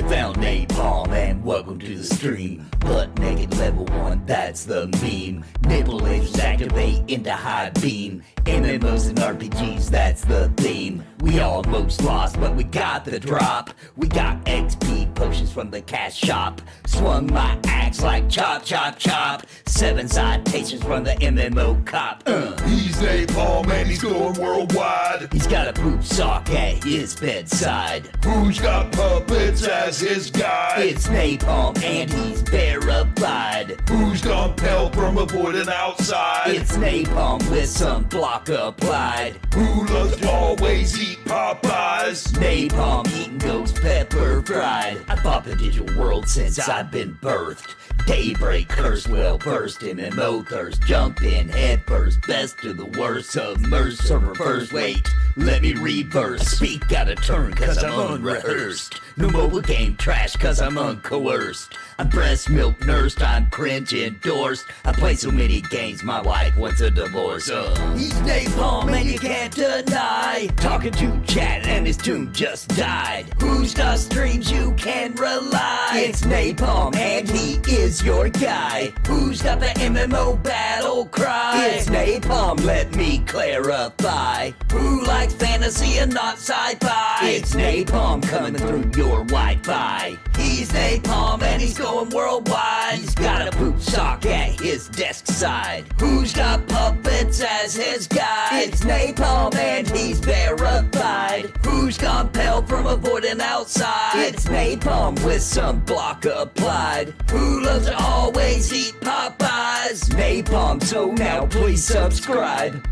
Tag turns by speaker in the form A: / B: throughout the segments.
A: found napalm and welcome to the stream. Butt naked level 1, that's the meme. Nipple lasers activate into high beam. MMOs and RPGs, that's the theme. We almost lost, but we got the drop. We got XP potions from the cash shop. Swung my axe like chop, chop, chop. 7 citations from the MMO cop.
B: He's napalm and he's going worldwide.
A: He's got a poop sock at his bedside.
B: Who's got puppets as his guide?
A: It's napalm and he's verified.
B: Who's gone pale from avoiding outside?
A: It's napalm with some block applied.
B: Who loves to always eat Popeyes?
A: Napalm eating ghost pepper fried. I bought the digital world since I've been birthed. Daybreak curse, well versed, MMO thirst. Jump in head first, best of the worst. Submerged server first, wait, let me reverse. Speak out of turn cause I'm unrehearsed. No mobile game trash cause I'm uncoerced. I'm breast milk nursed, I'm cringe endorsed. I play so many games, my wife wants a divorce. He's napalm and you can't deny. Talking to chat and his tune just died. Who's got streams you can rely? It's napalm and he is your guy. Who's got the MMO battle cry? It's napalm, let me clarify. Who likes fantasy and not sci-fi? It's napalm coming through your Wi-Fi. He's napalm and he's going worldwide. He's got a poop sock at his desk side. Who's got puppets as his guide? It's napalm and he's verified. Who's gone pale from avoiding outside? It's napalm with some block applied. Who loves to always eat Popeyes? Napalm, so now please subscribe.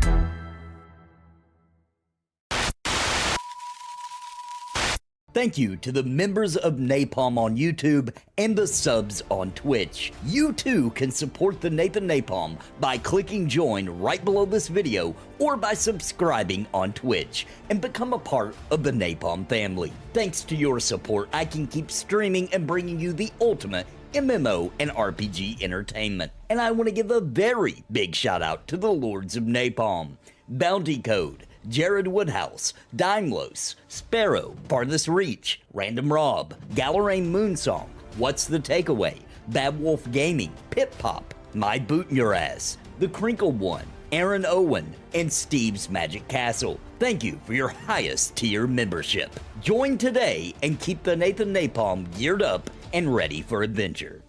A: Thank you to the members of Napalm on YouTube and the subs on Twitch. You too can support the Nathan Napalm by clicking join right below this video or by subscribing on Twitch and become a part of the Napalm family. Thanks to your support, I can keep streaming and bringing you the ultimate MMO and RPG entertainment. And I want to give a very big shout out to the Lords of Napalm, Bounty Code, Jared Woodhouse, Daimlos, Sparrow, Farthest Reach, Random Rob, Galerain Moonsong, What's the Takeaway, Bad Wolf Gaming, Pip Pop, My Boot in Your Ass, The Crinkled One, Aaron Owen, and Steve's Magic Castle. Thank you for your highest tier membership. Join today and keep the Nathan Napalm geared up and ready for adventure.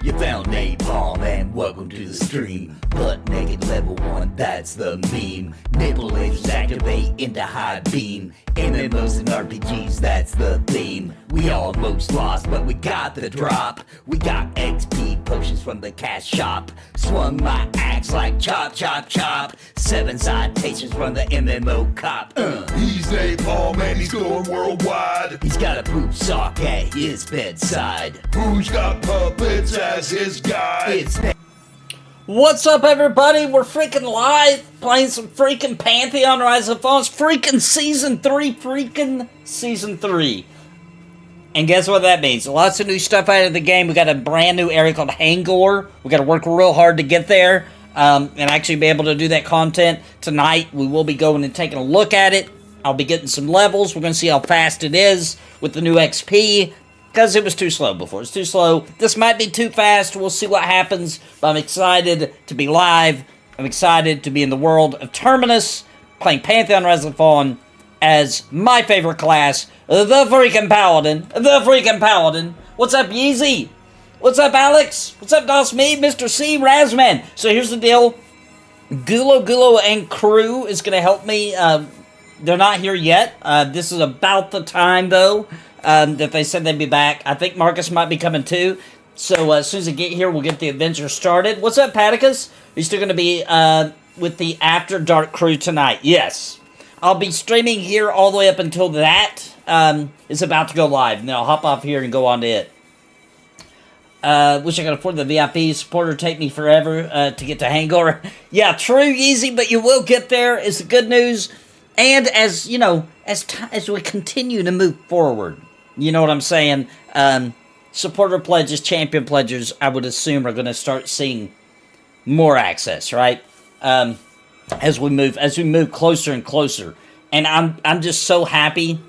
A: You found napalm and welcome to the stream. Butt naked level 1, that's the meme. Nipple lasers activate into high beam. MMOs and RPGs, that's the theme. We almost lost, but we got the drop. We got XP potions from the cash shop. Swung my axe like chop, chop, chop. 7 citations from the MMO cop.
B: He's napalm and he's going worldwide.
A: He's got a poop sock at his bedside.
B: Who's got puppets as his guide?
A: It's
C: What's up, everybody? We're freaking live playing some freaking Pantheon Rise of Fallen. Freaking Season 3. And guess what that means? Lots of new stuff out of the game. We got a brand new area called Hangor. We got to work real hard to get there and actually be able to do that content. Tonight, we will be going and taking a look at it. I'll be getting some levels. We're going to see how fast it is with the new XP. Because it was too slow before. It's too slow. This might be too fast. We'll see what happens. But I'm excited to be live. I'm excited to be in the world of Terminus, playing Pantheon Rise of Fallen as my favorite class, the freaking Paladin. The freaking Paladin. What's up, Yeezy? What's up, Alex? What's up, Das Me, Mr. C, Razman? So here's the deal. Gulo and crew is going to help me. They're not here yet. This is about the time, though, that they said they'd be back. I think Marcus might be coming too. So as soon as they get here, we'll get the adventure started. What's up, Paticus? Are you still going to be with the After Dark crew tonight? Yes. I'll be streaming here all the way up until that is about to go live. And then I'll hop off here and go on to it. Wish I could afford the VIP. Supporter take me forever to get to Hangor. Yeah, true, easy, but you will get there is the good news. And as, you know, as we continue to move forward, you know what I'm saying? Supporter pledges, champion pledges, I would assume are going to start seeing more access, right? as we move closer and closer. And I'm just so happy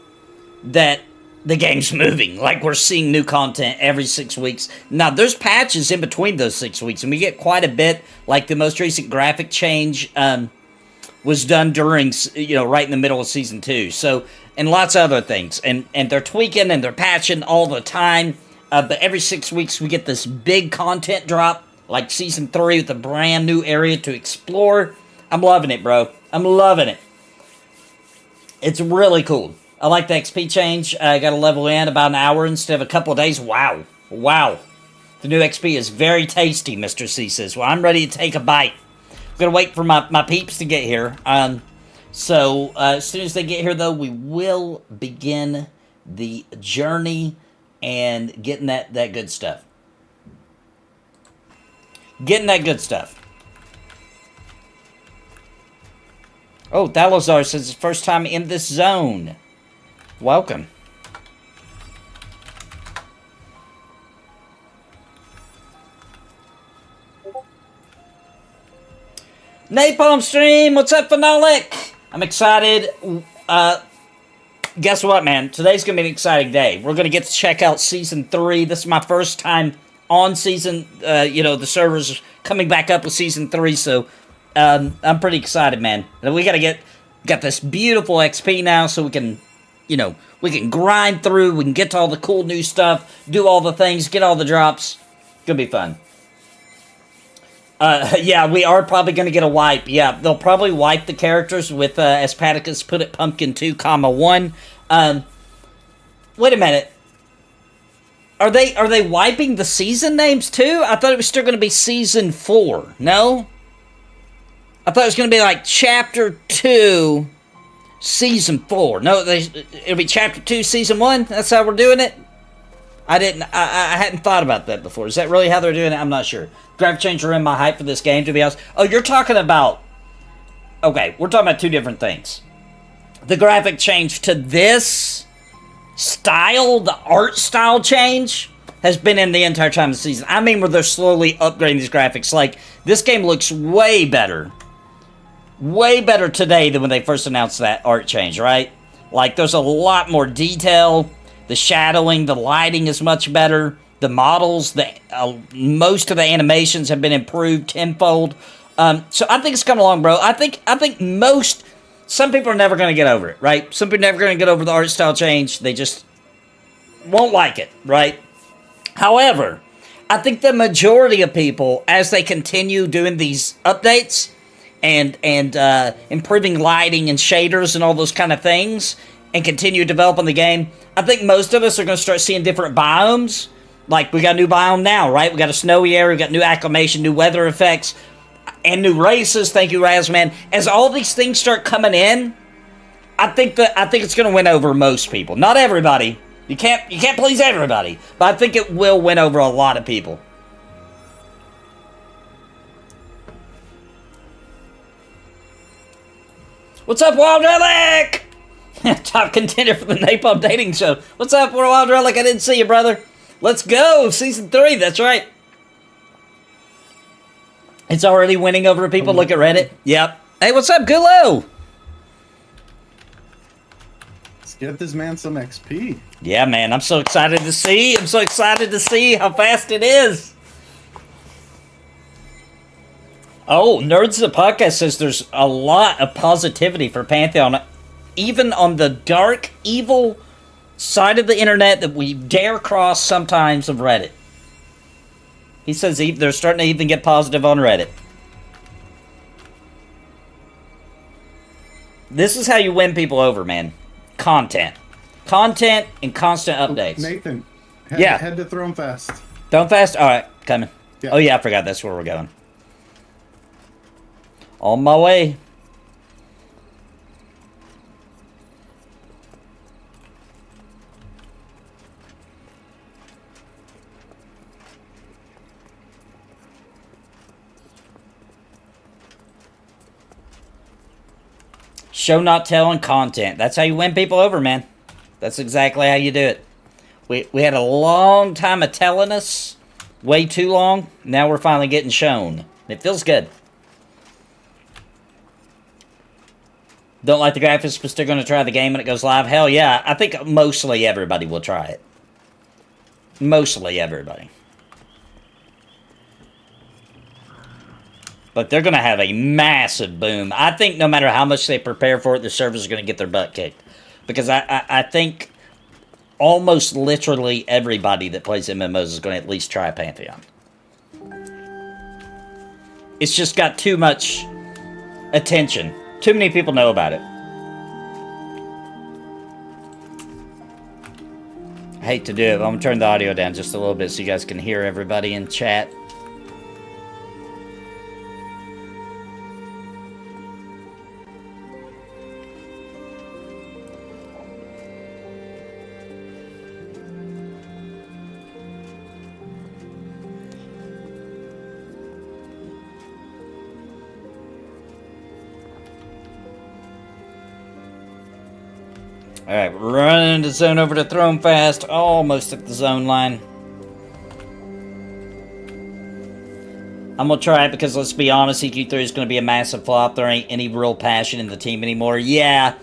C: that the game's moving. Like, we're seeing new content every 6 weeks. Now, there's patches in between those 6 weeks, and we get quite a bit. Like, the most recent graphic change was done during, right in the middle of Season 2. So, and lots of other things. And they're tweaking and they're patching all the time. But every 6 weeks, we get this big content drop, like Season 3 with a brand new area to explore. I'm loving it, bro. I'm loving it. It's really cool. I like the XP change. I got to level in about an hour instead of a couple of days. Wow. Wow. The new XP is very tasty, Mr. C says. Well, I'm ready to take a bite. I'm going to wait for my peeps to get here. So, as soon as they get here, though, we will begin the journey and getting that good stuff. Getting that good stuff. Oh, Thalazar says it's first time in this zone. Welcome. Napalm Stream, what's up, Phenolic? I'm excited. Guess what, man? Today's going to be an exciting day. We're going to get to check out Season 3. This is my first time on Season, the servers coming back up with Season 3, so I'm pretty excited, man. We got this beautiful XP now, so we can, we can grind through, we can get to all the cool new stuff, do all the things, get all the drops. It's going to be fun. Yeah, we are probably going to get a wipe. Yeah, they'll probably wipe the characters with, as Paticus put it, Pumpkin 2, 1. Wait a minute. Are they wiping the season names too? I thought it was still going to be Season 4. No? I thought it was going to be like Chapter 2, Season 4. No, it'll be Chapter 2, Season 1? That's how we're doing it? I hadn't thought about that before. Is that really how they're doing it? I'm not sure. Graphic change are in my hype for this game, to be honest. Oh, you're talking about... Okay, we're talking about two different things. The graphic change to this style, the art style change, has been in the entire time of the season. I mean, where they're slowly upgrading these graphics. Like, this game looks way better. Way better today than when they first announced that art change, right? Like, there's a lot more detail. The shadowing, the lighting is much better. The models, most of the animations have been improved tenfold. So I think it's coming along, bro. I think some people are never going to get over it, right? Some people are never going to get over the art style change. They just won't like it, right? However, I think the majority of people, as they continue doing these updates and improving lighting and shaders and all those kind of things, and continue developing the game, I think most of us are going to start seeing different biomes. Like, we got a new biome now, right? We got a snowy area, we got new acclimation, new weather effects, and new races. Thank you, Razman. As all these things start coming in, I think it's going to win over most people. Not everybody. You can't please everybody, but I think it will win over a lot of people. What's up, Wild Relic? Top contender for the Napalm Dating Show. What's up, Wild Relic? I didn't see you, brother. Let's go! Season 3, that's right. It's already winning over people. Look at Reddit. Yep. Hey, what's up, Gulo?
D: Let's get this man some XP.
C: Yeah, man. I'm so excited to see. I'm so excited to see how fast it is. Oh, Nerds the Podcast says there's a lot of positivity for Pantheon, even on the dark, evil side of the internet that we dare cross sometimes of Reddit. He says they're starting to even get positive on Reddit. This is how you win people over, man. Content. Content and constant updates.
D: Nathan, head to Throne Fest.
C: Throne Fest? Alright, coming.
D: Yeah.
C: Oh yeah, I forgot that's where we're going. On my way. Show, not tell, and content. That's how you win people over, man. That's exactly how you do it. We had a long time of telling us. Way too long. Now we're finally getting shown. It feels good. Don't like the graphics, but still going to try the game when it goes live? Hell yeah. I think mostly everybody will try it. Mostly everybody. But they're going to have a massive boom. I think no matter how much they prepare for it, the servers are going to get their butt kicked. Because I think almost literally everybody that plays MMOs is going to at least try Pantheon. It's just got too much attention. Too many people know about it. I hate to do it, but I'm going to turn the audio down just a little bit so you guys can hear everybody in chat. Alright, we're running the zone over to Throne Fast. Almost at the zone line. I'm going to try it because, let's be honest, EQ3 is going to be a massive flop. There ain't any real passion in the team anymore. Yeah,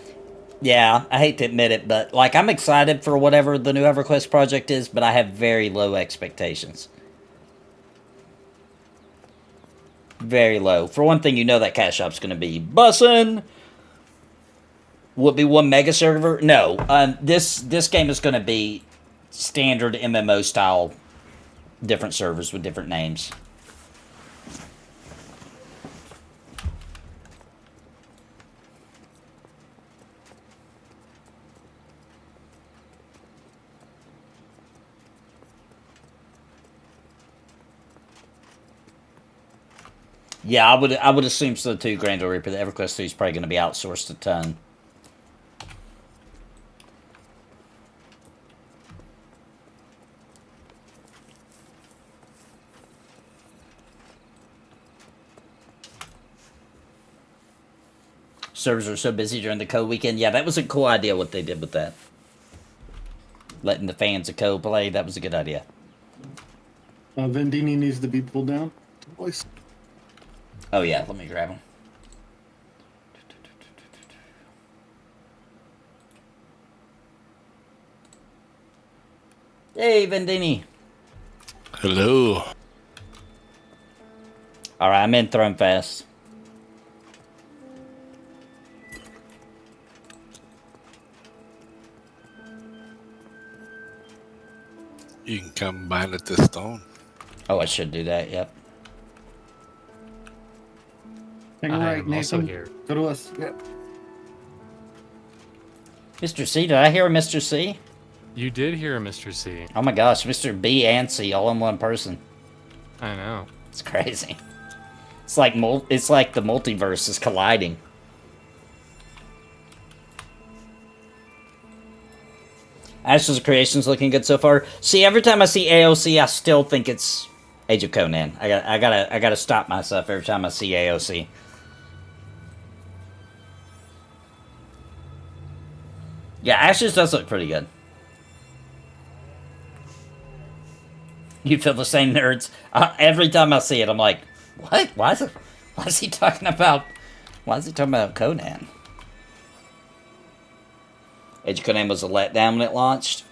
C: I hate to admit it, but, like, I'm excited for whatever the new EverQuest project is, but I have very low expectations. Very low. For one thing, you know that cash shop's going to be bussin'. Will it be one mega server? No. This game is going to be standard MMO style, different servers with different names. Yeah, I would assume so too, Grandel Reaper. The EverQuest 3 is probably going to be outsourced a ton. Servers are so busy during the code weekend. Yeah, that was a cool idea what they did with that. Letting the fans of code play, that was a good idea.
D: Vendini needs to be pulled down.
C: Oh yeah, let me grab him. Hey, Vendini.
E: Hello.
C: Alright, I'm in Throne Fast.
E: You can come mine at the stone.
C: Oh, I should do that, yep.
D: Hang
F: I
D: right,
F: am also
D: Nathan.
F: here.
D: Go to us. Yep.
C: Mr. C, did I hear a Mr. C?
F: You did hear Mr. C.
C: Oh my gosh, Mr. B and C all in one person.
F: I know.
C: It's crazy. It's like the multiverse is colliding. Ashes of Creation's looking good so far. See, every time I see AOC, I still think it's Age of Conan. I gotta stop myself every time I see AOC. Yeah, Ashes does look pretty good. You feel the same, nerds? Every time I see it, I'm like, what? Why is he talking about Conan? Age of Conan was a letdown when it launched.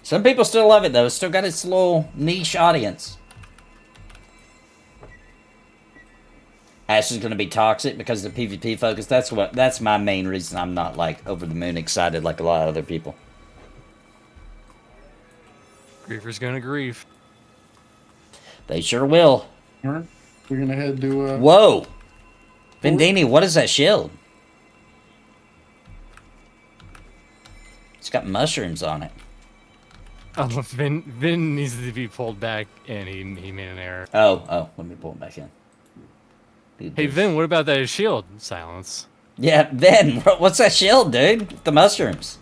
C: Some people still love it, though. It's still got its little niche audience. Ash is going to be toxic because of the PvP focus. That's my main reason I'm not, like, over the moon excited like a lot of other people.
F: Griefer's gonna grief.
C: They sure will.
D: All right. We're going to head to...
C: Whoa! Vendini, what is that shield? It's got mushrooms on it.
F: Oh, Vin needs to be pulled back, and he made an error.
C: Oh, let me pull it back in.
F: Hey, Vin, what about that shield? Silence.
C: Yeah, Vin, what's that shield, dude? The mushrooms.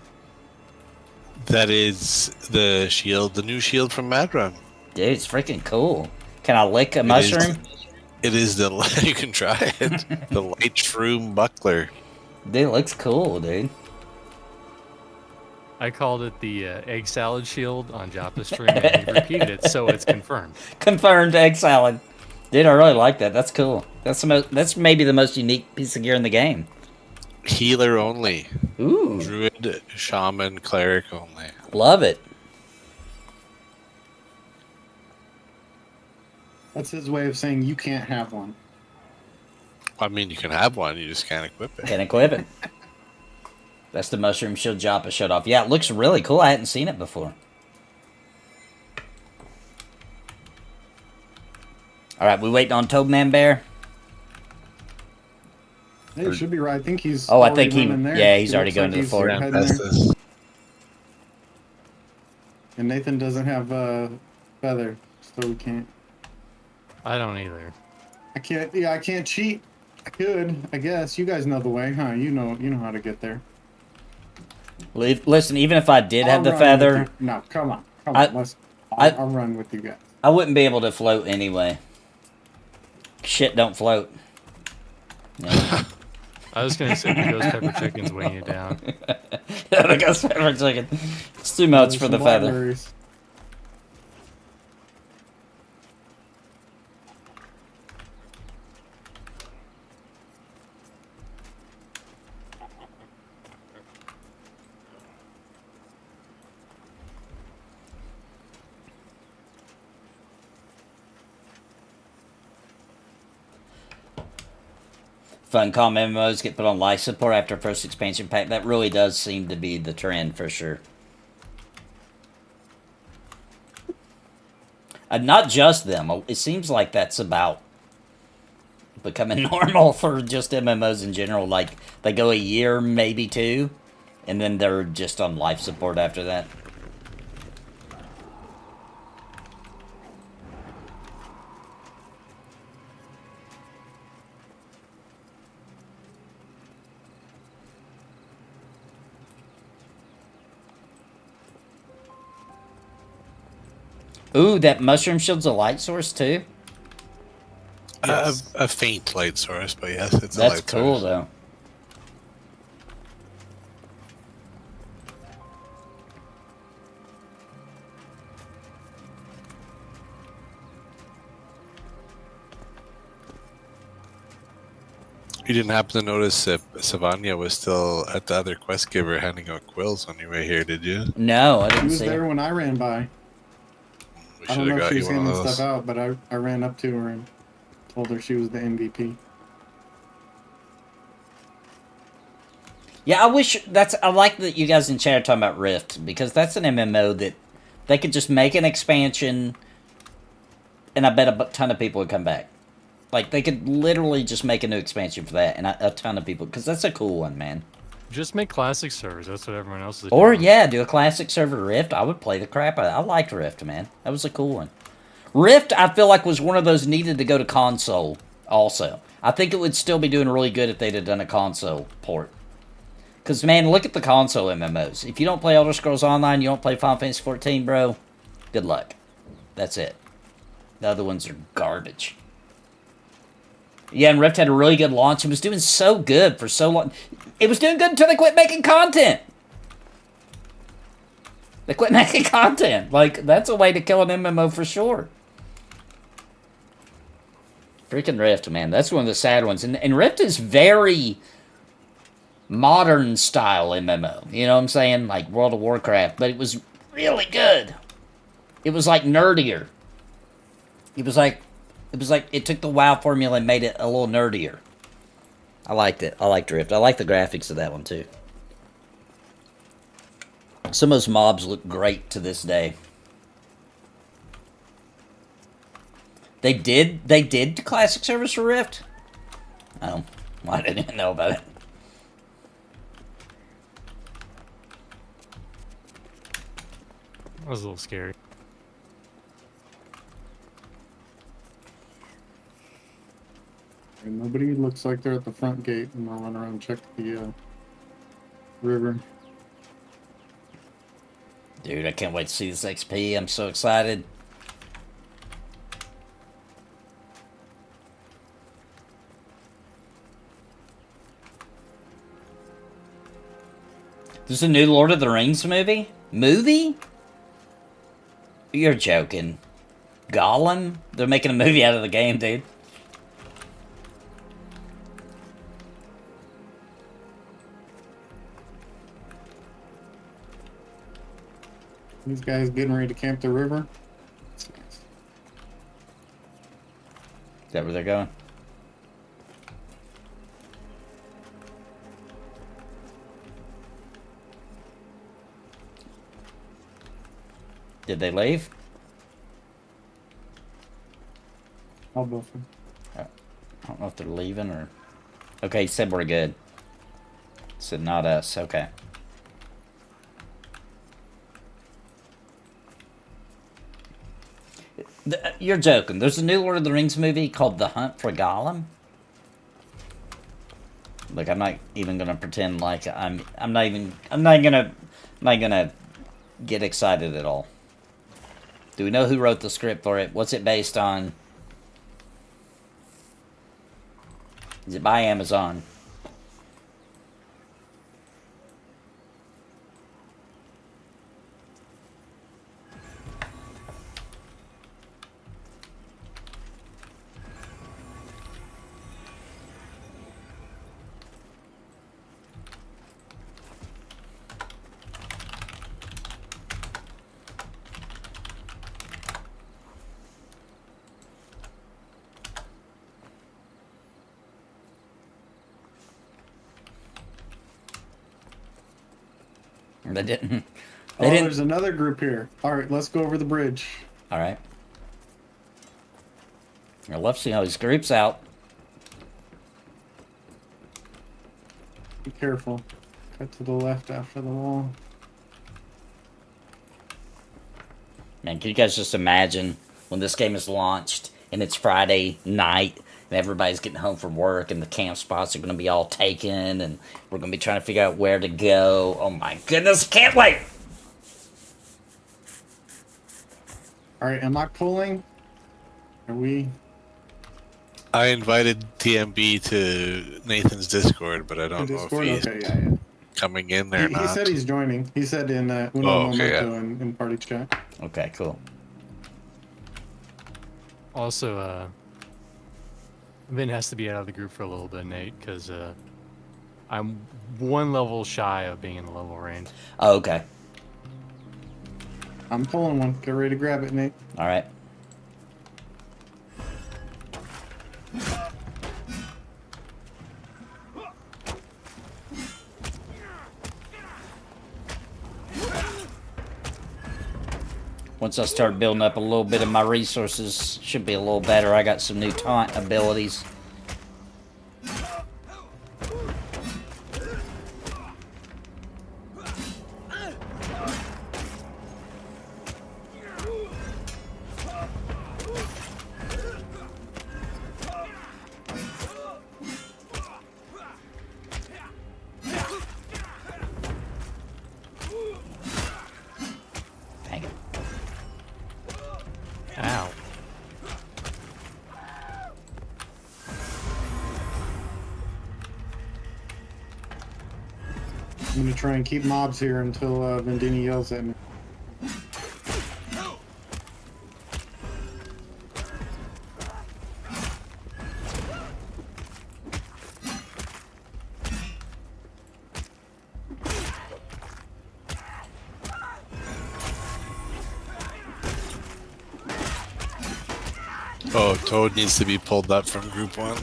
E: That is the shield, the new shield from Madron.
C: Dude, it's freaking cool. Can I lick a mushroom?
E: It is the you can try it. The light shroom buckler.
C: Dude, it looks cool, dude.
F: I called it the egg salad shield on Joppa's stream, and he repeated it, so it's confirmed.
C: Confirmed egg salad. Dude, I really like that. That's cool. That's maybe the most unique piece of gear in the game.
E: Healer only.
C: Ooh,
E: Druid, shaman, cleric only.
C: love it.
D: That's his way of saying you can't have one.
E: I mean, you can have one, you just can't equip it.
C: Can't equip it. That's the mushroom shield Joppa showed off. Yeah, it looks really cool. I hadn't seen it before. All right, we waiting on Toadman Bear.
D: Hey, it should be right. I think he's.
C: Oh, I think
D: already
C: he.
D: running there.
C: Yeah, he's
D: He
C: already
D: looks
C: going
D: like
C: to the
D: he's
C: fort.
D: heading
E: That's
D: there.
E: this.
D: And Nathan doesn't have a feather, so we can't.
F: I don't either.
D: I can't. Yeah, I can't cheat. I could, I guess. You guys know the way, huh? You know how to get there.
C: Listen, even if I did have the
D: I'll run with
C: feather,
D: you. No, come on. I'll run with you guys.
C: I wouldn't be able to float anyway. Shit don't float. Yeah.
F: I was gonna say the ghost pepper chicken's weighing you down.
C: The ghost pepper chicken. It's too much
D: There's
C: for the
D: some
C: feather.
D: blackberries.
C: Funcom MMOs get put on life support after first expansion pack. That really does seem to be the trend for sure. Not just them. It seems like that's about becoming normal for just MMOs in general. Like, they go a year, maybe two, and then they're just on life support after that. Ooh, that mushroom shield's a light source too?
E: A faint light source, but yes, it's a
C: That's
E: light
C: cool
E: source.
C: though.
E: You didn't happen to notice if Savanya was still at the other quest giver handing out quills on your way here, did you?
C: No, I
D: She
C: didn't
D: was
C: see
D: there
C: it.
D: when I ran by.
E: We
D: I
E: should
D: don't know
E: have
D: if
E: got
D: she
E: you
D: was
E: one of
D: handing
E: those.
D: stuff out, but I ran up to her and told her she was the MVP.
C: Yeah, I like that you guys in chat are talking about Rift, because that's an MMO that they could just make an expansion and I bet a ton of people would come back. Like, they could literally just make a new expansion for that and a ton of people, because that's a cool one, man.
F: Just make classic servers. That's what everyone else is
C: Or,
F: doing.
C: yeah, do a classic server Rift. I would play the crap out of it. I liked Rift, man. That was a cool one. Rift, I feel like, was one of those needed to go to console also. I think it would still be doing really good if they'd have done a console port. Because, man, look at the console MMOs. If you don't play Elder Scrolls Online, you don't play Final Fantasy 14, bro, good luck. That's it. The other ones are garbage. Yeah, and Rift had a really good launch. It was doing so good for so long. It was doing good until they quit making content. They quit making content. Like, that's a way to kill an MMO for sure. Freaking Rift, man. That's one of the sad ones. And Rift is very modern style MMO. You know what I'm saying? Like World of Warcraft. But it was really good. It was like nerdier. It was like it took the WoW formula and made it a little nerdier. I liked it. I liked Rift. I like the graphics of that one too. Some of those mobs look great to this day. They did classic service for Rift? Oh, well, I didn't even know about it.
F: That was a little scary.
D: And nobody looks like they're at the front gate. I'm gonna run around and check the river.
C: Dude, I can't wait to see this XP. I'm so excited. There's a new Lord of the Rings movie? Movie? You're joking. Gollum? They're making a movie out of the game, dude.
D: These guys getting ready to camp the river.
C: Is that where they're going? Did they leave?
D: I'll go for
C: I don't know if they're leaving or... Okay, he said we're good. Said not us. Okay. You're joking. There's a new Lord of the Rings movie called The Hunt for Gollum. Like, I'm not even gonna pretend like I'm not gonna get excited at all. Do we know who wrote the script for it? What's it based on? Is it by Amazon? They didn't. They didn't.
D: There's another group here. All right, let's go over the bridge.
C: All right. I love seeing all these groups out.
D: Be careful. Cut to the left after the wall.
C: Man, can you guys just imagine when this game is launched and it's Friday night and everybody's getting home from work and the camp spots are going to be all taken and we're going to be trying to figure out where to go. Oh my goodness, can't wait!
D: All right, am I pulling? Are we?
E: I invited TMB to Nathan's Discord, but I don't know
D: Discord?
E: if he's
D: Okay, yeah.
E: coming in there or
D: He
E: not.
D: said he's joining. He said in Uno
E: okay,
D: Momento
E: yeah.
D: in party chat.
C: Okay, cool.
F: Also, Vin has to be out of the group for a little bit, Nate, because I'm one level shy of being in the level range.
C: Oh, okay.
D: I'm pulling one. Get ready to grab it, Nate.
C: All right. Once I start building up a little bit of my resources, should be a little better. I got some new taunt abilities. Dang it.
F: Ow.
D: I'm gonna try and keep mobs here until Vendini yells at me.
E: Oh, Toad needs to be pulled up from group 1.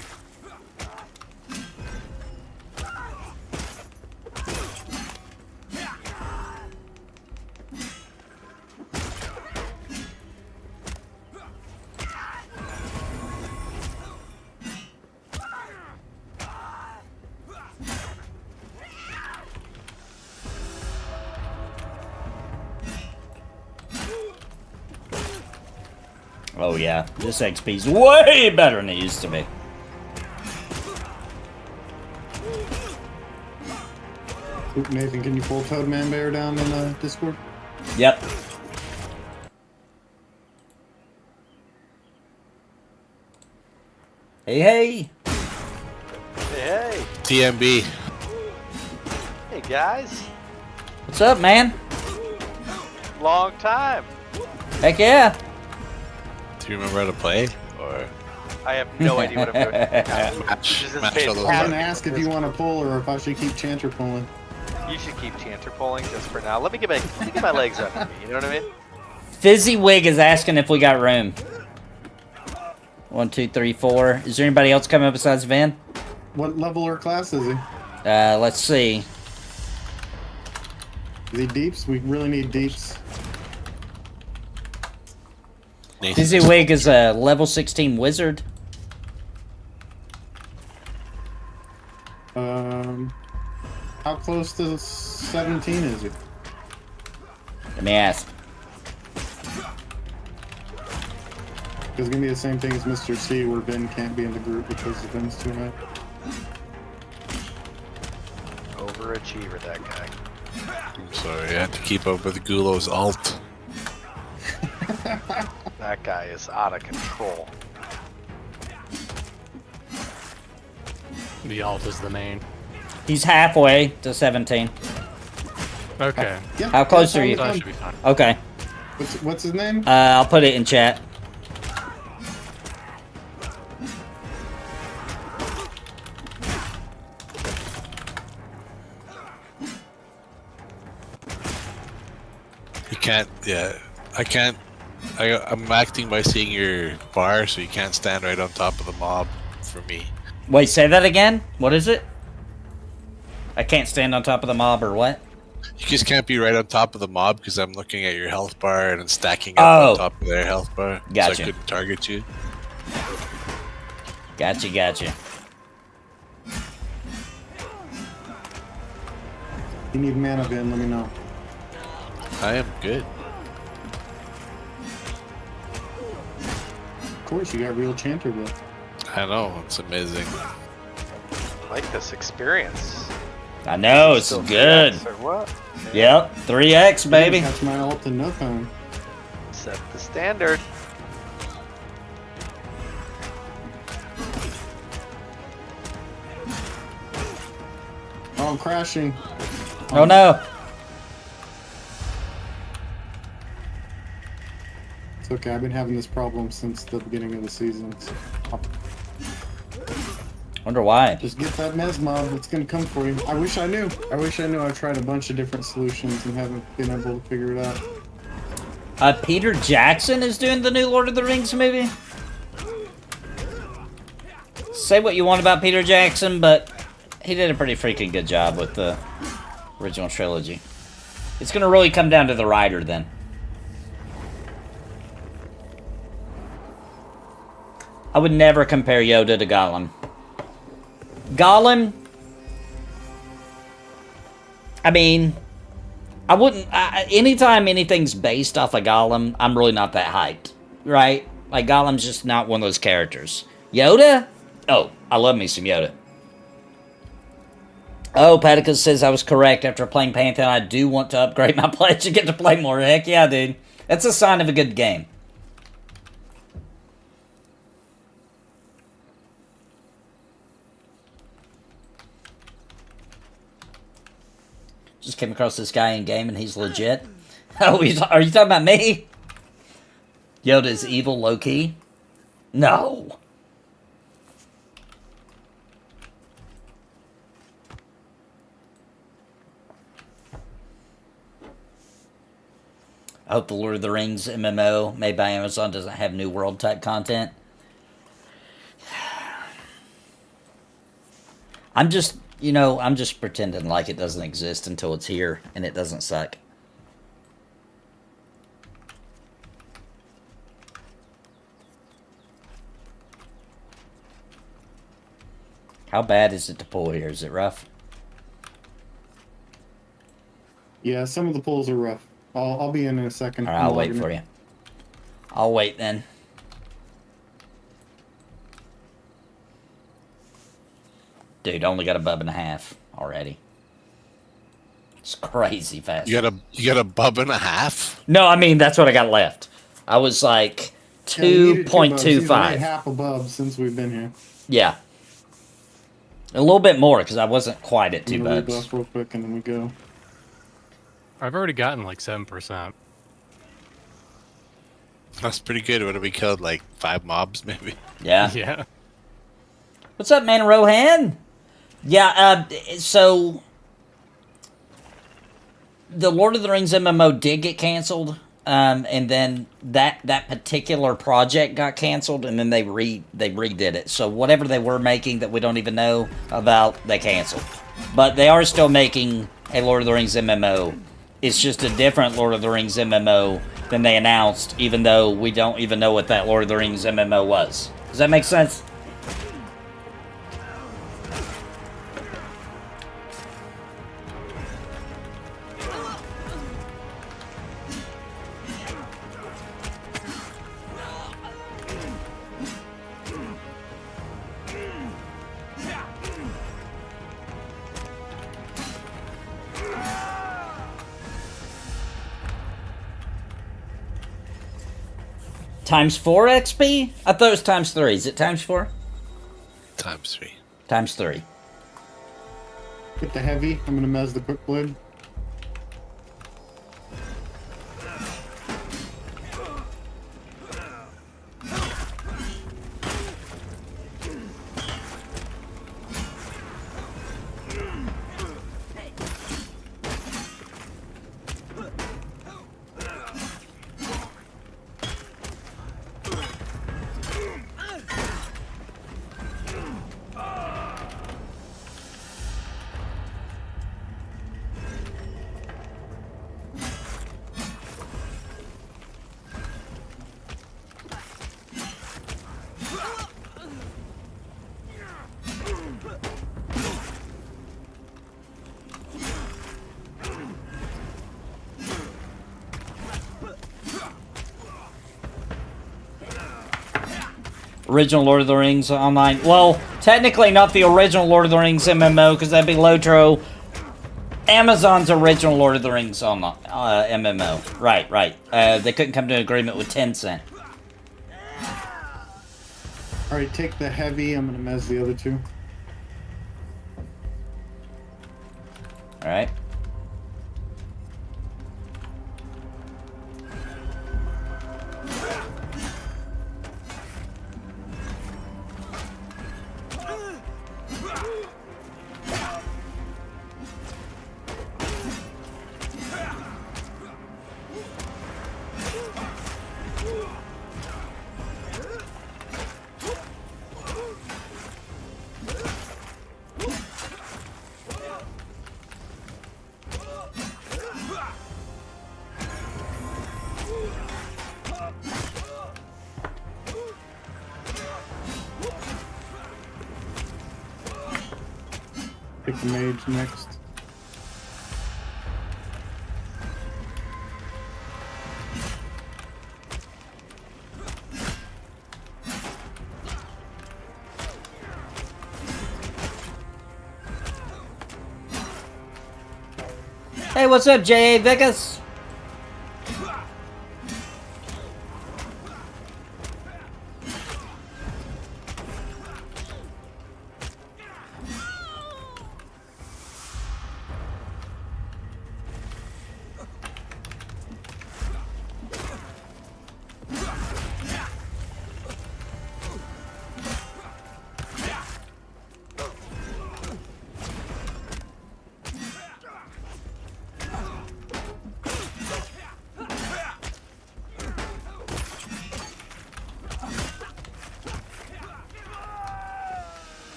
C: Oh yeah, this XP's way better than it used to be.
D: Oop, Nathan, can you pull Toadman Bear down in Discord?
C: Yep. Hey, hey.
G: Hey,
E: TMB.
G: hey guys.
C: What's up, man?
G: Long time.
C: Heck yeah.
E: Do you remember how to play? Or
G: I have no idea what I'm doing.
E: match,
G: This is
E: match
G: painful.
E: all those
D: I was
E: buttons?
D: gonna ask if you want to pull or if I should keep Chanter pulling.
G: You should keep chanter pulling just for now. Let me get my legs under me. You know what I mean?
C: Fizzy Wig is asking if we got room. 1, 2, 3, 4. Is there anybody else coming up besides Vin?
D: What level or class is he?
C: Let's see.
D: Is he deeps? We really need deeps.
C: Fizzy Wig is a level 16 wizard.
D: How close to 17 is he?
C: Let me ask.
D: It's gonna be the same thing as Mr. C, where Ben can't be in the group because Ben's too high.
G: Overachiever, that guy.
E: I'm sorry, I had to keep up with Gulo's alt.
G: That guy is out of control.
F: The alt is the main.
C: He's halfway to 17.
F: Okay.
D: Yeah,
C: How close
D: that's
C: are you?
F: So that
D: fun.
F: should be fine.
C: Okay.
D: What's his name?
C: I'll put it in chat.
E: You can't, yeah. I can't. I'm acting by seeing your bar, so you can't stand right on top of the mob for me.
C: Wait, say that again? What is it? I can't stand on top of the mob or what?
E: You just can't be right on top of the mob because I'm looking at your health bar and then stacking up
C: Oh.
E: on top of their health bar.
C: Gotcha.
E: So I couldn't target you.
C: Gotcha.
D: You need mana, Ben, let me know.
E: I am good.
D: Of course, you got real chanter, but
E: I know, it's amazing.
G: I like this experience.
C: I know, it's
G: Still
C: good.
G: 3x or what?
C: Yep, 3x, baby.
D: Catch my ult in no time.
G: Set the standard.
D: Oh, I'm crashing.
C: Oh no.
D: It's okay, I've been having this problem since the beginning of the season. So
C: Wonder why.
D: just get that Mez mob, it's gonna come for you. I wish I knew. I've tried a bunch of different solutions and haven't been able to figure it out.
C: Peter Jackson is doing the new Lord of the Rings movie. Say what you want about Peter Jackson, but he did a pretty freaking good job with the original trilogy. It's gonna really come down to the writer then. I would never compare Yoda to Gollum. Gollum, I mean, I wouldn't, anytime anything's based off of Gollum, I'm really not that hyped, right? Like, Gollum's just not one of those characters. Yoda? Oh, I love me some Yoda. Oh, Paticus says I was correct. After playing Pantheon, I do want to upgrade my pledge to get to play more. Heck yeah, dude. That's a sign of a good game. Just came across this guy in game and he's legit. Oh, are you talking about me? Yoda is evil, low-key? No. I hope the Lord of the Rings MMO made by Amazon doesn't have New World type content. I'm just pretending like it doesn't exist until it's here and it doesn't suck. How bad is it to pull here? Is it rough?
D: Yeah, some of the pulls are rough. I'll be in a second.
C: Alright, I'll wait for you. I'll wait then. Dude, only got a bub and a half already. It's crazy fast.
E: You got a bub and a half?
C: No, I mean that's what I got left. I was like
D: Yeah, we needed 2
C: 2.25.
D: He's made half above since we've been here.
C: Yeah. A little bit more because I wasn't quite at 2
D: I'm gonna
C: bucks.
D: rebuff real quick and then we go.
F: I've already gotten like 7%.
E: That's pretty good. What have we killed? Like 5 mobs, maybe?
C: Yeah.
F: Yeah.
C: What's up, man, Rohan? Yeah, so the Lord of the Rings MMO did get canceled, and then that particular project got canceled, and then they redid it. So whatever they were making that we don't even know about, they canceled. But they are still making a Lord of the Rings MMO. It's just a different Lord of the Rings MMO than they announced, even though we don't even know what that Lord of the Rings MMO was. Does that make sense? Times 4 XP? I thought it was times 3. Is it times 4?
E: Times 3.
C: Times 3.
D: Get the heavy. I'm gonna mez the quick blade.
C: Original Lord of the Rings online. Well, technically not the original Lord of the Rings MMO, because that'd be Lotro. Amazon's original Lord of the Rings online MMO. Right. They couldn't come to an agreement with Tencent.
D: Alright, take the heavy. I'm gonna mez the other two.
C: Alright.
D: Take the mage next.
C: Hey, what's up, J.A. Vegas?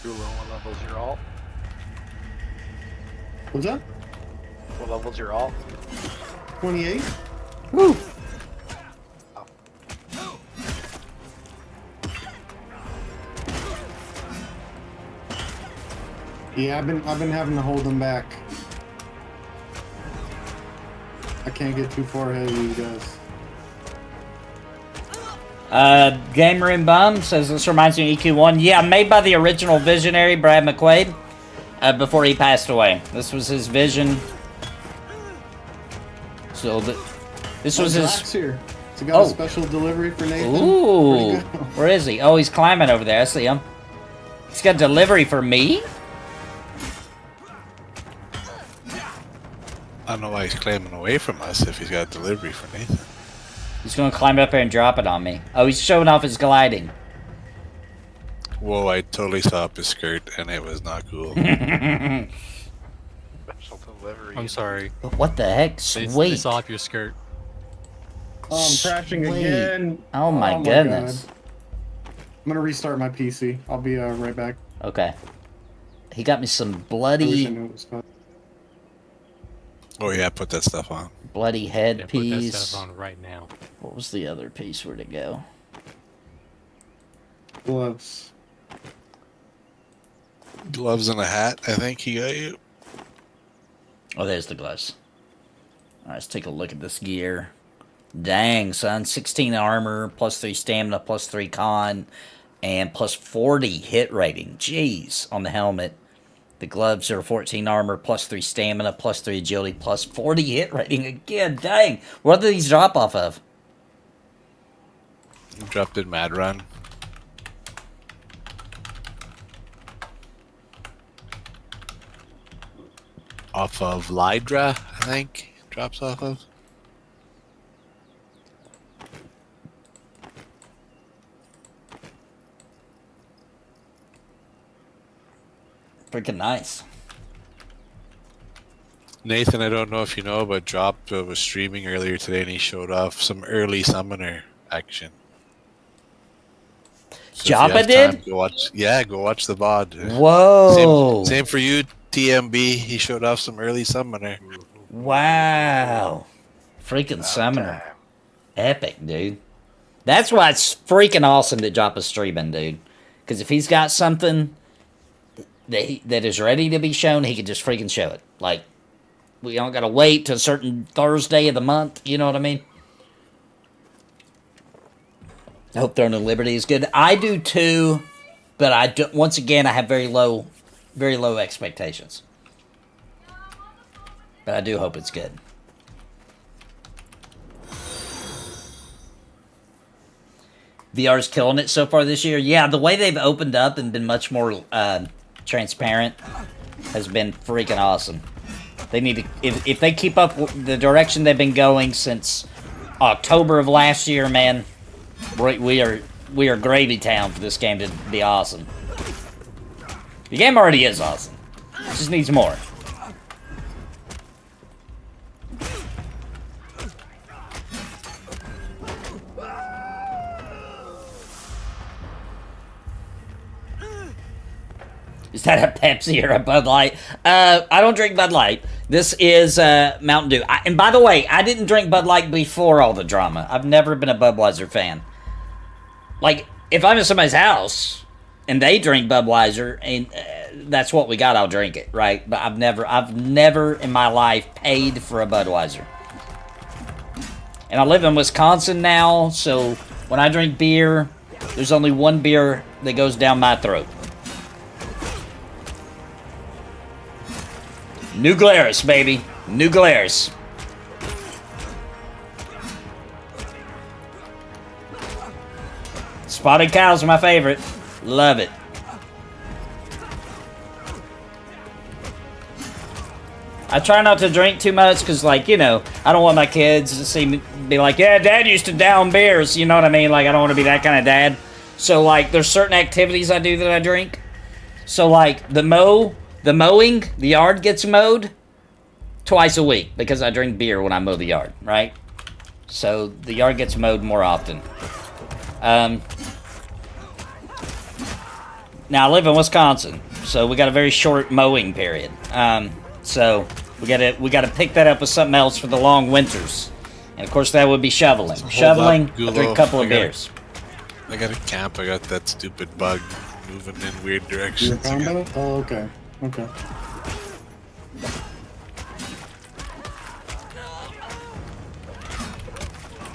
G: What level's your alt?
D: What's that?
G: What level's your alt?
D: 28?
C: Woo!
D: Yeah, I've been having to hold them back. I can't get too far ahead of you guys.
C: Gamer in Bum says this reminds me of EQ1. Yeah, made by the original visionary, Brad McQuaid, before he passed away. This was his vision. So this was his...
D: Drax here. So got a special delivery for Nathan.
C: Ooh, where is he? Oh, he's climbing over there. I see him. He's got delivery for me?
E: I don't know why he's claiming away from us if he's got a delivery for Nathan.
C: He's gonna climb up here and drop it on me. Oh, he's showing off his gliding.
E: Whoa, I totally saw up his skirt and it was not cool.
G: Special Delivery.
F: I'm sorry.
C: What the heck?
F: They
C: Sweet.
F: saw up your skirt.
D: Oh, I'm crashing
C: Sweet.
D: again.
C: Oh my goodness.
D: God. I'm gonna restart my PC. I'll be right back.
C: Okay. He got me some
D: I wish I
C: bloody,
D: knew it was called.
E: Oh yeah, put that stuff on.
C: bloody
F: Yeah, put that
C: headpiece.
F: stuff on right now.
C: What was the other piece? Where'd it go?
D: Gloves.
E: Gloves and a hat, I think he got you.
C: Oh, there's the gloves. All right, let's take a look at this gear. Dang, son. 16 armor, plus 3 stamina, plus 3 con, and plus 40 hit rating. Jeez, on the helmet. The gloves are 14 armor, plus 3 stamina, plus 3 agility, plus 40 hit rating again. Dang. What do these drop off of?
E: Dropped in Mad Run. Off of Lydra, I think. Drops off of.
C: Freaking nice.
E: Nathan, I don't know if you know, but Drop was streaming earlier today and he showed off some early summoner action. So if you
C: Joppa
E: have
C: did?
E: time, go watch the VOD.
C: Whoa.
E: Same for you, TMB. He showed off some early summoner.
C: Wow. Freaking summoner. Epic, dude. That's why it's freaking awesome that Joppa's streaming, dude. Because if he's got something that is ready to be shown, he can just freaking show it. Like, we don't gotta wait till a certain Thursday of the month, you know what I mean? I hope Throne of Liberty is good. I do too, but I do, once again, I have very low expectations. But I do hope it's good. VR's killing it so far this year. Yeah, the way they've opened up and been much more transparent has been freaking awesome. They need to, if they keep up the direction they've been going since October of last year, man, we are gravy town for this game to be awesome. The game already is awesome. It just needs more. Is that a Pepsi or a Bud Light? I don't drink Bud Light. This is Mountain Dew. And by the way, I didn't drink Bud Light before all the drama. I've never been a Budweiser fan. Like, if I'm in somebody's house and they drink Budweiser and that's what we got, I'll drink it, right? But I've never in my life paid for a Budweiser. And I live in Wisconsin now, so when I drink beer, there's only one beer that goes down my throat. New Glarus, baby. New Glarus. Spotted Cow's my favorite. Love it. I try not to drink too much because, like, you know, I don't want my kids to see me be like, yeah, Dad used to down beers. You know what I mean? Like, I don't want to be that kind of dad. So, like, there's certain activities I do that I drink. So, like, the mowing, the yard gets mowed twice a week because I drink beer when I mow the yard, right? So the yard gets mowed more often. Now I live in Wisconsin, so we got a very short mowing period. So we gotta pick that up with something else for the long winters, and of course that would be shoveling. Shoveling, I drink a couple of beers.
E: I got a camp. I got that stupid bug moving in weird
D: Your
E: directions.
D: combo? Oh, okay. Okay.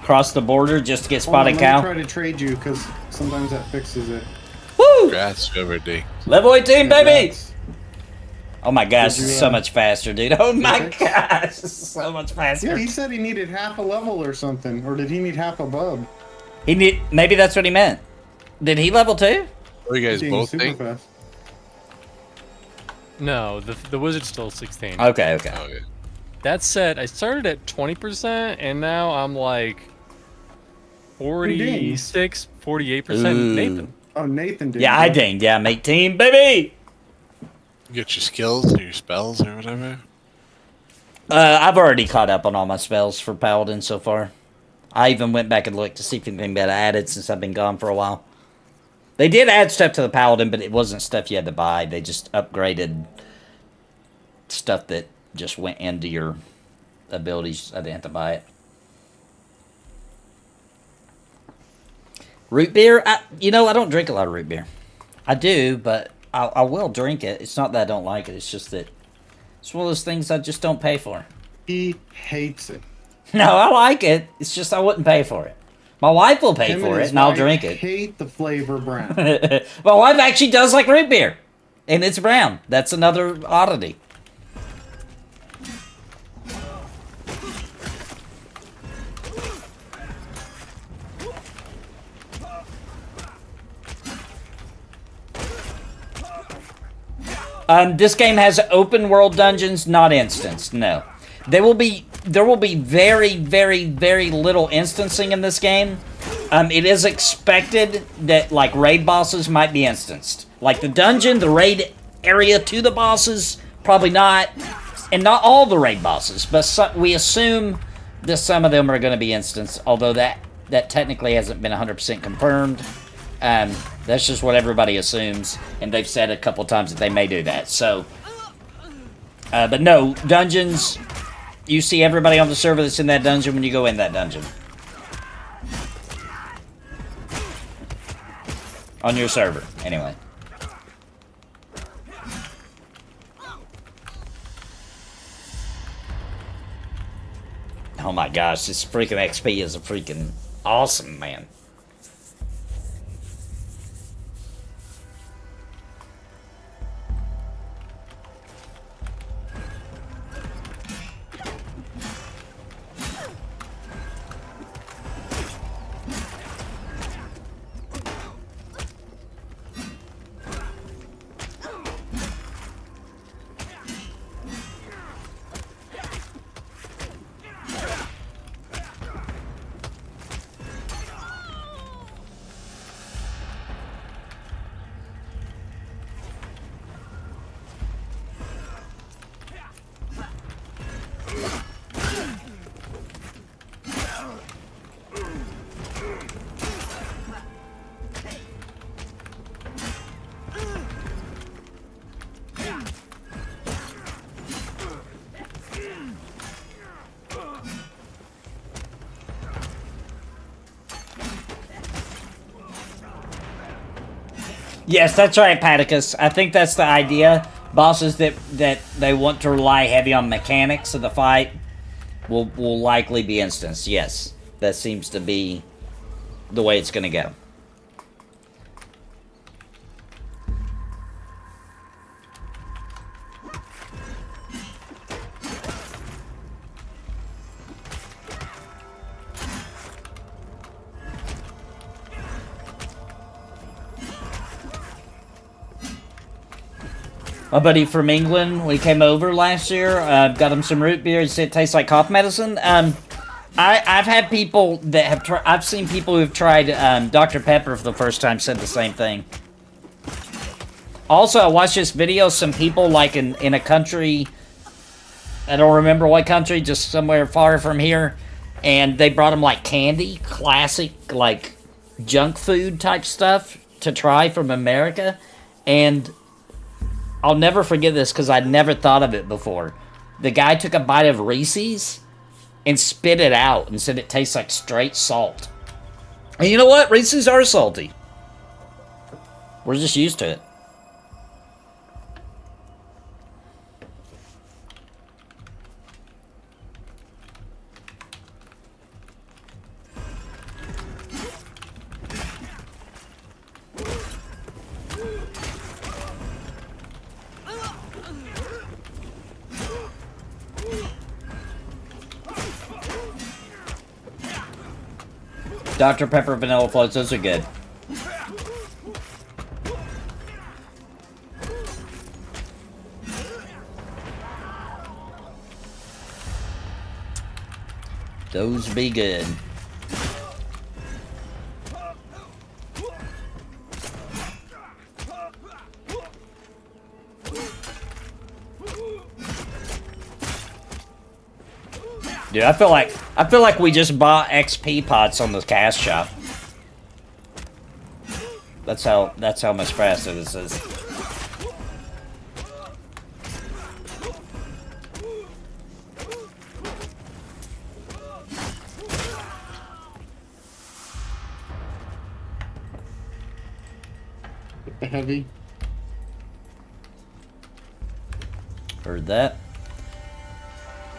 C: Cross the border just to get
D: Hold on,
C: Spotted
D: let
C: Cow.
D: me try to trade you because sometimes that fixes it.
C: Woo!
E: Grass every day.
C: Level 18, baby!
D: Congrats.
C: Oh my gosh,
D: Did you,
C: this is so much faster, dude. Oh my
D: fix?
C: gosh, this is so much faster.
D: Yeah, he said he needed half a level or something, or did he need half a bub?
C: Maybe that's what he meant. Did he level 2?
E: What do you guys
D: Being
E: both
D: super
E: think?
D: fast.
F: No, the wizard's still 16.
C: Okay.
E: Okay.
F: That said, I started at 20%, and now I'm like 46, 48%.
C: Ooh.
F: Nathan.
D: Oh, Nathan did.
C: Yeah, I dinged. Yeah, I'm 18, baby!
E: You get your skills or your spells or whatever.
C: I've already caught up on all my spells for Paladin so far. I even went back and looked to see if anything got added since I've been gone for a while. They did add stuff to the Paladin, but it wasn't stuff you had to buy. They just upgraded stuff that just went into your abilities. I didn't have to buy it. Root beer? I don't drink a lot of root beer. I do, but I will drink it. It's not that I don't like it. It's just that it's one of those things I just don't pay for.
D: He hates it.
C: No, I like it. It's just I wouldn't pay for it. My wife will pay for it, and I'll drink it.
D: Hate the flavor brown.
C: My wife actually does like root beer, and it's brown. That's another oddity. This game has open world dungeons, not instanced. No, there will be very, very, very little instancing in this game. It is expected that like raid bosses might be instanced, like the dungeon, the raid area to the bosses, probably not, and not all the raid bosses, but we assume that some of them are going to be instanced. Although that technically hasn't been 100% confirmed. That's just what everybody assumes, and they've said a couple times that they may do that. So, but no, dungeons, you see everybody on the server that's in that dungeon when you go in that dungeon. On your server, anyway. Oh my gosh, this freaking XP is a freaking awesome, man. Yes, that's right, Paticus. I think that's the idea. Bosses that they want to rely heavy on mechanics of the fight will likely be instanced. Yes, that seems to be the way it's going to go. My buddy from England, when he came over last year, got him some root beer. He said it tastes like cough medicine. I've had people that have tried. I've seen people who've tried Dr. Pepper for the first time said the same thing. Also, I watched this video. Some people like in a country, I don't remember what country, just somewhere far from here, and they brought them like candy, classic like junk food type stuff to try from America, and I'll never forget this because I'd never thought of it before. The guy took a bite of Reese's and spit it out and said it tastes like straight salt. And you know what? Reese's are salty. We're just used to it. Dr. Pepper vanilla floats, those are good. Those be good. Dude, I feel like we just bought XP pots on the cast shop. That's how much faster this is.
D: The heavy.
C: Heard that.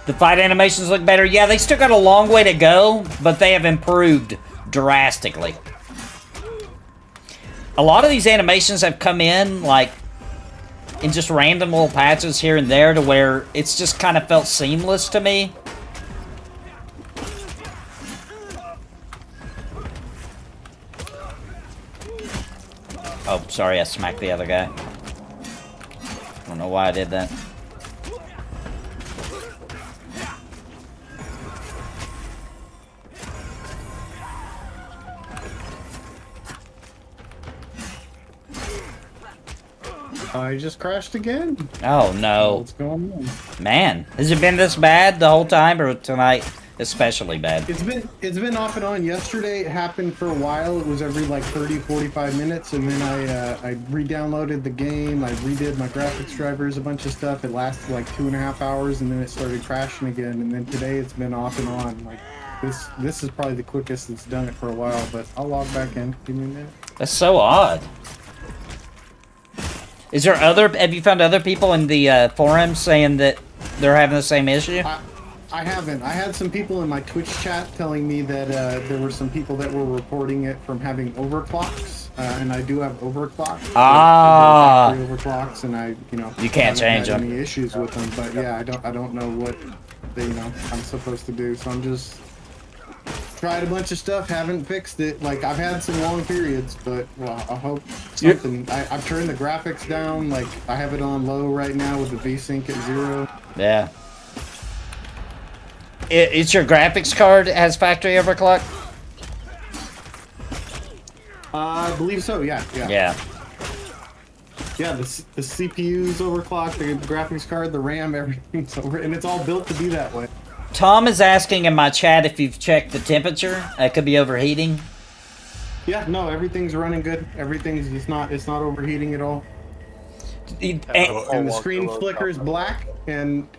C: The fight animations look better. Yeah, they still got a long way to go, but they have improved drastically. A lot of these animations have come in, like, in just random little patches here and there to where it's just kind of felt seamless to me. Oh, sorry, I smacked the other guy. I don't know why I did that.
D: I just crashed again.
C: Oh no.
D: What's going on?
C: Man, has it been this bad the whole time, or tonight especially bad?
D: It's been off and on. Yesterday it happened for a while. It was every like 30-45 minutes, and then I re-downloaded the game. I redid my graphics drivers, a bunch of stuff. It lasted like 2.5 hours, and then it started crashing again. And then today it's been off and on. Like this is probably the quickest it's done it for a while. But I'll log back in. Give me a minute.
C: That's so odd. Is there have you found other people in the forums saying that they're having the same issue?
D: I haven't. I had some people in my Twitch chat telling me that there were some people that were reporting it from having overclocks, and I do have overclocks.
C: Ah.
D: Overclocks, and
C: you can't change them.
D: Any issues with them? But yeah, I don't know what I'm supposed to do. So I'm just tried a bunch of stuff, haven't fixed it. Like, I've had some long periods, but well, I hope something. I've turned the graphics down. Like, I have it on low right now with the VSync at 0.
C: Yeah. It's your graphics card that has factory overclock?
D: I believe so. Yeah.
C: Yeah.
D: Yeah, the CPU's overclocked, the graphics card, the RAM, everything's over, and it's all built to be that way.
C: Tom is asking in my chat if you've checked the temperature. It could be overheating.
D: Yeah, no, everything's running good. It's not overheating at all.
C: And
D: the screen flickers black, and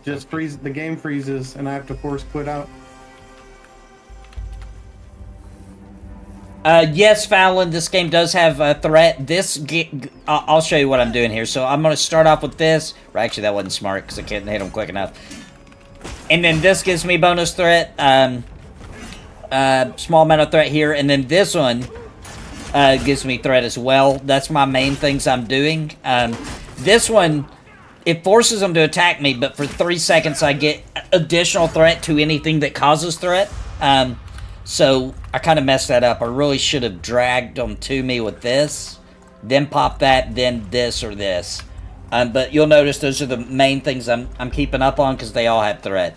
D: just the game freezes, and I have to force quit out.
C: Yes, Fallon, this game does have a threat. I'll show you what I'm doing here. So I'm going to start off with this. Or actually, that wasn't smart because I couldn't hit them quick enough. And then this gives me bonus threat. Small amount of threat here. And then this one gives me threat as well. That's my main things I'm doing. This one, it forces them to attack me, but for 3 seconds I get additional threat to anything that causes threat. So I kind of messed that up. I really should have dragged them to me with this, then pop that, then this or this. But you'll notice those are the main things I'm keeping up on because they all have threat.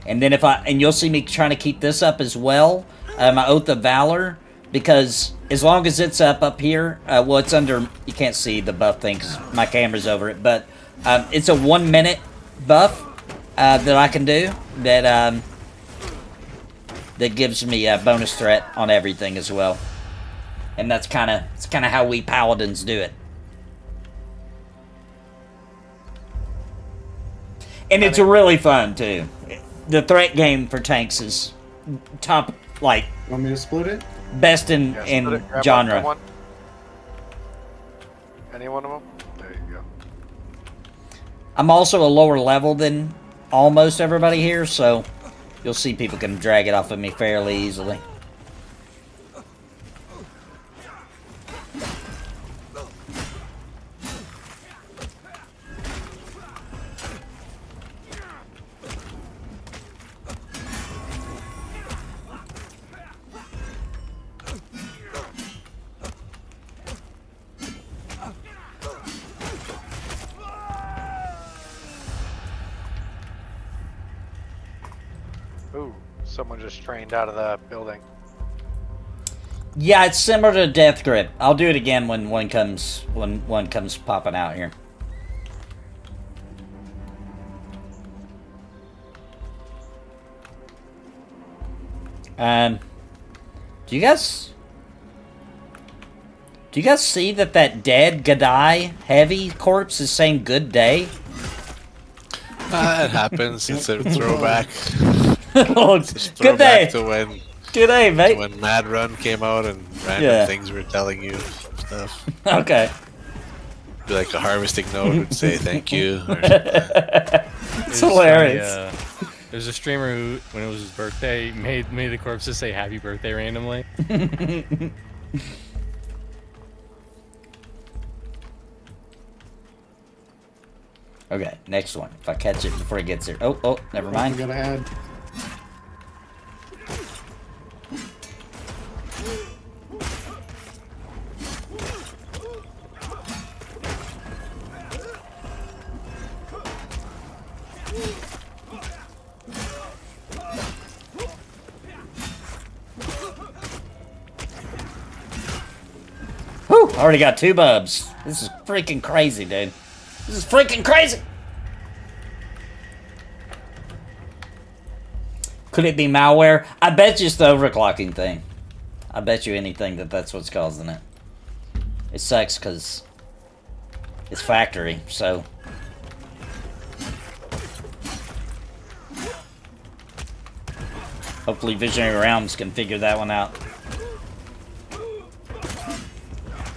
C: And then you'll see me trying to keep this up as well, my Oath of Valor, because as long as it's up here, well, it's under, you can't see the buff thing because my camera's over it, but it's a 1 minute buff that I can do that gives me a bonus threat on everything as well. And it's kind of how we paladins do it. And it's really fun too. The threat game for tanks is top, like,
D: Want me to split it?
C: best in
G: Split it, grab
C: genre.
G: one. Any one of them? There you go.
C: I'm also a lower level than almost everybody here, so you'll see people can drag it off of me fairly easily.
G: Ooh, someone just trained out of the building.
C: Yeah, it's similar to Death Grip. I'll do it again when one comes popping out here. Do you guys see that dead Gadai heavy corpse is saying good day?
E: It happens. It's a throwback.
C: Oh,
E: Just
C: good day.
E: throwback to when
C: Good day, mate.
E: when Mad Run came out and random
C: Yeah.
E: things were telling you stuff.
C: Okay.
E: Be like a harvesting node would say thank you. Or
C: It's hilarious.
F: There's a streamer who, when it was his birthday, made the corpses say happy birthday randomly.
C: Okay, next one. If I catch it before it gets here. Oh, never
D: I
C: mind.
D: gotta add.
C: Whew, already got 2 bubs. This is freaking crazy, dude. This is freaking crazy! Could it be malware? I bet you it's the overclocking thing. I bet you anything that's what's causing it. It sucks because it's factory, so... Hopefully Visionary Realms can figure that one out.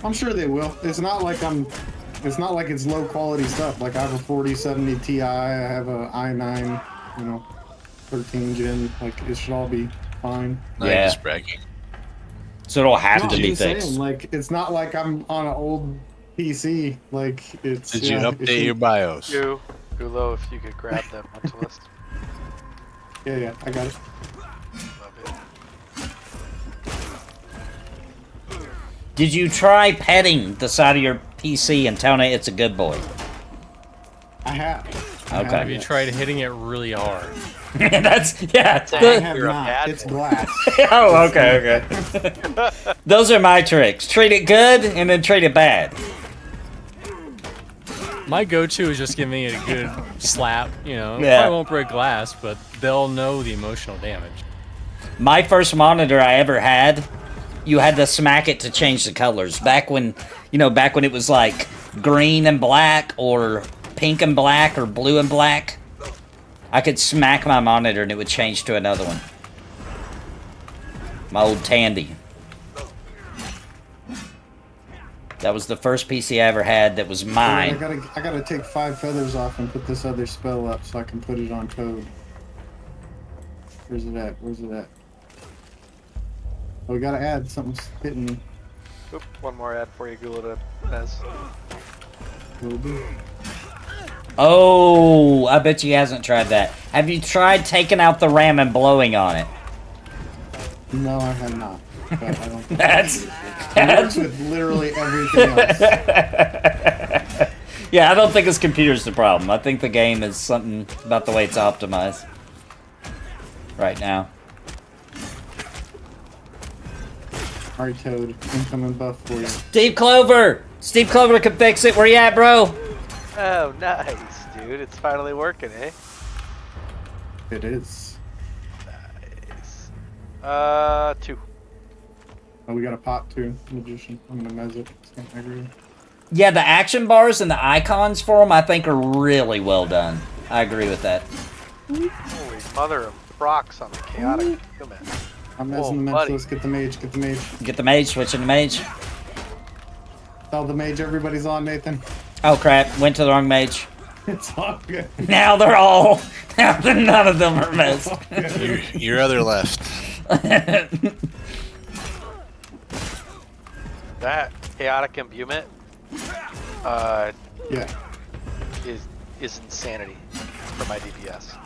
D: I'm sure they will. It's not like it's low quality stuff. Like I have a 4070 Ti, I have a i9, 13 gen. Like it should all be fine.
C: Yeah.
E: Just bragging.
C: So it'll have
D: No,
C: to
D: I'm
C: be
D: just saying,
C: fixed.
D: like it's not like I'm on an old PC. Like it's.
E: Did you
D: it
E: update
D: should-
E: your BIOS?
G: Gulo, if you could grab that mental list.
D: Yeah, I got it.
G: Love it.
C: Did you try petting the side of your PC and telling it it's a good boy?
D: I have. I
C: Okay.
D: have,
F: Have you
D: yes.
F: tried hitting it really hard?
C: That's, yeah.
D: I
C: the-
D: have
G: You're a
D: not.
G: bad
D: It's
G: boy.
D: glass.
C: Oh, okay. Those are my tricks. Treat it good and then treat it bad.
F: My go-to is just giving it a good slap.
C: Yeah.
F: Probably won't break glass, but they'll know the emotional damage.
C: My first monitor I ever had, you had to smack it to change the colors. Back when it was like green and black or pink and black or blue and black, I could smack my monitor and it would change to another one. My old Tandy. That was the first PC I ever had that was
D: I
C: mine.
D: gotta take 5 feathers off and put this other spell up so I can put it on code. Where's it at? Oh, we gotta add something's hitting me.
G: Oop, one more ad for you, Gulo, to Nez.
D: Will do.
C: Oh, I bet you hasn't tried that. Have you tried taking out the RAM and blowing on it?
D: No, I have not. But I don't think
C: That's
D: it works with literally everything else.
C: yeah, I don't think his computer's the problem. I think the game is something about the way it's optimized right now.
D: Alright, Toad. Incoming buff for you.
C: Steve Clover! Steve Clover can fix it. Where you at, bro?
G: Oh, nice, dude. It's finally working, eh?
D: It is.
G: Nice. 2.
D: Oh, we got a pot too. Magician. I'm gonna mez it. It's gonna aggro.
C: Yeah, the action bars and the icons for them, I think, are really well done. I agree with that.
G: Holy mother of rocks on the chaotic human.
D: I'm
G: Whoa,
D: mezzing the
G: buddy.
D: mez. Get the mage. Get the mage.
C: Get the mage, switching to mage.
D: Tell the mage everybody's on, Nathan.
C: Oh crap, went to the wrong mage.
D: It's all good.
C: Now they're all, none of them are missed.
E: Your other left.
G: That chaotic imbuement
D: Yeah.
G: is insanity for my DPS.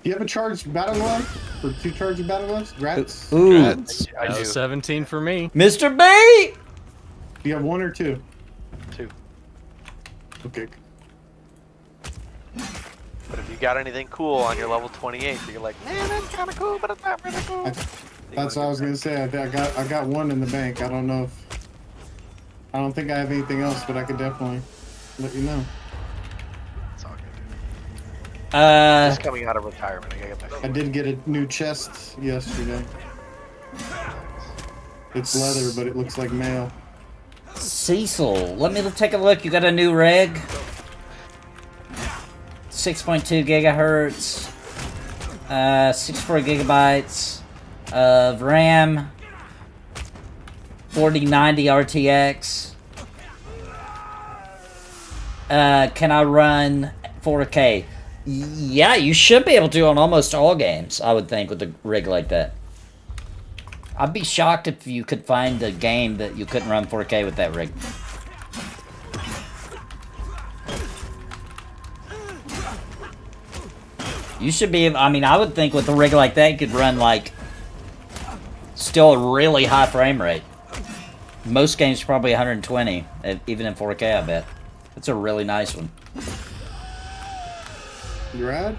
D: Do you have a charged battle glove? Or 2 charged battle gloves? Rats?
C: Ooh,
E: Congrats.
G: I
F: That
G: do.
F: was 17 for me.
C: Mr. B!
D: Do you have 1 or 2?
G: 2.
D: Okay.
G: But if you got anything cool on your level 28, you're like, man, that's kind of cool, but it's not really cool.
D: That's what I was gonna say. I got 1 in the bank. I don't know if. I don't think I have anything else, but I could definitely let you know.
G: It's all good. Just coming out of retirement. I gotta get back.
D: I did get a new chest yesterday. It's leather, but it looks like mail.
C: Cecil, let me take a look. You got a new rig? 6.2 gigahertz, 64 gigabytes of RAM, 4090 RTX. Can I run 4K? Yeah, you should be able to on almost all games, I would think, with a rig like that. I'd be shocked if you could find a game that you couldn't run 4K with that rig. You should be, I mean, I would think with a rig like that, you could run, like, still a really high frame rate. Most games probably 120, even in 4K, I bet. That's a really nice one.
D: You right?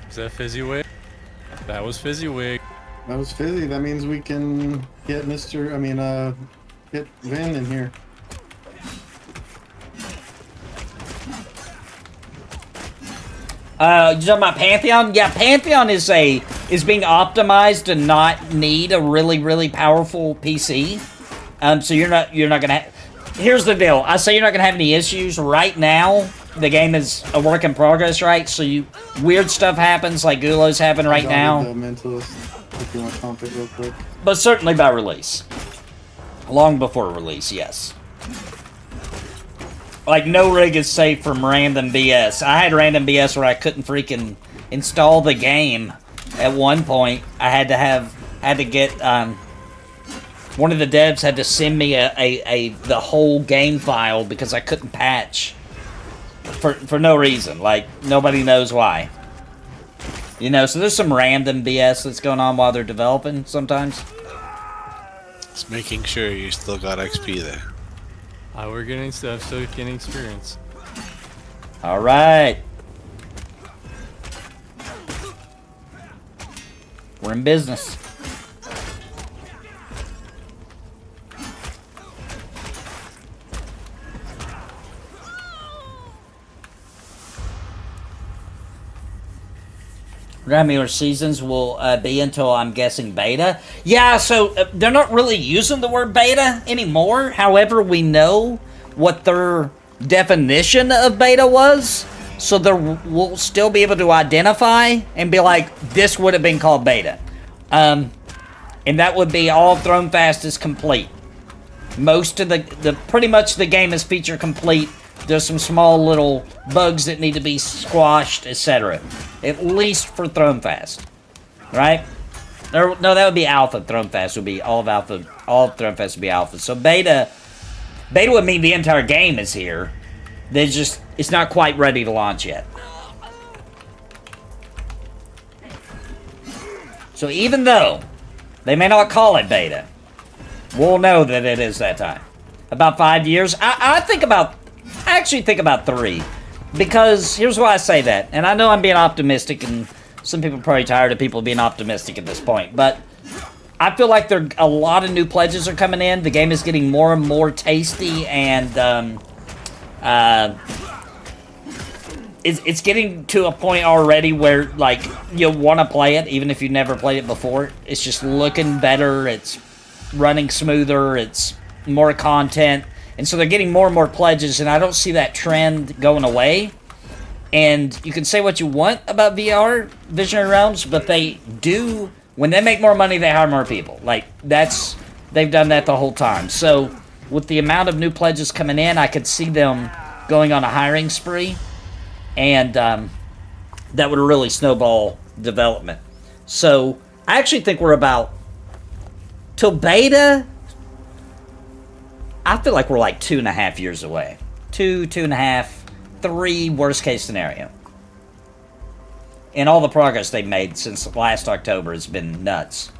F: Is that Fizzywig? That was Fizzywig.
D: That was Fizzy. That means we can get get Vin in here.
C: You talking about Pantheon? Yeah, Pantheon is being optimized to not need a really powerful PC. So you're not gonna. Here's the deal. I say you're not gonna have any issues right now. The game is a work in progress, right? So weird stuff happens, like Gulo's happen right now.
D: The Mentalist, if you want to comp it real quick.
C: But certainly by release. Long before release, yes. Like, no rig is safe from random BS. I had random BS where I couldn't freaking install the game at one point. I had to get, one of the devs had to send me the whole game file because I couldn't patch. For no reason. Like, nobody knows why. You know, so there's some random BS that's going on while they're developing sometimes.
E: Just making sure you still got XP there.
F: We're getting stuff, so getting experience.
C: Alright. We're in business. How many seasons will be until, I'm guessing, beta? Yeah, so they're not really using the word beta anymore. However, we know what their definition of beta was. So we'll still be able to identify and be like, this would have been called beta. And that would be all Thronefast is complete. Most of pretty much the game is feature complete. There's some small little bugs that need to be squashed, etc. At least for Thronefast, right? No, that would be alpha. Thronefast would be all of alpha. All of Thronefast would be alpha. So beta would mean the entire game is here. It's not quite ready to launch yet. So even though they may not call it beta, we'll know that it is that time. About 5 years. I actually think about 3. Because, here's why I say that. And I know I'm being optimistic, and some people are probably tired of people being optimistic at this point. But I feel like a lot of new pledges are coming in. The game is getting more and more tasty, and it's getting to a point already where, like, you'll want to play it, even if you've never played it before. It's just looking better. It's running smoother. It's more content. And so they're getting more and more pledges, and I don't see that trend going away. And you can say what you want about VR, Visionary Realms, but they do, when they make more money, they hire more people. Like, they've done that the whole time. So, with the amount of new pledges coming in, I could see them going on a hiring spree. And that would really snowball development. So, I actually think we're about, till beta, I feel like we're like 2.5 years away. 2.5, 3 worst case scenario. And all the progress they've made since last October has been nuts.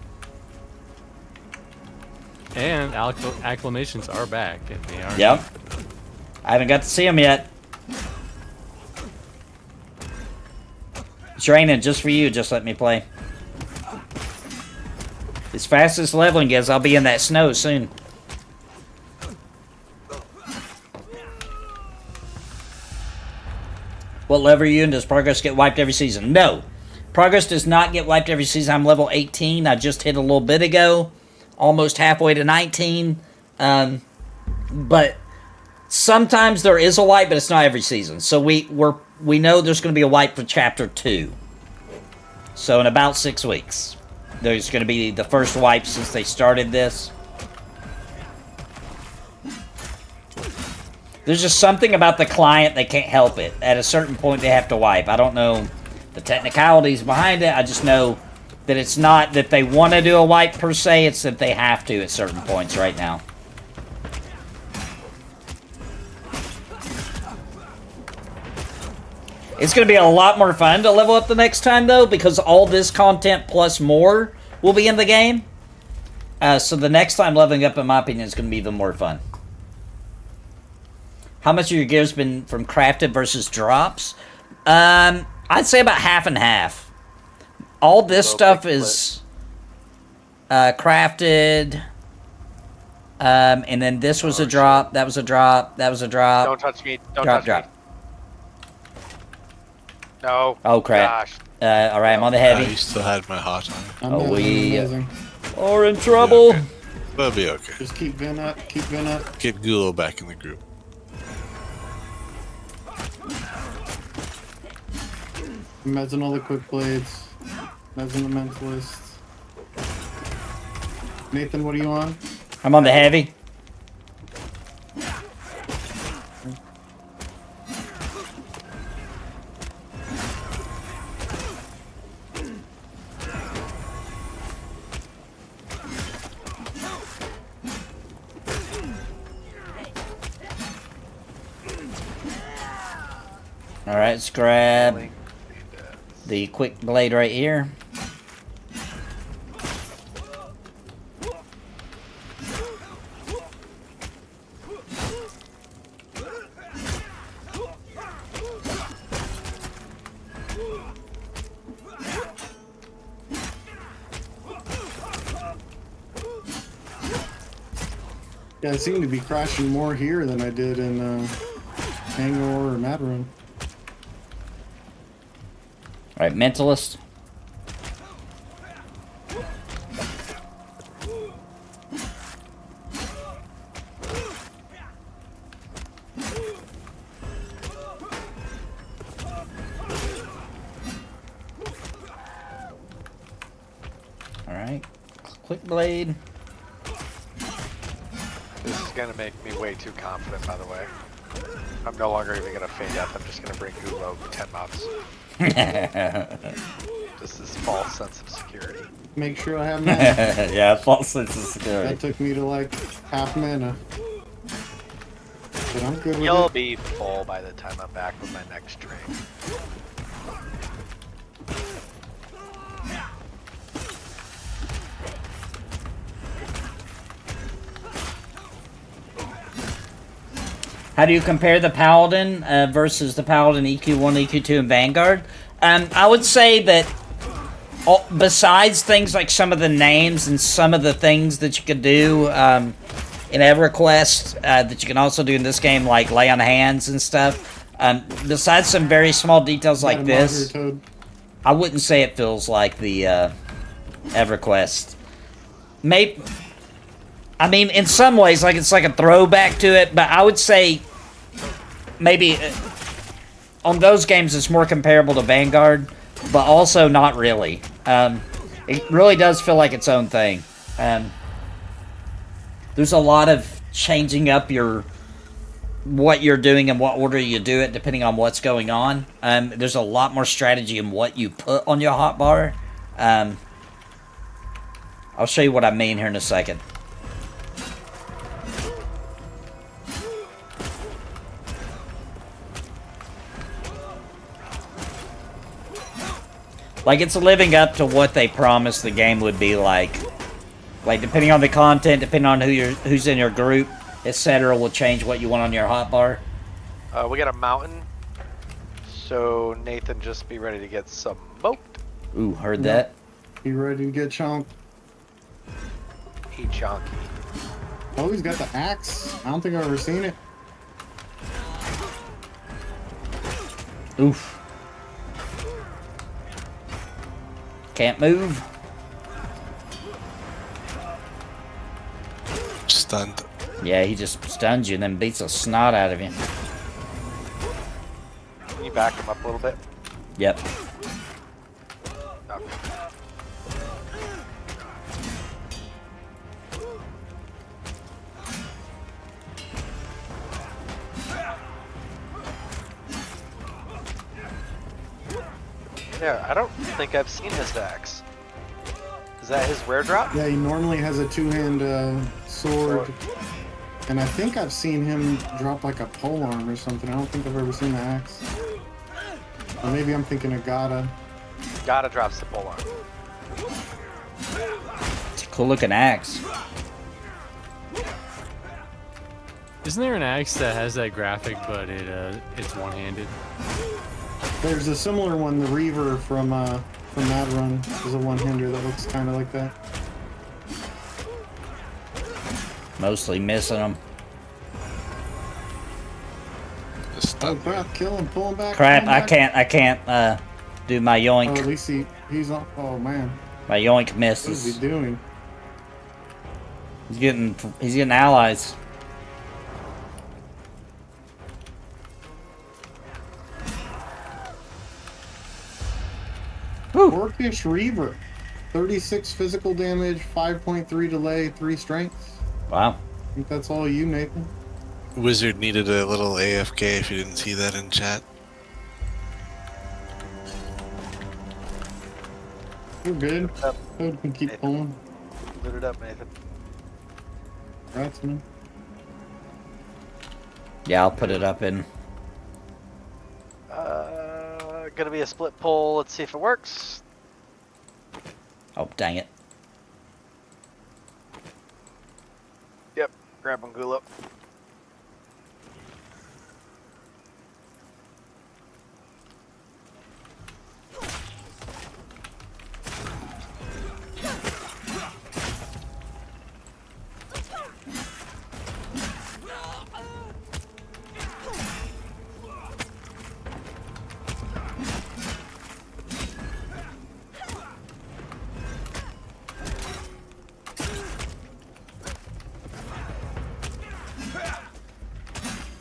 F: And acclamations are back. And they are.
C: Yep. I haven't got to see them yet. Training just for you, just let me play. As fast as leveling gets, I'll be in that snow soon. What level are you in? Does progress get wiped every season? No. Progress does not get wiped every season. I'm level 18. I just hit a little bit ago. Almost halfway to 19. But sometimes there is a wipe, but it's not every season. So we know there's going to be a wipe for Chapter 2. So in about 6 weeks, there's going to be the first wipe since they started this. There's just something about the client, they can't help it. At a certain point, they have to wipe. I don't know the technicalities behind it. I just know that it's not that they want to do a wipe per se. It's that they have to at certain points right now. It's going to be a lot more fun to level up the next time, though, because all this content plus more will be in the game. So the next time leveling up, in my opinion, is going to be even more fun. How much of your gear's been from crafted versus drops? I'd say about half and half. All this stuff is crafted. And then this was a drop, that was a drop, that was a drop.
G: Don't touch me. Don't
C: drop,
G: touch me. No.
C: Oh, crap.
G: Gosh.
C: Alright, I'm on the
E: I
C: heavy.
E: still had my hot on.
C: Oh, we
D: amazing.
C: are in trouble.
E: Okay. That'll be okay.
D: Just keep Vin up, keep Vin up.
E: Get Gulo back in the group.
D: Meds and all the quick blades. Meds and the mentalist. Nathan, what are you on?
C: I'm on the heavy. Alright, let's grab the quick blade right here.
D: Yeah, I seem to be crashing more here than I did in Hangor or Mad Room.
C: Alright, mentalist. Alright, quick blade.
G: This is gonna make me way too confident, by the way. I'm no longer even gonna fade up. I'm just gonna bring Gulo 10 months. Just this false sense of security.
D: Make sure I have mana.
C: Yeah, false sense of security.
D: That took me to like half mana. But I'm good with
G: You'll
D: it.
G: be full by the time I'm back with my next drink.
C: How do you compare the Paladin versus the Paladin EQ1, EQ2, and Vanguard? I would say that besides things like some of the names and some of the things that you could do in EverQuest that you can also do in this game, like lay on hands and stuff, besides some very small details like this, I wouldn't say it feels like the EverQuest. Maybe, I mean, in some ways, like it's like a throwback to it, but I would say maybe on those games it's more comparable to Vanguard, but also not really. It really does feel like its own thing. There's a lot of changing up what you're doing and what order you do it depending on what's going on. There's a lot more strategy in what you put on your hotbar. I'll show you what I mean here in a second. Like, it's living up to what they promised the game would be like. Like, depending on the content, depending on who's in your group, etc., will change what you want on your hotbar.
G: We got a mountain, so Nathan, just be ready to get smoked.
C: Ooh, heard that.
D: You ready to get chomped?
G: He chunky.
D: Oh, he's got the axe. I don't think I've ever seen it.
C: Oof. Can't move.
E: Stunned.
C: Yeah, he just stuns you and then beats the snot out of you.
G: Can you back him up a little bit?
C: Yep.
G: Okay. Yeah, I don't think I've seen his axe. Is that his rare drop?
D: Yeah, he normally has a two-hand sword. And I think I've seen him drop like a polearm or something. I don't think I've ever seen the axe. Or maybe I'm thinking of Gata.
G: Gotta drops the polearm.
C: It's a cool looking axe.
F: Isn't there an axe that has that graphic, but it's one-handed?
D: There's a similar one, the Reaver from that run. Is a one-hander that looks kind of like that.
C: Mostly missing them.
E: Just
D: Oh
E: stunned.
D: crap! Kill him! Pull him back!
C: Crap,
D: pull him back.
C: I can't do my
D: Oh,
C: yoink.
D: at least he's on. Oh man,
C: My yoink
D: what is he
C: misses.
D: doing?
C: He's getting allies.
D: Orcish Reaver, 36 physical damage, 5.3 delay, 3 strength.
C: Wow.
D: I think that's all you, Nathan.
E: Wizard needed a little AFK if you didn't see that in chat.
D: We're good.
G: Up.
D: Code can keep pulling.
G: Loot it up, Nathan.
D: That's man.
C: Yeah, I'll put it up in.
G: Gonna be a split pull. Let's see if it works.
C: Oh, dang it.
G: Yep. Grab one, Gulo.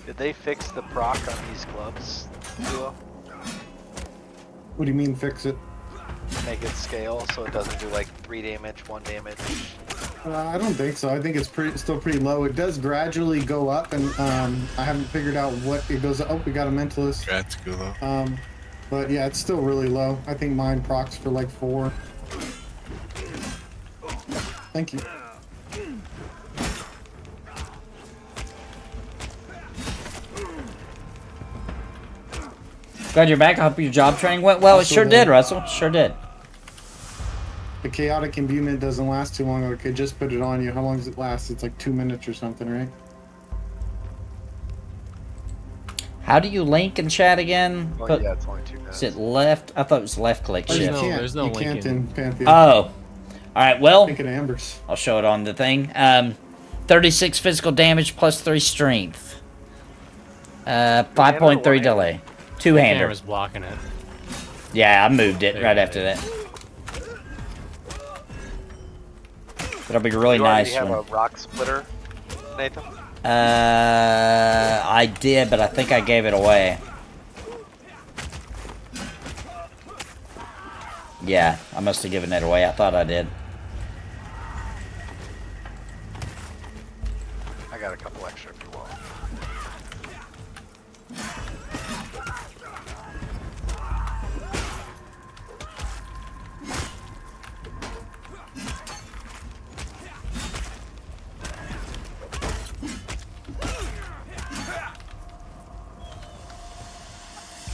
G: Did they fix the proc on these gloves, Gulo?
D: What do you mean fix it?
G: Make it scale so it doesn't do like 3 damage, 1 damage.
D: I don't think so. I think it's still pretty low. It does gradually go up, and I haven't figured out what it goes. Oh, we got a mentalist.
E: Congrats, Gulo.
D: But yeah, it's still really low. I think mine procs for like 4. Thank you.
C: Glad you're back. I hope your job training went well. It
D: Also
C: sure
D: the-
C: did, Russell. Sure did.
D: The chaotic imbuement doesn't last too long. Okay, just put it on you. How long does it last? It's like 2 minutes or something, right?
C: How do you link in chat again?
G: Well,
C: Put-
G: yeah, it's only 2 minutes.
C: Is it left? I thought it was left click
D: Oh, you
C: shift.
F: No,
D: can't.
F: there's no
D: you
F: link
D: can't
F: in-
D: in Pantheon.
C: Oh. Alright, well,
D: Think of Amber's.
C: I'll show it on the thing. 36 physical damage plus 3 strength. 5.3 delay. Two-hander.
F: Camera's blocking it.
C: Yeah, I moved it
F: There
C: right
F: you
C: after
F: go.
C: that. That'll be a really
G: You already
C: nice
G: have
C: one.
G: a rock splitter, Nathan?
C: I did, but I think I gave it away. Yeah, I must have given it away. I thought I did.
G: I got a couple extra if you want.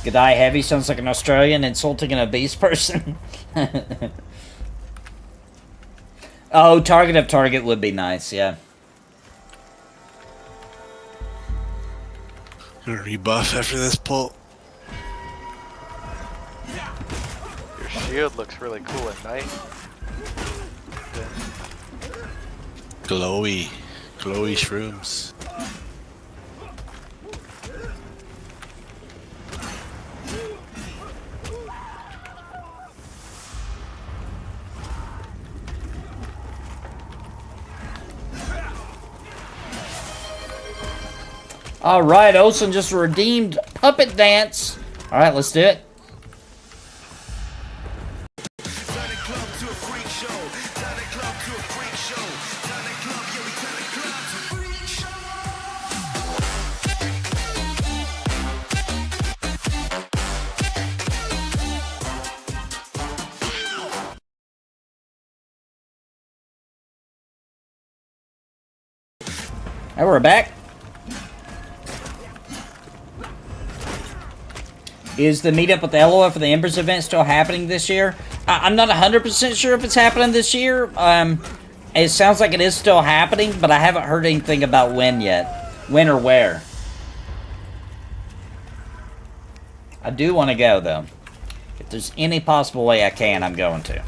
C: G'day Heavy sounds like an Australian insulting an obese person. Oh, target of target would be nice, yeah.
E: Gonna rebuff after this pull.
G: Your shield looks really cool at night.
E: Glowy. Glowy shrooms.
C: All right, Olsen just redeemed Puppet Dance. All right, let's do it. All right, we're back. Is the meetup with the LOL for the Embers event still happening this year? I'm not 100% sure if it's happening this year. It sounds like it is still happening, but I haven't heard anything about when yet. When or where. I do want to go, though. If there's any possible way I can, I'm going to.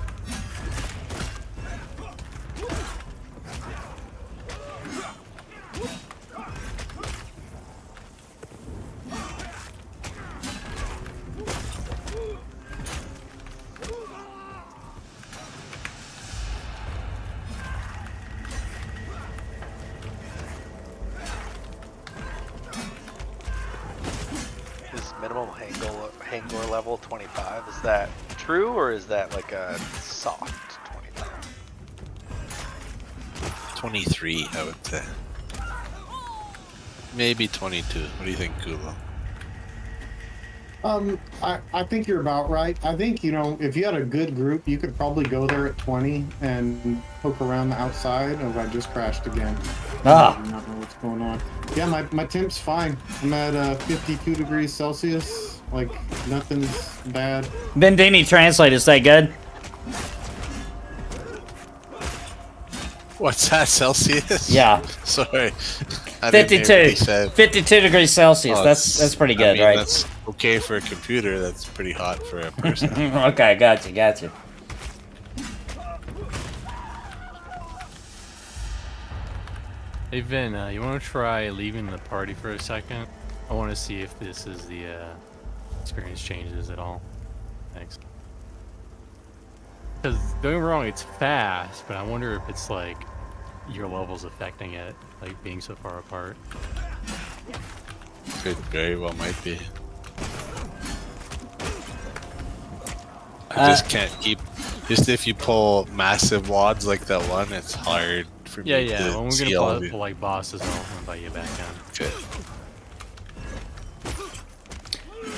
G: Minimum Hangor level 25. Is that true or is that like a soft 25?
E: 23, I would say. Maybe 22. What do you think, Gulo?
D: I think you're about right. I think, you know, if you had a good group, you could probably go there at 20 and poke around the outside. Oh, I just crashed again.
C: Ah.
D: I do not know what's going on. Yeah, my temp's fine. I'm at 52 degrees Celsius. Like, nothing's bad.
C: Vendini Translate, is that good?
E: What's that, Celsius?
C: Yeah.
E: Sorry. I didn't hear what he said.
C: 52 degrees Celsius.
E: Oh,
C: that's pretty good,
E: I mean,
C: right?
E: That's okay for a computer. That's pretty hot for a person.
C: Okay, gotcha.
F: Hey Vin, you want to try leaving the party for a second? I want to see if this is the experience changes at all. Thanks. Because don't get me wrong, it's fast, but I wonder if it's like your levels affecting it, like being so far apart.
E: It very well might be. I just can't keep. Just if you pull massive wads like that one, it's hard for me to
F: When we're
E: see all of
F: gonna
E: you.
F: pull like bosses, I'll invite you back in.
E: Okay.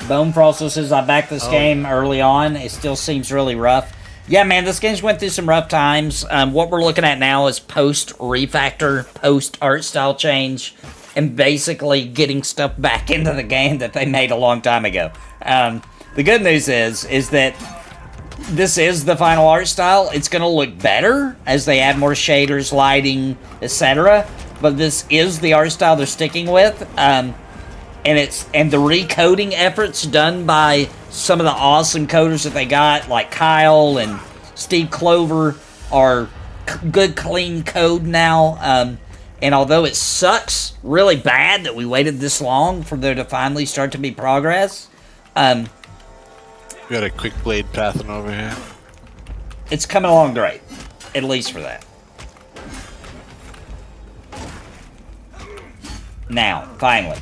C: Bone Frost says I backed this game early on. It still seems really rough. Yeah, man, this game's went through some rough times. What we're looking at now is post-refactor, post-art style change, and basically getting stuff back into the game that they made a long time ago. The good news is that this is the final art style. It's going to look better as they add more shaders, lighting, etc. But this is the art style they're sticking with. And the recoding efforts done by some of the awesome coders that they got, like Kyle and Steve Clover, are good, clean code now. And although it sucks really bad that we waited this long for there to finally start to be progress,
E: We got a quick blade pathing over here.
C: it's coming along great, at least for that. Now, finally.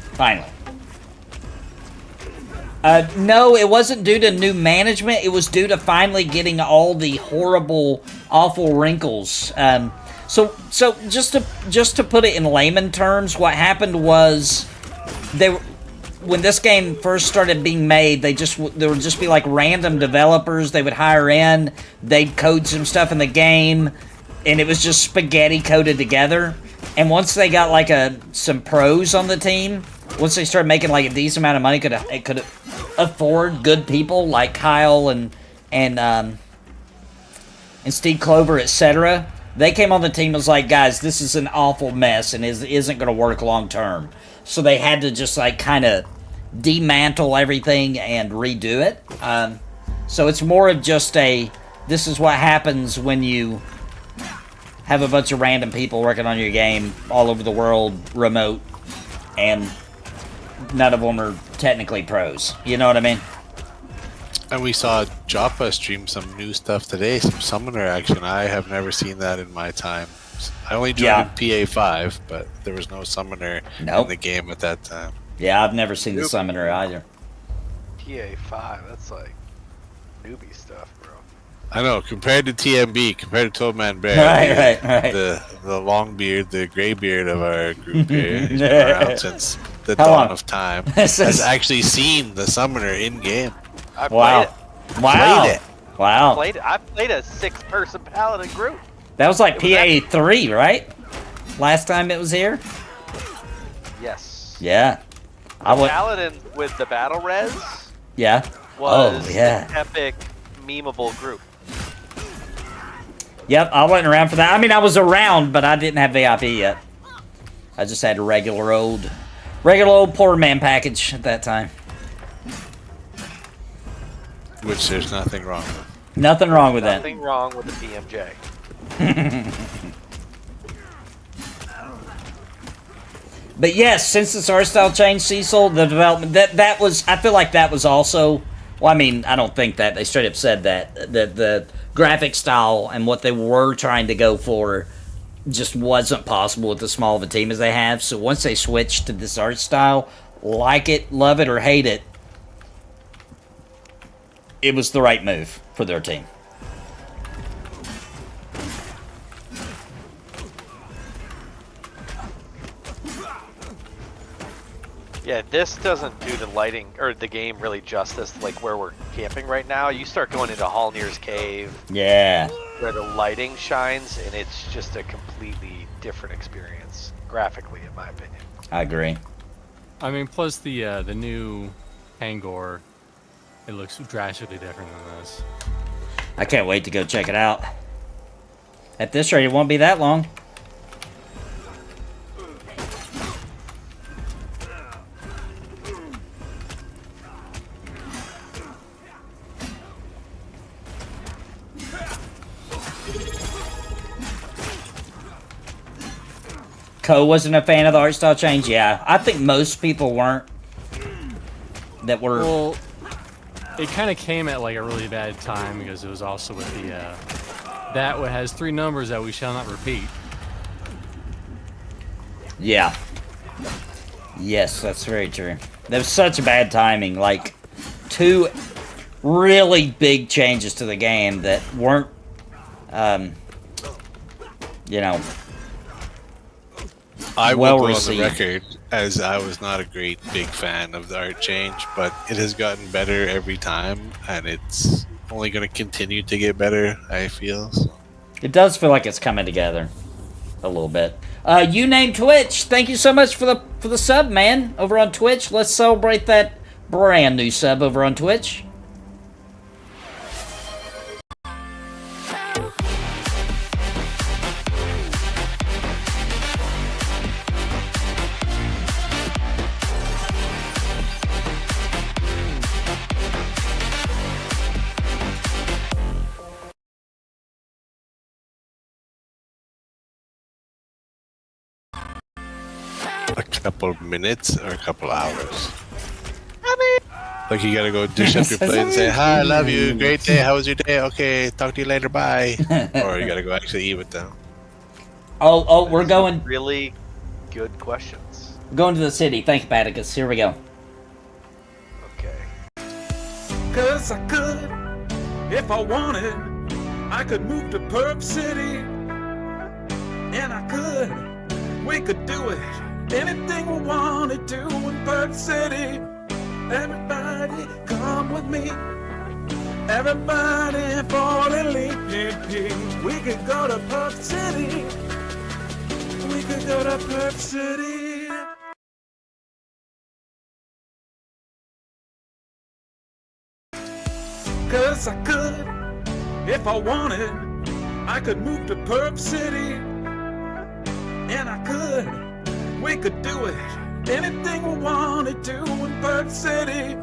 C: No, it wasn't due to new management. It was due to finally getting all the horrible, awful wrinkles. So just to put it in layman terms, what happened was when this game first started being made, there would just be like random developers they would hire in. They'd code some stuff in the game, and it was just spaghetti coded together. And once they got like some pros on the team, once they started making like a decent amount of money, could afford good people like Kyle and Steve Clover, etc. They came on the team and was like, guys, this is an awful mess and isn't going to work long term. So they had to just like kind of dismantle everything and redo it. So it's more of just this is what happens when you have a bunch of random people working on your game all over the world, remote, and none of them are technically pros. You know what I mean?
E: And we saw Joppa stream some new stuff today, some summoner action. I have never seen that in my time. times. I only joined in PA5, but there was no summoner in the game at that time.
C: Yeah, I've never seen the summoner either.
G: PA5, that's like newbie stuff, bro.
E: I know, compared to TMB, compared to Toadman Bear,
C: Right.
E: the long beard, the gray beard of our group here, he's been around since the dawn of time, has actually seen the summoner in game.
G: I played it.
C: Wow.
G: I played a 6-person Paladin group.
C: That was like PA3, right? Last time it was here?
G: Yes.
C: Yeah.
G: Paladin with the battle res was an epic, memeable group.
C: Yep, I wasn't around for that. I mean, I was around, but I didn't have VIP yet. I just had a regular old poor man package at that time.
E: Which there's nothing wrong with.
C: Nothing wrong with that.
G: Nothing wrong with the PMJ.
C: But yes, since this art style change, Cecil, the development that was, I feel like that was also. Well, I mean, I don't think that they straight up said that the graphic style and what they were trying to go for just wasn't possible with the small of a team as they have. So once they switched to this art style, like it, love it, or hate it, it was the right move for their team.
G: Yeah, this doesn't do the lighting or the game really justice, like where we're camping right now. You start going into Hallnir's Cave.
C: Yeah.
G: Where the lighting shines, and it's just a completely different experience, graphically, in my opinion.
C: I agree.
F: I mean, plus the new Hangor, it looks drastically different than this.
C: I can't wait to go check it out. At this rate, it won't be that long. Co wasn't a fan of the art style change. Yeah, I think most people weren't. That were.
F: Well, it kind of came at like a really bad time because it was also with the that has 3 numbers that we shall not repeat.
C: Yeah. Yes, that's very true. That was such bad timing. Like 2 really big changes to the game that weren't, you know.
E: I will go on the record as I was not a great big fan of the art change, but it has gotten better every time, and it's only going to continue to get better, I feel. So.
C: It does feel like it's coming together a little bit. You named Twitch. Thank you so much for the sub, man, over on Twitch. Let's celebrate that brand new sub over on Twitch.
E: A couple of minutes or a couple hours. Like you gotta go dish up your plate and say, "Hi, I love you. Great day. How was your day? Okay, talk to you later. Bye." Or you gotta go actually eat with them.
C: Oh, we're going.
G: Really good questions.
C: Going to the city. Thank you, Paticus. Here we go.
G: Okay.
B: 'Cause I could, if I wanted, I could move to Perp City. And I could, we could do it. Anything we wanted to in Perp City. Everybody come with me. Everybody fall in leap. We could go to Perp City. We could go to Perp City. Cause I could, if I wanted, I could move to Perp City. And I could, we could do it. Anything we wanted to in Perp City.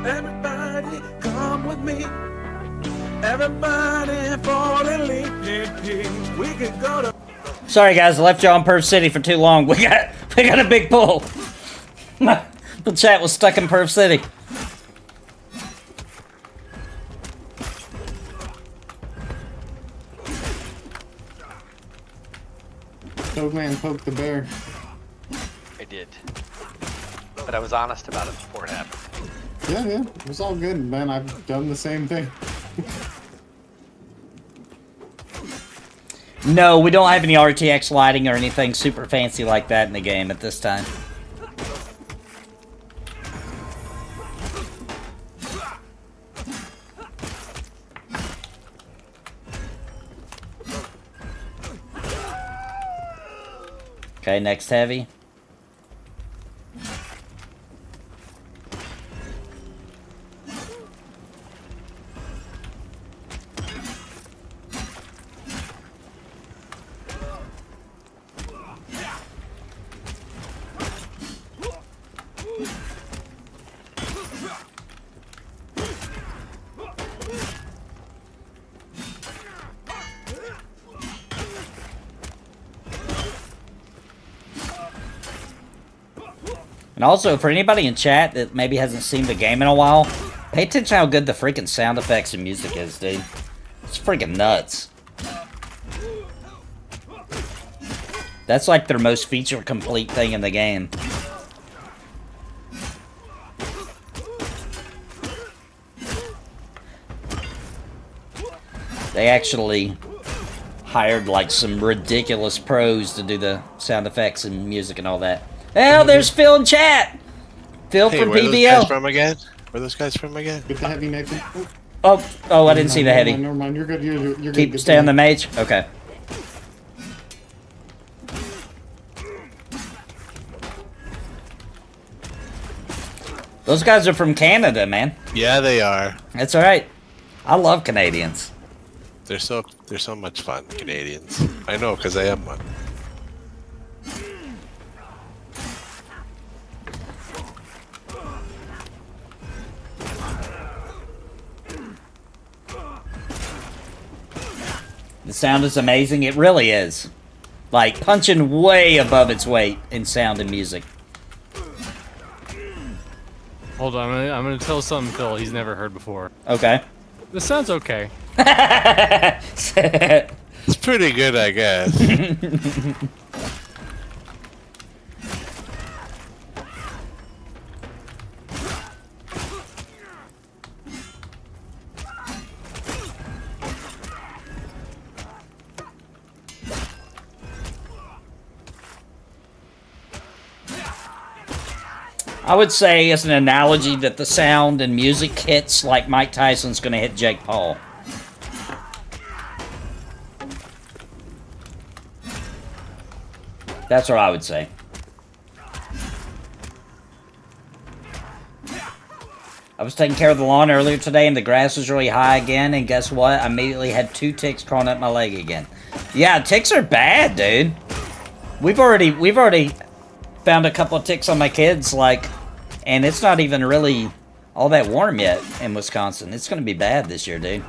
B: Everybody come with me. Everybody fall in leap. We could go to.
C: Sorry guys, I left y'all in Perf City for too long. We got a big pull. The chat was stuck in Perf City.
D: old man poked the bear.
G: I did. But I was honest about it before it happened.
D: Yeah, it was all good, man. I've done the same thing.
C: No, we don't have any RTX lighting or anything super fancy like that in the game at this time. Okay, next heavy. And also, for anybody in chat that maybe hasn't seen the game in a while, pay attention how good the freaking sound effects and music is, dude. It's freaking nuts. That's like their most feature-complete thing in the game. They actually hired like some ridiculous pros to do the sound effects and music and all that. Oh, there's Phil in chat! Phil from
E: where are those
C: PBL.
E: guys from again? Where are those guys from again?
D: Get the heavy, Nathan.
C: Oh, I didn't see the heavy.
D: Never mind. You're good. You're good.
C: Keep
D: Get
C: stay on the
D: heavy.
C: mage? Okay. Those guys are from Canada, man.
E: Yeah, they are.
C: That's alright. I love Canadians.
E: They're so much fun, Canadians. I know, because I am one.
C: The sound is amazing. It really is. Like, punching way above its weight in sound and music.
F: Hold on, I'm gonna tell something Phil he's never heard before.
C: Okay.
F: This sounds okay.
E: It's pretty good, I guess.
C: I would say, as an analogy, that the sound and music hits like Mike Tyson's gonna hit Jake Paul. That's what I would say. I was taking care of the lawn earlier today, and the grass was really high again, and guess what? I immediately had 2 ticks crawling up my leg again. Yeah, ticks are bad, dude. We've already found a couple of ticks on my kids, like, and it's not even really all that warm yet in Wisconsin. It's gonna be bad this year, dude.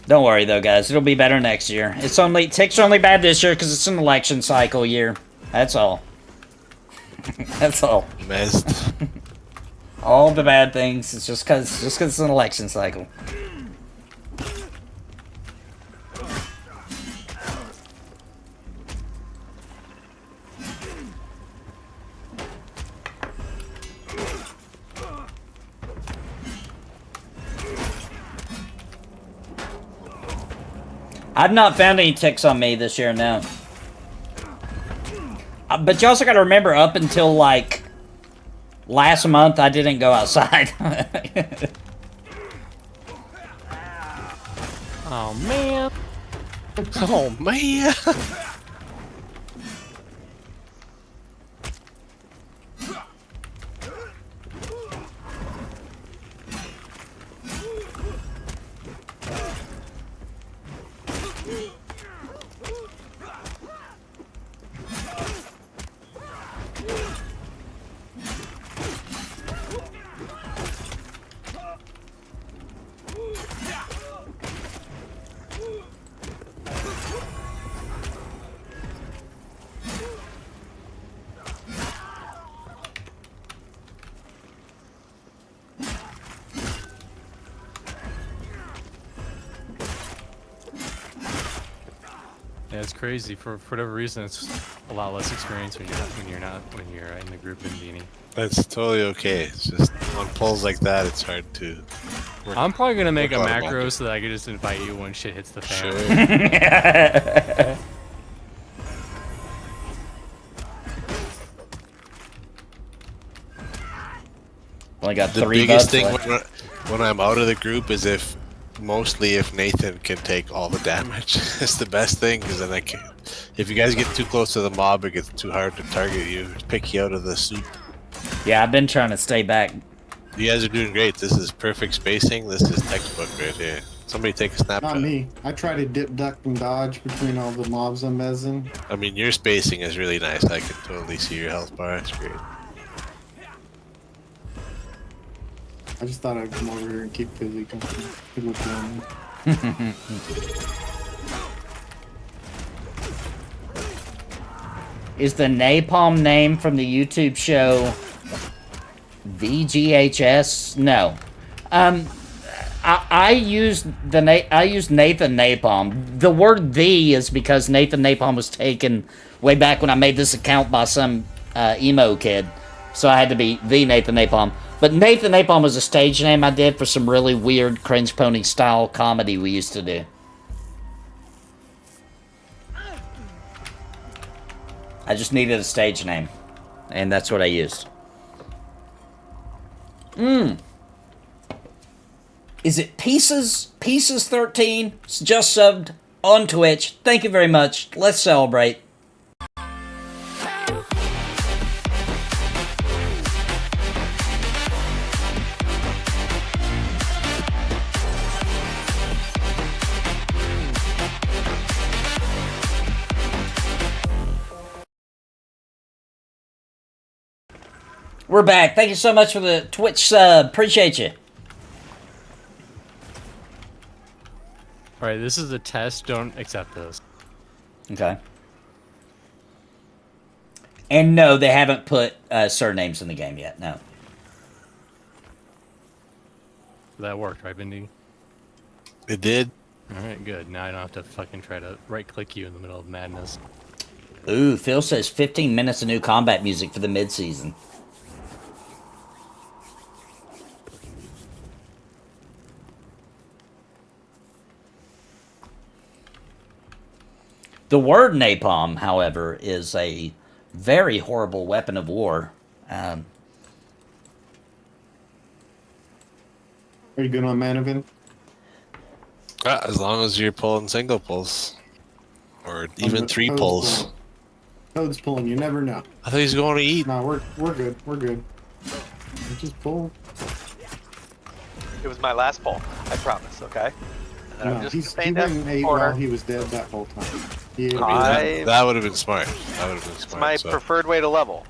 C: Don't worry though, guys. It'll be better next year. Ticks are only bad this year because it's an election cycle year. That's all. That's all.
E: Missed.
C: All the bad things. It's just cause it's an election cycle. I've not found any ticks on me this year, no. But you also gotta remember, up until, like, last month, I didn't go outside.
F: Oh, man.
E: Oh, man.
F: Yeah, it's crazy. For whatever reason, it's a lot less experience when you're in the group than Beanie.
E: That's totally okay. It's just on polls like that, it's hard to.
F: I'm probably gonna make a
E: work
F: macro
E: automatic.
F: so that I can just invite you when shit hits the fan.
E: Sure.
C: Only got
E: The
C: 3
E: biggest
C: votes
E: thing
C: left.
E: when I'm out of the group is if Nathan can take all the damage. It's the best thing because then if you guys get too close to the mob, it gets too hard to target you, pick you out of the soup.
C: Yeah, I've been trying to stay back.
E: You guys are doing great. This is perfect spacing. This is textbook right here. Somebody take a snapshot.
D: Not me. I try to dip, duck, and dodge between all the mobs I'm mezzing.
E: I mean, your spacing is really nice. I can totally see your health bar. It's great.
D: I just thought I'd come over here and keep Fizzy company. Good look around.
C: Is the napalm name from the YouTube show VGHS? No. I used Nathan Napalm. The word "the" is because Nathan Napalm was taken way back when I made this account by some emo kid, so I had to be the Nathan Napalm. But Nathan Napalm was a stage name I did for some really weird cringe pony style comedy we used to do. I just needed a stage name, and that's what I used. Is it Pieces 13? It's just subbed on Twitch. Thank you very much. Let's celebrate. We're back. Thank you so much for the Twitch sub. Appreciate you.
F: Alright, this is a test. Don't accept this.
C: Okay. And no, they haven't put surnames in the game yet. No.
F: That worked, right, Bindi?
E: It did.
F: Alright, good. Now I don't have to fucking try to right-click you in the middle of madness.
C: Ooh, Phil says 15 minutes of new combat music for the mid-season. The word napalm, however, is a very horrible weapon of war.
D: Are you good on Manavan?
E: As long as you're pulling single pulls. Or even 3
D: Toad's
E: pulls.
D: pulling. Toad's pulling. You never know.
E: I thought he's going to eat.
D: No, we're good. We're good. We just pull.
G: It was my last pull. I promise. Okay. And then
D: No,
G: I'm just
D: he
G: staying down
D: went
G: in
D: ate
G: the
D: while
G: corner.
D: he was dead that whole time. He ate
E: That would have been smart. That would have been
G: It's
E: smart.
G: my
E: so.
G: preferred way to level.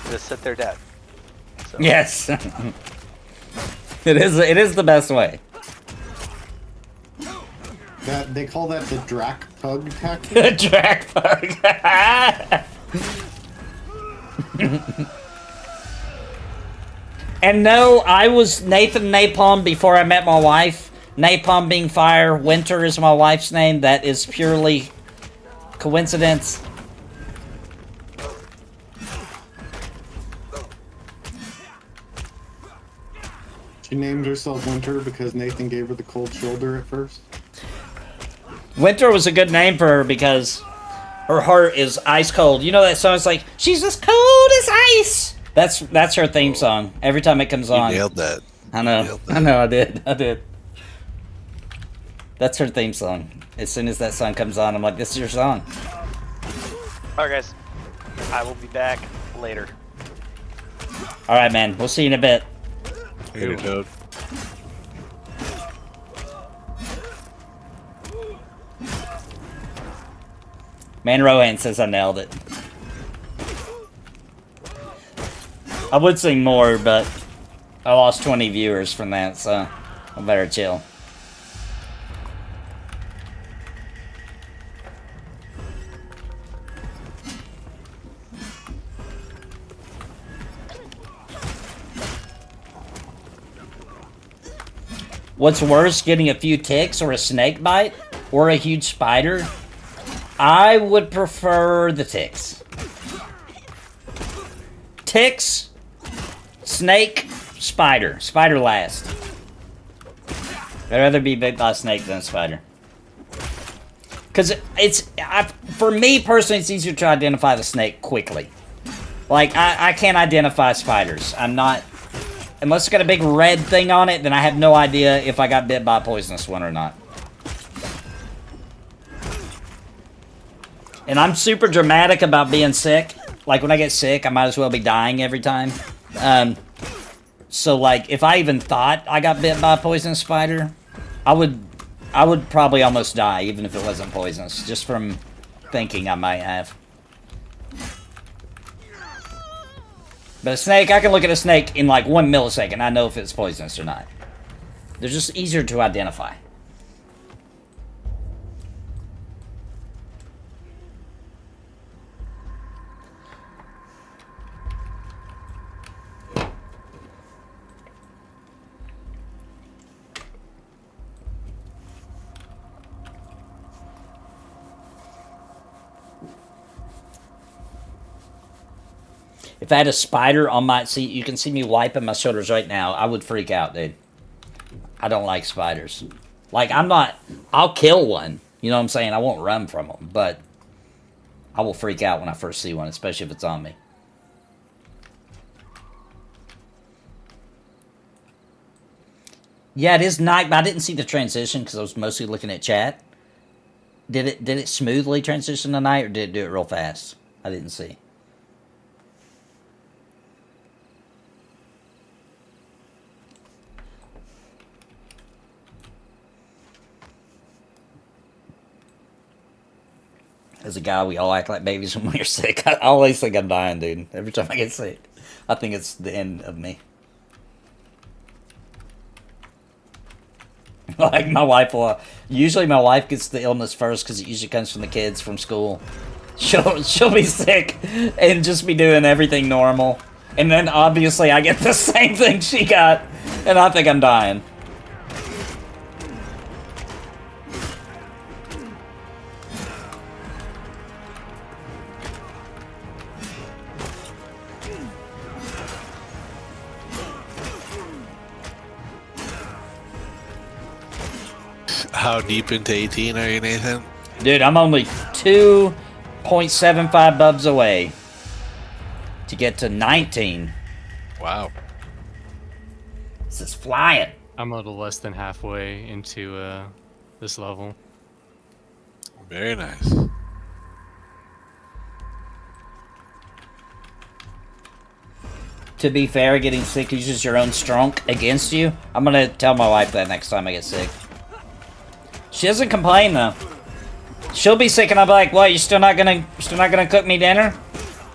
G: Just sit there dead. So,
C: Yes. It is the best way.
D: that they call that the Drac Pug tactic.
C: Drag bug. And no, I was Nathan Napalm before I met my wife. Napalm being fire, Winter is my wife's name. That is purely coincidence.
D: She named herself Winter because Nathan gave her the cold shoulder at first.
C: Winter was a good name for her because her heart is ice cold. You know that song? It's like, she's as cold as ice. That's her theme song. Every time it comes
E: You
C: on.
E: nailed that.
C: I know.
E: Nailed that.
C: I know. I did. That's her theme song. As soon as that song comes on, I'm like, this is your song.
G: Alright, guys. I will be back later.
C: All right, man. We'll see you in a bit.
E: Later, Toad.
C: Man Rohan says I nailed it. I would sing more, but I lost 20 viewers from that, so I better chill. What's worse, getting a few ticks or a snake bite or a huge spider? I would prefer the ticks. Ticks, snake, spider. Spider last. I'd rather be bit by a snake than a spider. Because for me personally, it's easier to identify the snake quickly. Like, I can't identify spiders. I'm not... Unless it's got a big red thing on it, then I have no idea if I got bit by a poisonous one or not. And I'm super dramatic about being sick. Like, when I get sick, I might as well be dying every time. So, like, if I even thought I got bit by a poisonous spider, I would probably almost die, even if it wasn't poisonous, just from thinking I might have. But a snake, I can look at a snake in like 1 millisecond. I know if it's poisonous or not. They're just easier to identify. If I had a spider on my seat, you can see me wiping my shoulders right now. I would freak out, dude. I don't like spiders. Like, I'll kill one. You know what I'm saying? I won't run from them, but I will freak out when I first see one, especially if it's on me. Yeah, it is night, but I didn't see the transition because I was mostly looking at chat. Did it smoothly transition to night, or did it do it real fast? I didn't see. As a guy, we all act like babies when we're sick. I always think I'm dying, dude. Every time I get sick. I think it's the end of me. Like, my wife will... Usually my wife gets the illness first because it usually comes from the kids from school. She'll be sick and just be doing everything normal. And then, obviously, I get the same thing she got. And I think I'm dying.
E: How deep into 18 are you, Nathan?
C: Dude, I'm only 2.75 bubs away to get to 19.
E: Wow.
C: This is flying.
F: I'm a little less than halfway into this level.
E: Very nice.
C: To be fair, getting sick uses your own strength against you. I'm gonna tell my wife that next time I get sick. She doesn't complain though. She'll be sick and I'll be like, "What? You're still not gonna cook me dinner?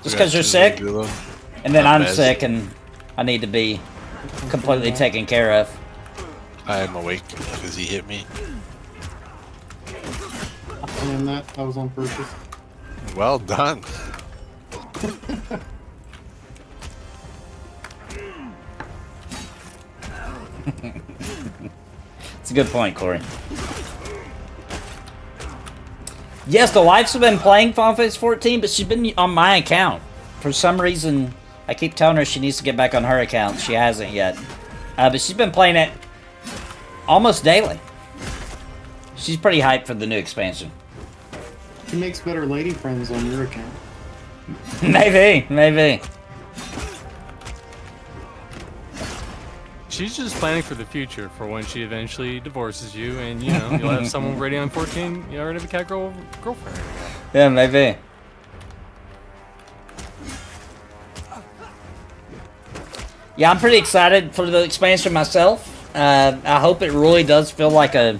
C: Just because you're sick?" And then I'm sick and I need to be completely taken care of.
E: I am awake because he hit me.
D: And that was on purpose.
E: Well done.
C: It's a good point, Corey. Yes, the wife's been playing Final Fantasy 14, but she's been on my account. For some reason, I keep telling her she needs to get back on her account. She hasn't yet. But she's been playing it almost daily. She's pretty hyped for the new expansion.
D: She makes better lady friends on your account.
C: Maybe.
F: She's just planning for the future, for when she eventually divorces you, and you know you'll have someone ready on 14. You already have a cat girlfriend.
C: Yeah, maybe. Yeah, I'm pretty excited for the expansion myself. I hope it really does feel like a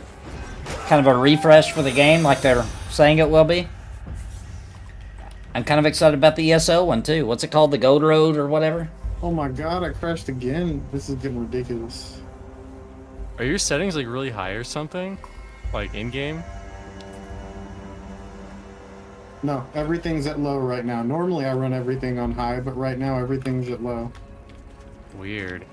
C: kind of a refresh for the game, like they're saying it will be. I'm kind of excited about the ESO one too. What's it called? The Gold Road or whatever?
D: Oh my god, I crashed again. This is getting ridiculous.
F: Are your settings like really high or something? Like in game?
D: No, everything's at low right now. Normally I run everything on high, but right now everything's at low.
F: Weird.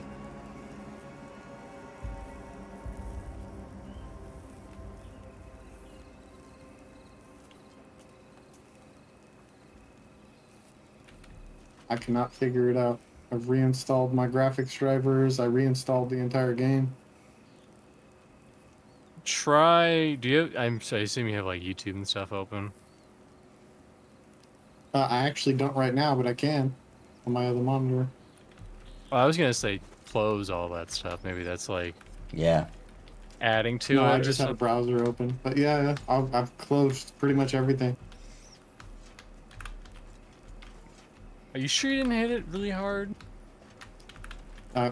D: I cannot figure it out. I've reinstalled my graphics drivers. I reinstalled the entire game.
F: Try. Do you? I assume you have like YouTube and stuff open.
D: I actually don't right now, but I can on my other monitor.
F: Well, I was gonna say close all that stuff. Maybe that's like
C: Yeah.
F: adding to
D: No,
F: it.
D: I
F: or
D: just had a
F: something.
D: browser open. But yeah, I've closed pretty much everything.
F: Are you sure you didn't hit it really hard?
D: I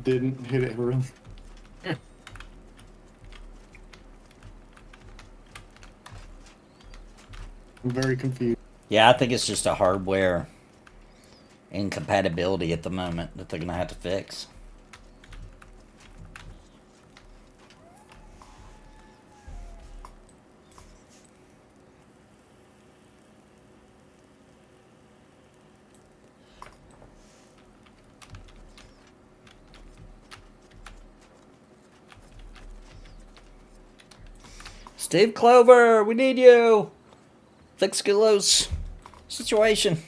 D: didn't hit it really. I'm very confused.
C: Yeah, I think it's just a hardware incompatibility at the moment that they're gonna have to fix. Steve Clover, we need you. Fix Gillo's situation.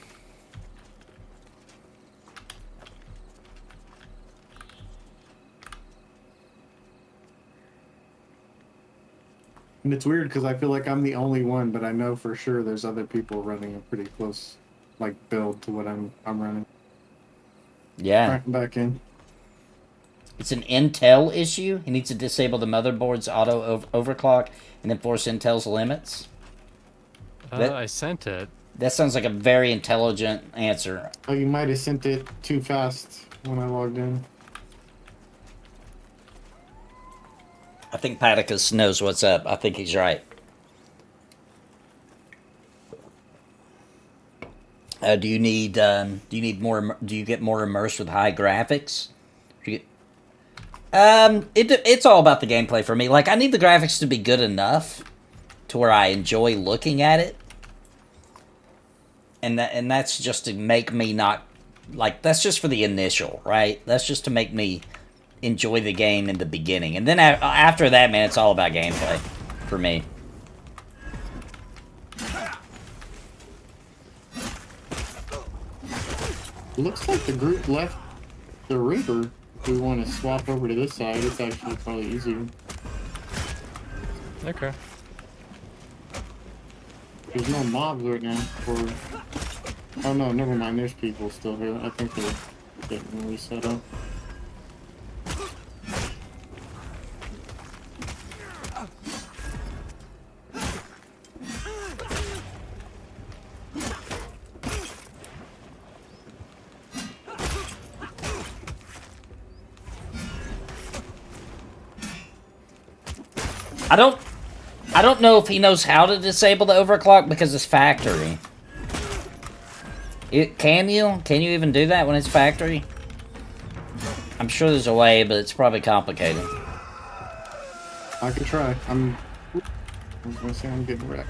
D: And it's weird because I feel like I'm the only one, but I know for sure there's other people running a pretty close, like, build to what I'm running.
C: Yeah.
D: Alright, I'm back in.
C: It's an Intel issue. He needs to disable the motherboard's auto overclock and enforce Intel's limits.
F: I sent it.
C: That sounds like a very intelligent answer.
D: Oh, you might have sent it too fast when I logged in.
C: I think Paticus knows what's up. I think he's right. Do you need more? Do you get more immersed with high graphics? Do you get, it's all about the gameplay for me. Like, I need the graphics to be good enough to where I enjoy looking at it, and that's just to make me not like. That's just for the initial, right? That's just to make me enjoy the game in the beginning, and then after that, man, it's all about gameplay for me.
D: Looks like the group left the river. If we want to swap over to this side, it's actually probably easier.
F: Okay.
D: There's no mobs right now. Oh no, never mind. There's people still here. I think they're getting reset up.
C: I don't know if he knows how to disable the overclock because it's factory. Can you even do that when it's factory? I'm sure there's a way, but it's probably complicated.
D: I could try. I was gonna say I'm getting wrecked.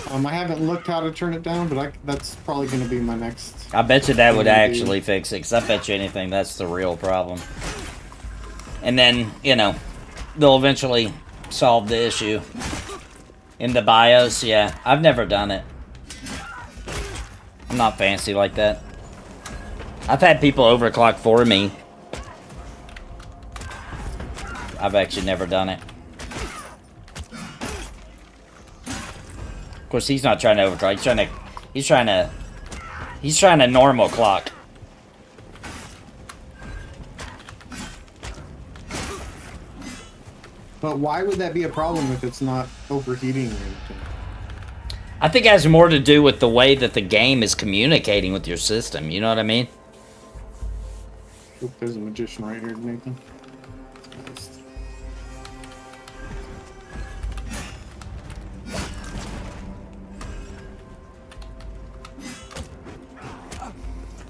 D: I haven't looked how to turn it down, but that's probably going to be my next.
C: I bet you that would actually fix it, because I bet you anything that's the real problem. And then, you know, they'll eventually solve the issue. In the BIOS, yeah. I've never done it. I'm not fancy like that. I've had people overclock for me. I've actually never done it. Of course, he's not trying to overclock. He's trying to normal clock.
D: But why would that be a problem if it's not overheating or anything?
C: I think it has more to do with the way that the game is communicating with your system. You know what I mean?
D: Oop, there's a magician right here, Nathan.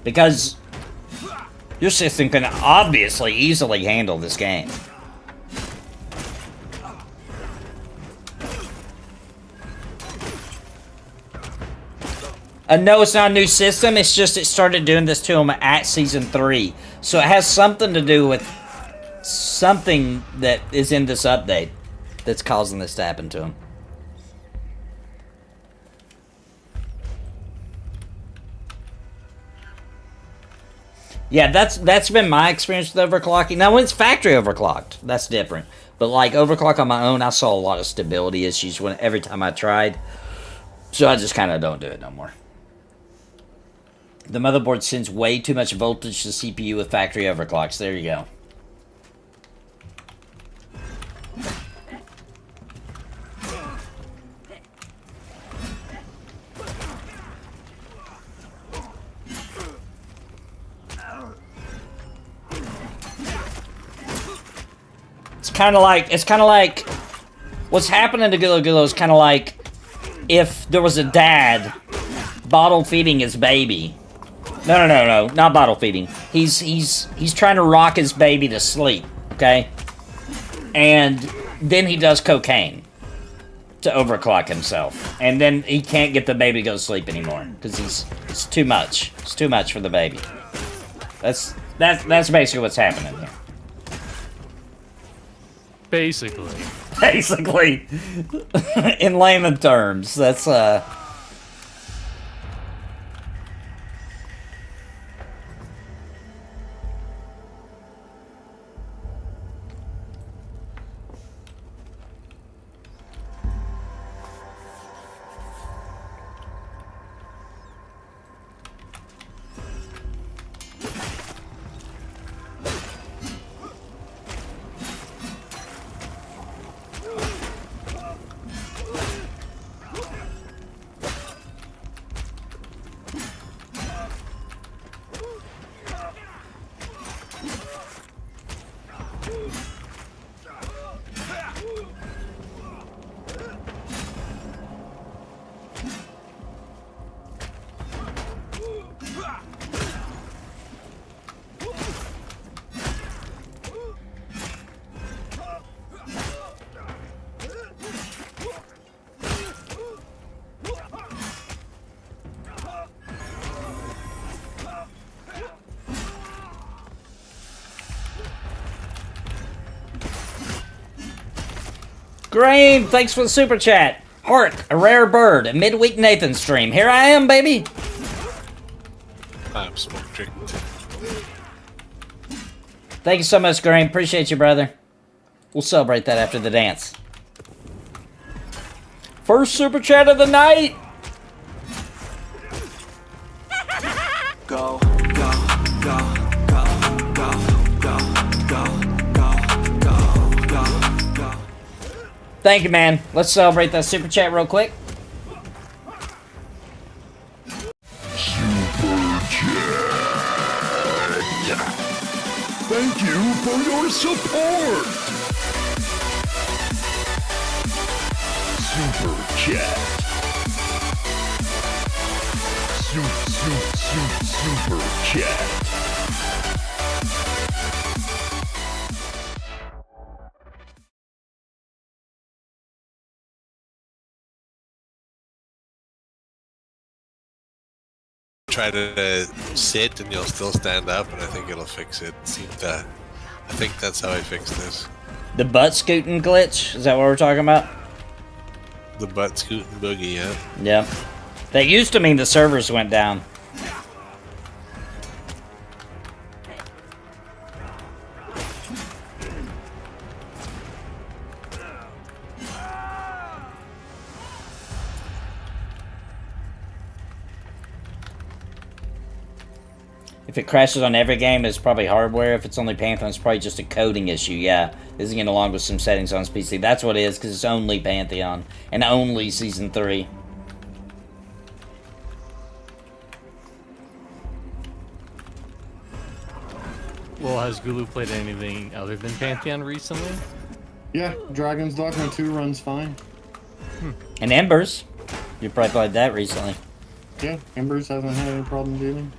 C: Because your system can obviously easily handle this game. No, it's not a new system. It's just it started doing this to him at Season 3. So it has something to do with something that is in this update that's causing this to happen to him. Yeah, that's been my experience with overclocking. Now, when it's factory overclocked, that's different. But like overclock on my own, I saw a lot of stability issues every time I tried. So I just kind of don't do it no more. The motherboard sends way too much voltage to CPU with factory overclocks. There you go. It's kind of like what's happening to Gullo Gullo is kind of like if there was a dad bottle feeding his baby. No, not bottle feeding. He's trying to rock his baby to sleep, okay? And then he does cocaine to overclock himself. And then he can't get the baby to go to sleep anymore because it's too much. It's too much for the baby. That's basically what's happening here. Basically. In layman terms, that's Graham, thanks for the super chat. Hark, a rare bird, a midweek Nathan stream. Here I am, baby.
E: I'm smoke tricked.
C: Thank you so much, Graham. Appreciate you, brother. We'll celebrate that after the dance. First super chat of the night.
H: Go, go, go, go, go, go, go, go, go, go, go.
C: Thank you, man. Let's celebrate that super chat real quick.
I: Thank you for your support! Super chat. Super chat.
E: Try to sit and you'll still stand up, and I think it'll fix it. I think that's how I fixed this.
C: The butt scooting glitch? Is that what we're talking about?
E: The butt scooting boogie, yeah.
C: Yeah. That used to mean the servers went down. If it crashes on every game, it's probably hardware. If it's only Pantheon, it's probably just a coding issue. Yeah, this is getting along with some settings on his PC. That's what it is, because it's only Pantheon and only Season 3.
F: Well, has Gulu played anything other than Pantheon recently?
D: Yeah, Dragon's Dogma 2 runs fine.
C: And Embers. You probably played that recently.
D: Yeah, Embers hasn't had any problem dealing.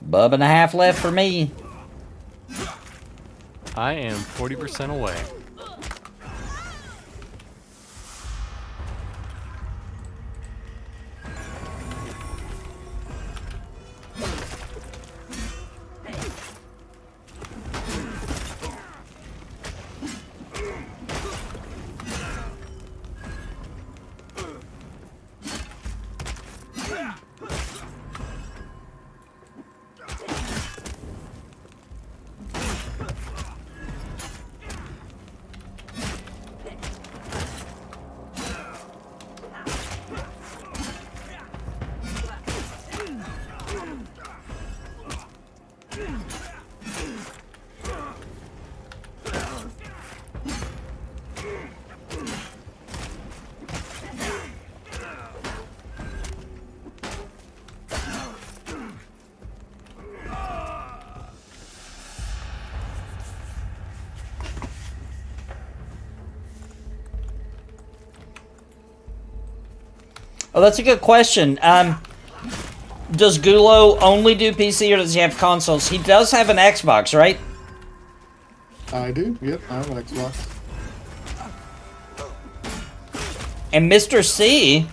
C: Bub and a half left for me.
F: I am 40% away.
C: Oh, that's a good question. Does Gulo only do PC or does he have consoles? He does have an Xbox, right?
D: I do. Yep, I have an Xbox.
C: And Mr. C,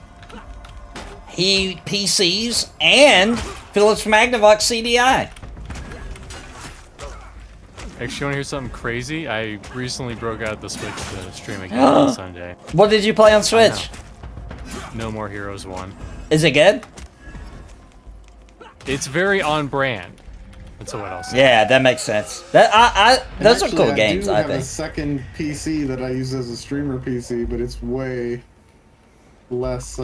C: he PCs and Philips Magnavox CDI.
F: Actually, you want to hear something crazy? I recently broke out the Switch to stream again on Sunday.
C: What did you play on Switch?
F: No More Heroes 1.
C: Is it good?
F: It's very on brand. That's what I'll say.
C: Yeah, that makes sense. Those are cool games, I
D: I have a
C: think.
D: second PC that I use as a streamer PC, but it's way less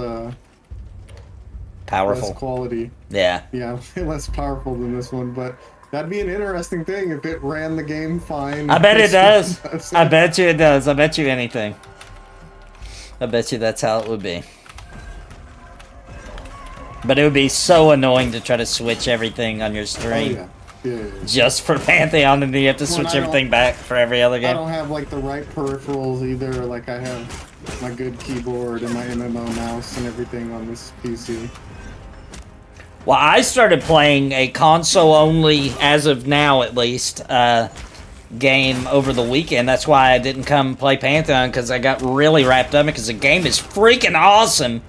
C: Powerful.
D: less quality.
C: Yeah.
D: Yeah, way less powerful than this one, but that'd be an interesting thing if it ran the game fine.
C: I bet it does. I bet you it does. I bet you anything. I bet you that's how it would be. But it would be so annoying to try to switch everything on your
D: Oh,
C: stream.
D: yeah. Yeah.
C: Just for Pantheon, and then you have to
D: Well,
C: switch
D: I don't-
C: everything back for every other
D: I
C: game.
D: don't have like the right peripherals either. Like I have my good keyboard and my MMO mouse and everything on this PC.
C: Well, I started playing a console-only, as of now at least, game over the weekend. That's why I didn't come play Pantheon, because I got really wrapped up because the game is freaking awesome.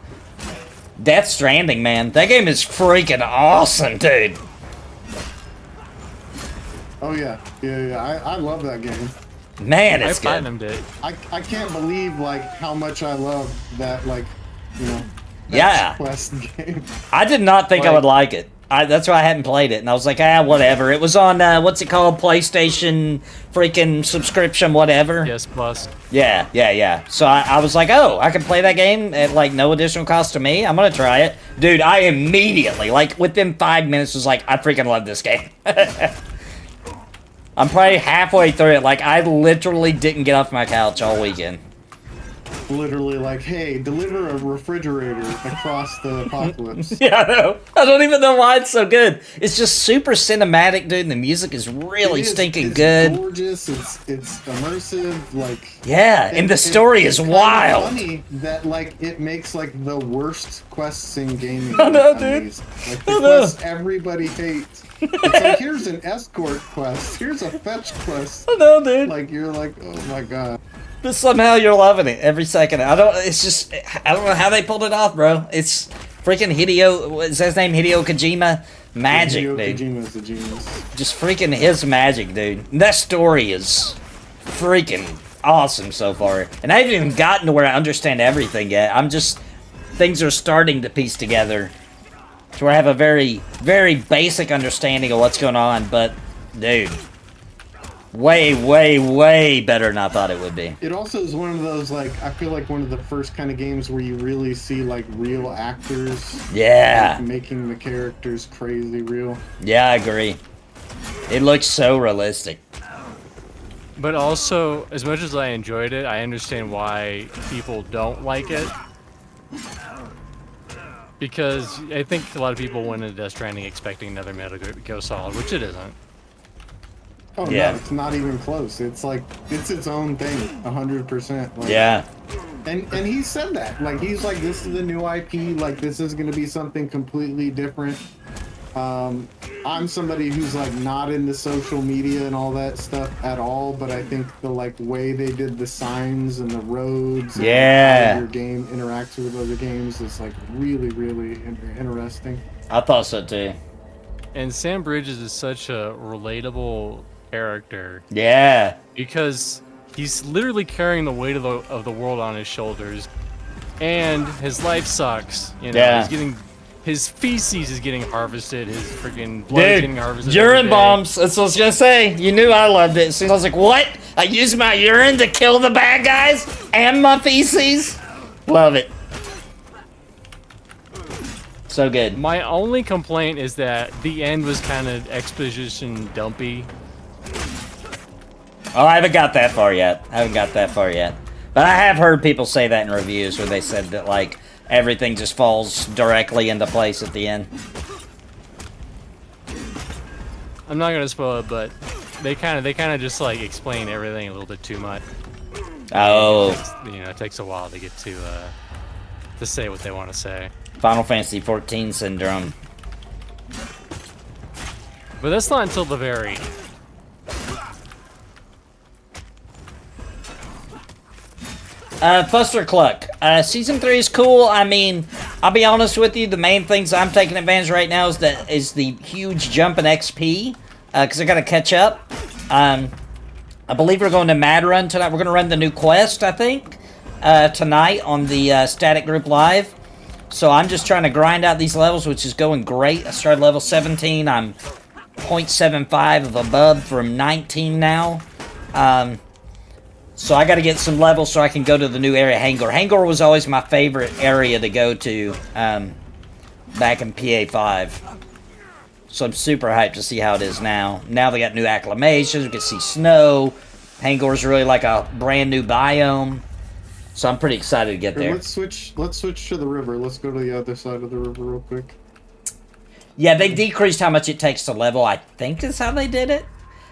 C: Death Stranding, man. That game is freaking awesome, dude.
D: Oh yeah, yeah. I love that game.
C: Man,
F: I
C: it's good.
F: platinumed it.
D: I can't believe like how much I love that that
C: Yeah.
D: quest game.
C: I did not think I
F: Like-
C: would like it. That's why I hadn't played it, and I was like, whatever. It was on, what's it called? PlayStation freaking subscription, whatever.
F: Yes, plus.
C: Yeah. So I was like, oh, I can play that game at, like, no additional cost to me? I'm gonna try it. Dude, I immediately, like, within 5 minutes was like, I freaking love this game. I'm probably halfway through it. Like, I literally didn't get off my couch all weekend.
D: Literally like, hey, deliver a refrigerator across the apocalypse.
C: Yeah, I know. I don't even know why it's so good. It's just super cinematic, dude, and the music is really
D: It is-
C: stinking
D: it's
C: good.
D: Gorgeous. It's immersive. Like
C: Yeah, and the story is
D: it's kinda
C: wild.
D: Funny that like it makes like the worst quests in gaming.
C: I know, dude.
D: amazing. Like the
C: I know.
D: quests everybody hates. It's like here's an escort quest. Here's a fetch quest.
C: I know, dude.
D: Like you're like, oh my god.
C: But somehow you're loving it every second. I don't know how they pulled it off, bro. It's freaking what's his name? Hideo Kojima? Magic,
D: Hideo
C: dude.
D: Kojima's a genius.
C: Just freaking his magic, dude. And that story is freaking awesome so far. And I haven't even gotten to where I understand everything yet. Things are starting to piece together. To where I have a very, very basic understanding of what's going on, but, dude. Way better than I thought it would be.
D: It also is one of those like I feel like one of the first kind of games where you really see like real actors.
C: Yeah.
D: Like, making the characters crazy real.
C: Yeah, I agree. It looks so realistic.
F: But also, as much as I enjoyed it, I understand why people don't like it. Because I think a lot of people went into Death Stranding expecting another Metal Gear Solid, which it isn't.
D: Oh
C: Yeah.
D: no, it's not even close. It's like it's its own thing, 100%. Like,
C: Yeah.
D: And he said that. Like he's like, this is a new IP. Like this is gonna be something completely different. I'm somebody who's like not into social media and all that stuff at all, but I think the like way they did the signs and the roads and
C: Yeah.
D: how your game interacts with other games is like really interesting.
C: I thought so too.
F: And Sam Bridges is such a relatable character
C: Yeah.
F: because he's literally carrying the weight of the world on his shoulders, and his life sucks. You know,
C: Yeah.
F: he's getting his feces is getting harvested, his freaking blood is getting
C: Dude,
F: harvested.
C: urine
F: every day.
C: bombs. That's what I was gonna say. You knew I loved it. As soon as I was like, what? I use my urine to kill the bad guys? And my feces? Love it. So good.
F: My only complaint is that the end was kind of exposition dumpy.
C: Oh, I haven't got that far yet. But I have heard people say that in reviews where they said that, like, everything just falls directly into place at the end.
F: I'm not gonna spoil it, but they kind of just like explain everything a little bit too much.
C: Oh.
F: You know, it takes a while to get to to say what they want to say.
C: Final Fantasy 14 syndrome.
F: But that's not until the very.
C: Fuster Cluck. Season 3 is cool. I mean, I'll be honest with you, the main things I'm taking advantage right now is the huge jump in XP, because I gotta catch up. I believe we're going to Mad Run tonight. We're gonna run the new quest, I think, tonight on the Static Group Live. So I'm just trying to grind out these levels, which is going great. I started level 17. I'm 0.75 of above from 19 now. So I got to get some levels so I can go to the new area, Hangor. Hangor was always my favorite area to go to back in PA5. So I'm super hyped to see how it is now. Now they got new acclamations. We can see snow. Hangor's really like a brand new biome. So I'm pretty excited to get there.
D: Let's switch to the river. Let's go to the other side of the river real quick.
C: Yeah, they decreased how much it takes to level. I think is how they did it.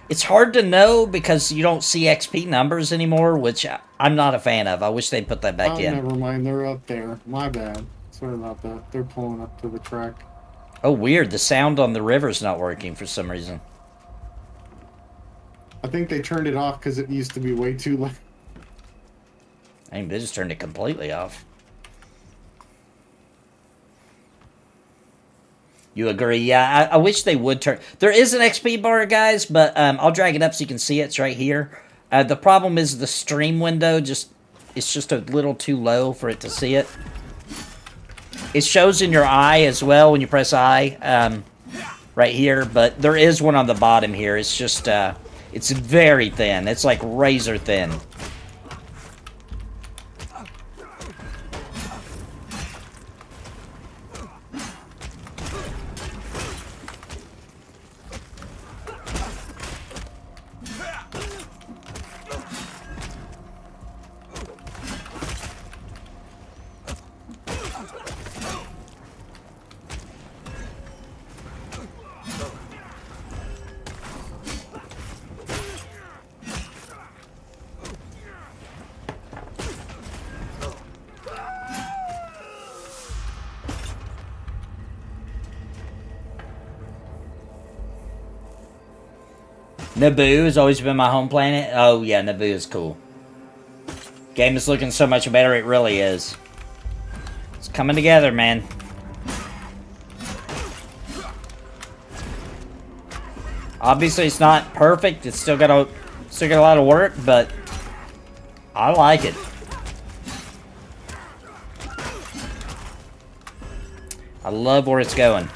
C: It's hard to know because you don't see XP numbers anymore, which I'm not a fan of. I wish they'd put that back in.
D: Never mind, they're up there. My bad. Sorry about that. They're pulling up to the track.
C: Oh, weird. The sound on the river's not working for some reason.
D: I think they turned it off because it used to be way too loud.
C: I think they just turned it completely off. You agree? Yeah, I wish they would turn... There is an XP bar, guys, but I'll drag it up so you can see it. It's right here. The problem is the stream window it's just a little too low for it to see it. It shows in your eye as well when you press I, right here, but there is one on the bottom here. It's just, it's very thin. It's like razor thin. Naboo has always been my home planet. Oh, yeah, Naboo is cool. Game is looking so much better, it really is. It's coming together, man. Obviously, it's not perfect. It's still got a lot of work, but I like it. I love where it's going.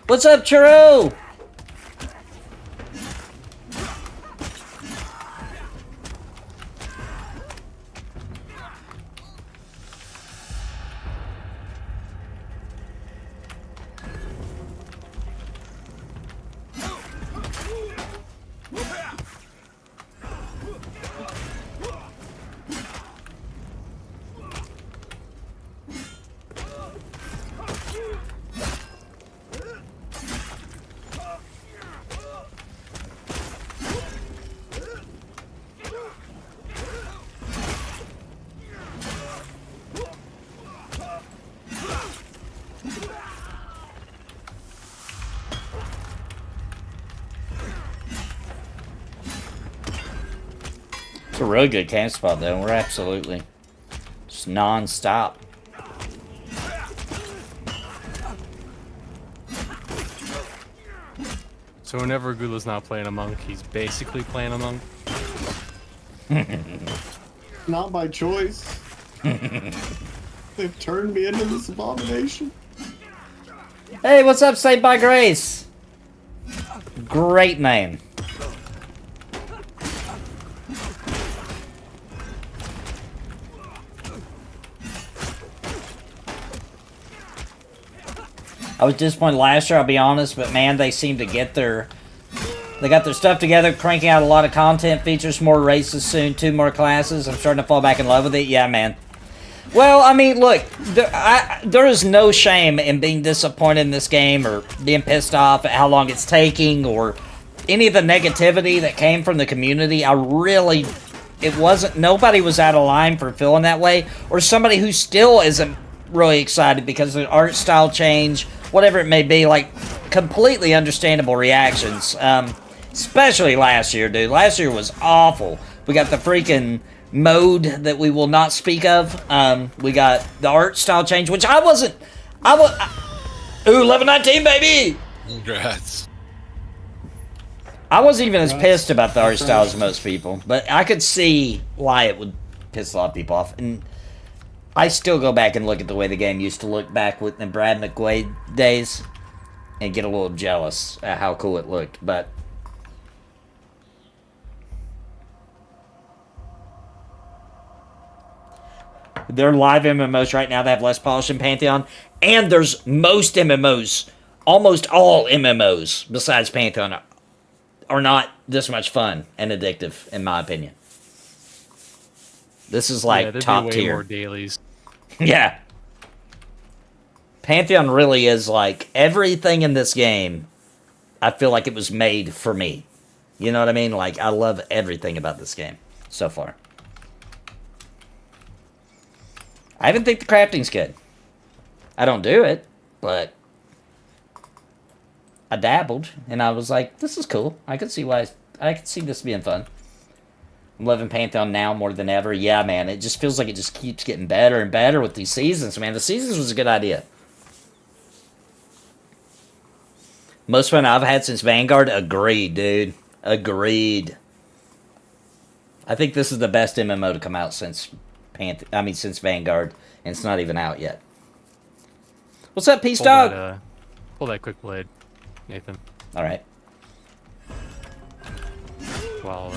C: What's up, Churro? It's a really good camp spot, though. We're absolutely just non-stop.
F: So whenever Gula's not playing a monk, he's basically playing a monk.
D: Not by choice. They've turned me into this abomination.
C: Hey, what's up, Saved by Grace? Great name. I was disappointed last year, I'll be honest, but man, they seem to get they got their stuff together, cranking out a lot of content features, more races soon, 2 more classes. I'm starting to fall back in love with it. Yeah, man. Well, I mean, look, there is no shame in being disappointed in this game or being pissed off at how long it's taking or any of the negativity that came from the community. Nobody was out of line for feeling that way, or somebody who still isn't really excited because of the art style change, whatever it may be, like, completely understandable reactions. Especially last year, dude. Last year was awful. We got the freaking mode that we will not speak of. We got the art style change, which ooh, level 19, baby!
E: Congrats.
C: I wasn't even as pissed about the art style as most people, but I could see why it would piss a lot of people off. And I still go back and look at the way the game used to look back with the Brad McQuaid days and get a little jealous at how cool it looked, but there are live MMOs right now that have less polish than Pantheon, and there's most MMOs, almost all MMOs besides Pantheon are not this much fun and addictive, in my opinion. This is like top
F: way
C: tier.
F: More dailies.
C: Yeah. Pantheon really is like everything in this game. I feel like it was made for me. You know what I mean? Like, I love everything about this game so far. I even think the crafting's good. I don't do it, but I dabbled, and I was like, this is cool. I could see this being fun. I'm loving Pantheon now more than ever. Yeah, man, it just feels like it just keeps getting better and better with these seasons, man. The seasons was a good idea. Most fun I've had since Vanguard? Agreed, dude. Agreed. I think this is the best MMO to come out since Vanguard, and it's not even out yet. What's up, Peace Dog?
F: Pull that quick blade, Nathan.
C: All right.
F: While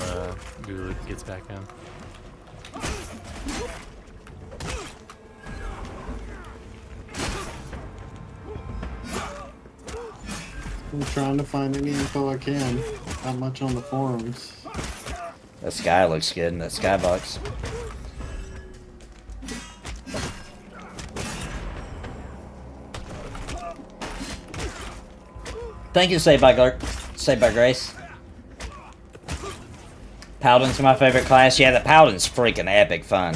F: Gulu gets back in.
D: I'm trying to find any info I can. Not much on the forums.
C: That sky looks good in that skybox. Thank you, Saved by Grace. Paladin's my favorite class. Yeah, the Paladin's freaking epic fun.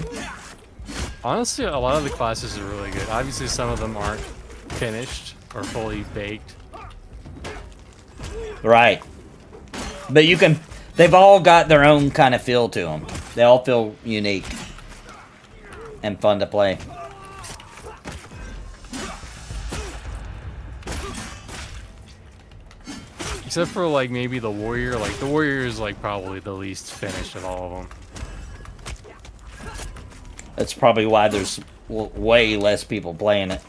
F: Honestly, a lot of the classes are really good. Obviously, some of them aren't finished or fully baked.
C: Right. But they've all got their own kind of feel to them. They all feel unique and fun to play.
F: Except for, like, maybe the Warrior. Like, the Warrior is, like, probably the least finished of all of them.
C: That's probably why there's way less people playing it.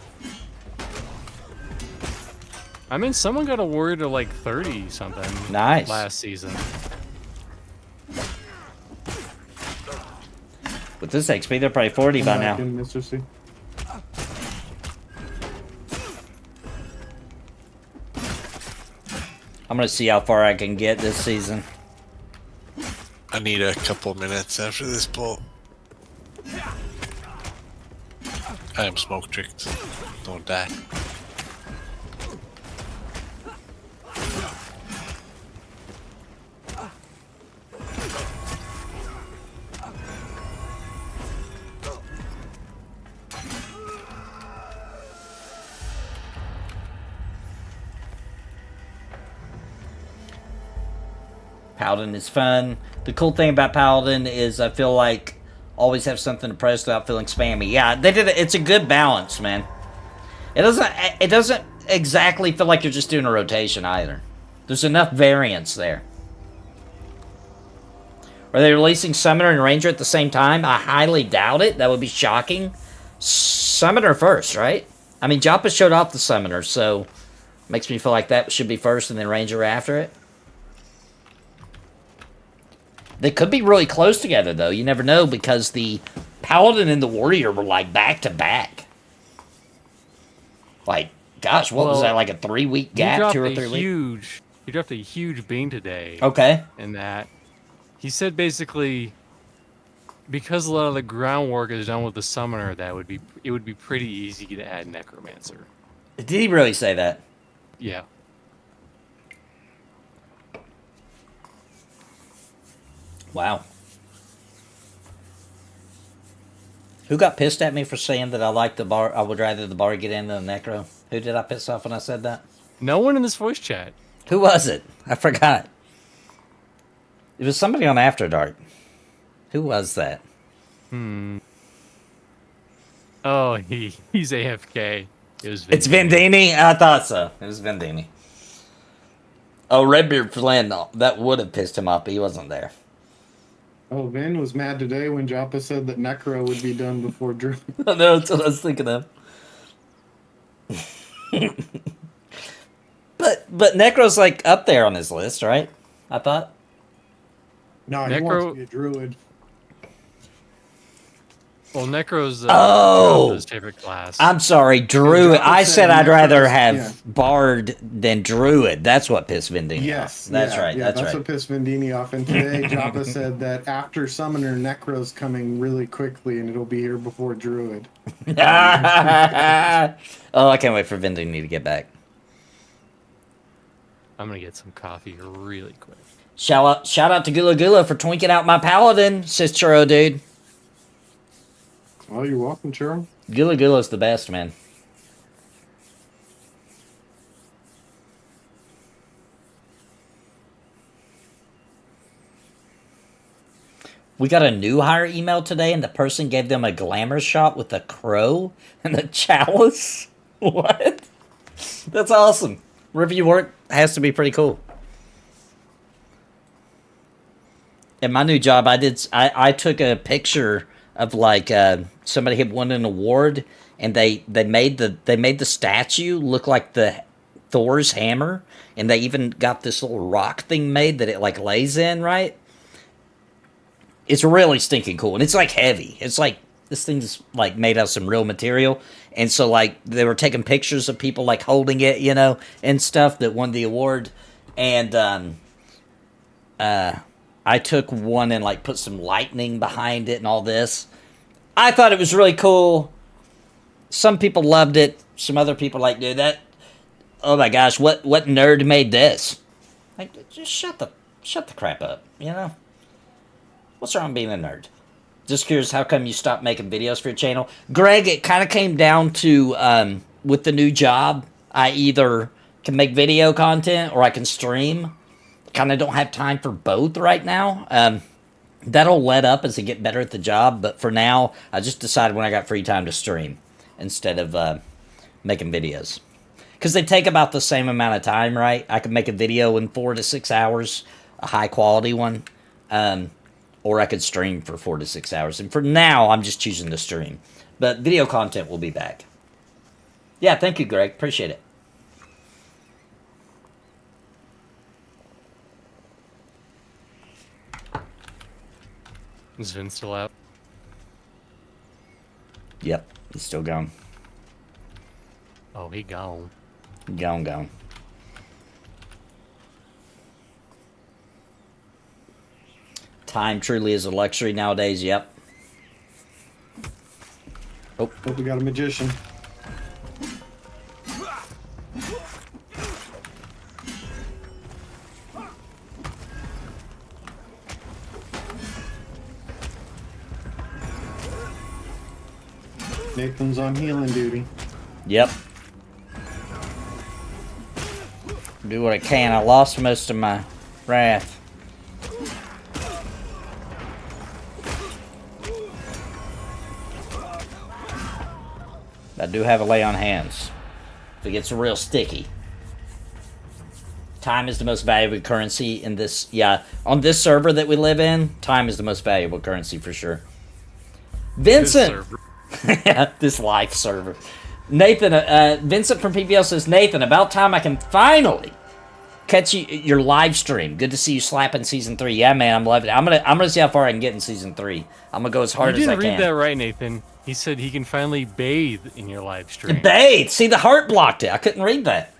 F: I mean, someone got a Warrior to, like, 30-something.
C: Nice.
F: Last season.
C: With this XP, they're probably 40 by now.
D: Mr. C.
C: I'm gonna see how far I can get this season.
E: I need a couple minutes after this pull. I am smoke tricked. Don't die.
C: Paladin is fun. The cool thing about Paladin is I feel like always have something to press without feeling spammy. Yeah, they did it. It's a good balance, man. It doesn't exactly feel like you're just doing a rotation either. There's enough variance there. Are they releasing Summoner and Ranger at the same time? I highly doubt it. That would be shocking. Summoner first, right? I mean, Joppa showed off the Summoner, so makes me feel like that should be first and then Ranger after it. They could be really close together, though. You never know, because the Paladin and the Warrior were, like, back-to-back. Like, gosh, what was that, like a 3-week gap? 2 or 3 weeks?
F: He dropped a huge bean today.
C: Okay.
F: In that. He said, basically, because a lot of the groundwork is done with the summoner, it would be pretty easy to add necromancer.
C: Did he really say that?
F: Yeah.
C: Wow. Who got pissed at me for saying that I like the bar? I would rather the bar get in than the necro. Who did I piss off when I said that?
F: No one in this voice chat.
C: Who was it? I forgot. It was somebody on After Dark. Who was that?
F: Oh, he's AFK.
C: It's Vendini? I thought so. It was Vendini. Oh, Redbeard Flynn, that would have pissed him off, but he wasn't there.
D: Oh, Vin was mad today when Joppa said that Necro would be done before Drew.
C: I know, that's what I was thinking of. But Necro's like up there on his list, right? I thought.
D: No, he wants to be a druid.
F: Well, Necro's his favorite class.
C: I'm sorry, Druid. I said I'd rather have
D: yeah.
C: Bard than Druid. That's what pissed Vendini
D: Yes,
C: off. That's
D: yeah,
C: right.
D: Yeah,
C: that's
D: what
C: right.
D: pissed Vendini off. And today, Joppa said that after Summoner, Necro's coming really quickly, and it'll be here before Druid.
C: Oh, I can't wait for Vendini to get back.
F: I'm gonna get some coffee really quick.
C: Shout out to Gula Gula for twinking out my Paladin, says Churro Dude.
D: Oh, you're welcome, Churro.
C: Gula Gula's the best, man. We got a new hire email today, and the person gave them a glamour shot with a crow and a chalice. What? That's awesome. Wherever you work has to be pretty cool. In my new job, I took a picture of like somebody had won an award, and they made the statue look like the Thor's hammer, and they even got this little rock thing made that it like lays in, right? It's really stinking cool, and it's like heavy. It's like this thing's like made out of some real material, and so like they were taking pictures of people like holding it, you know, and stuff that won the award, and I took one and like put some lightning behind it and all this. I thought it was really cool. Some people loved it. Some other people like, dude, that. Oh my gosh, what nerd made this? Like, just shut the crap up, you know. What's wrong with being a nerd? Just curious, how come you stopped making videos for your channel? Greg, it kind of came down to with the new job, I either can make video content or I can stream. Kind of don't have time for both right now. That'll let up as I get better at the job, but for now, I just decided when I got free time to stream instead of making videos. Because they take about the same amount of time, right? I can make a video in 4 to 6 hours, a high quality one, or I could stream for 4 to 6 hours. And for now, I'm just choosing to stream. But video content will be back. Yeah, thank you, Greg. Appreciate it.
F: Is Vin still out?
C: Yep, he's still gone.
F: Oh, he gone.
C: Gone. Time truly is a luxury nowadays, yep.
D: Oh, we got a magician. Nathan's on healing duty.
C: Yep. Do what I can. I lost most of my wrath. I do have a lay on hands. If it gets real sticky. Time is the most valuable currency in this. Yeah, on this server that we live in, time is the most valuable currency for sure. Vincent! This life server. Nathan, Vincent from PPL says, Nathan, about time I can finally catch your live stream. Good to see you slapping season 3. Yeah, man, I'm loving it. I'm gonna see how far I can get in season 3. I'm gonna go as hard as I can.
F: You didn't read that right, Nathan. He said he can finally bathe in your live stream.
C: Bathe! See, the heart blocked it. I couldn't read that.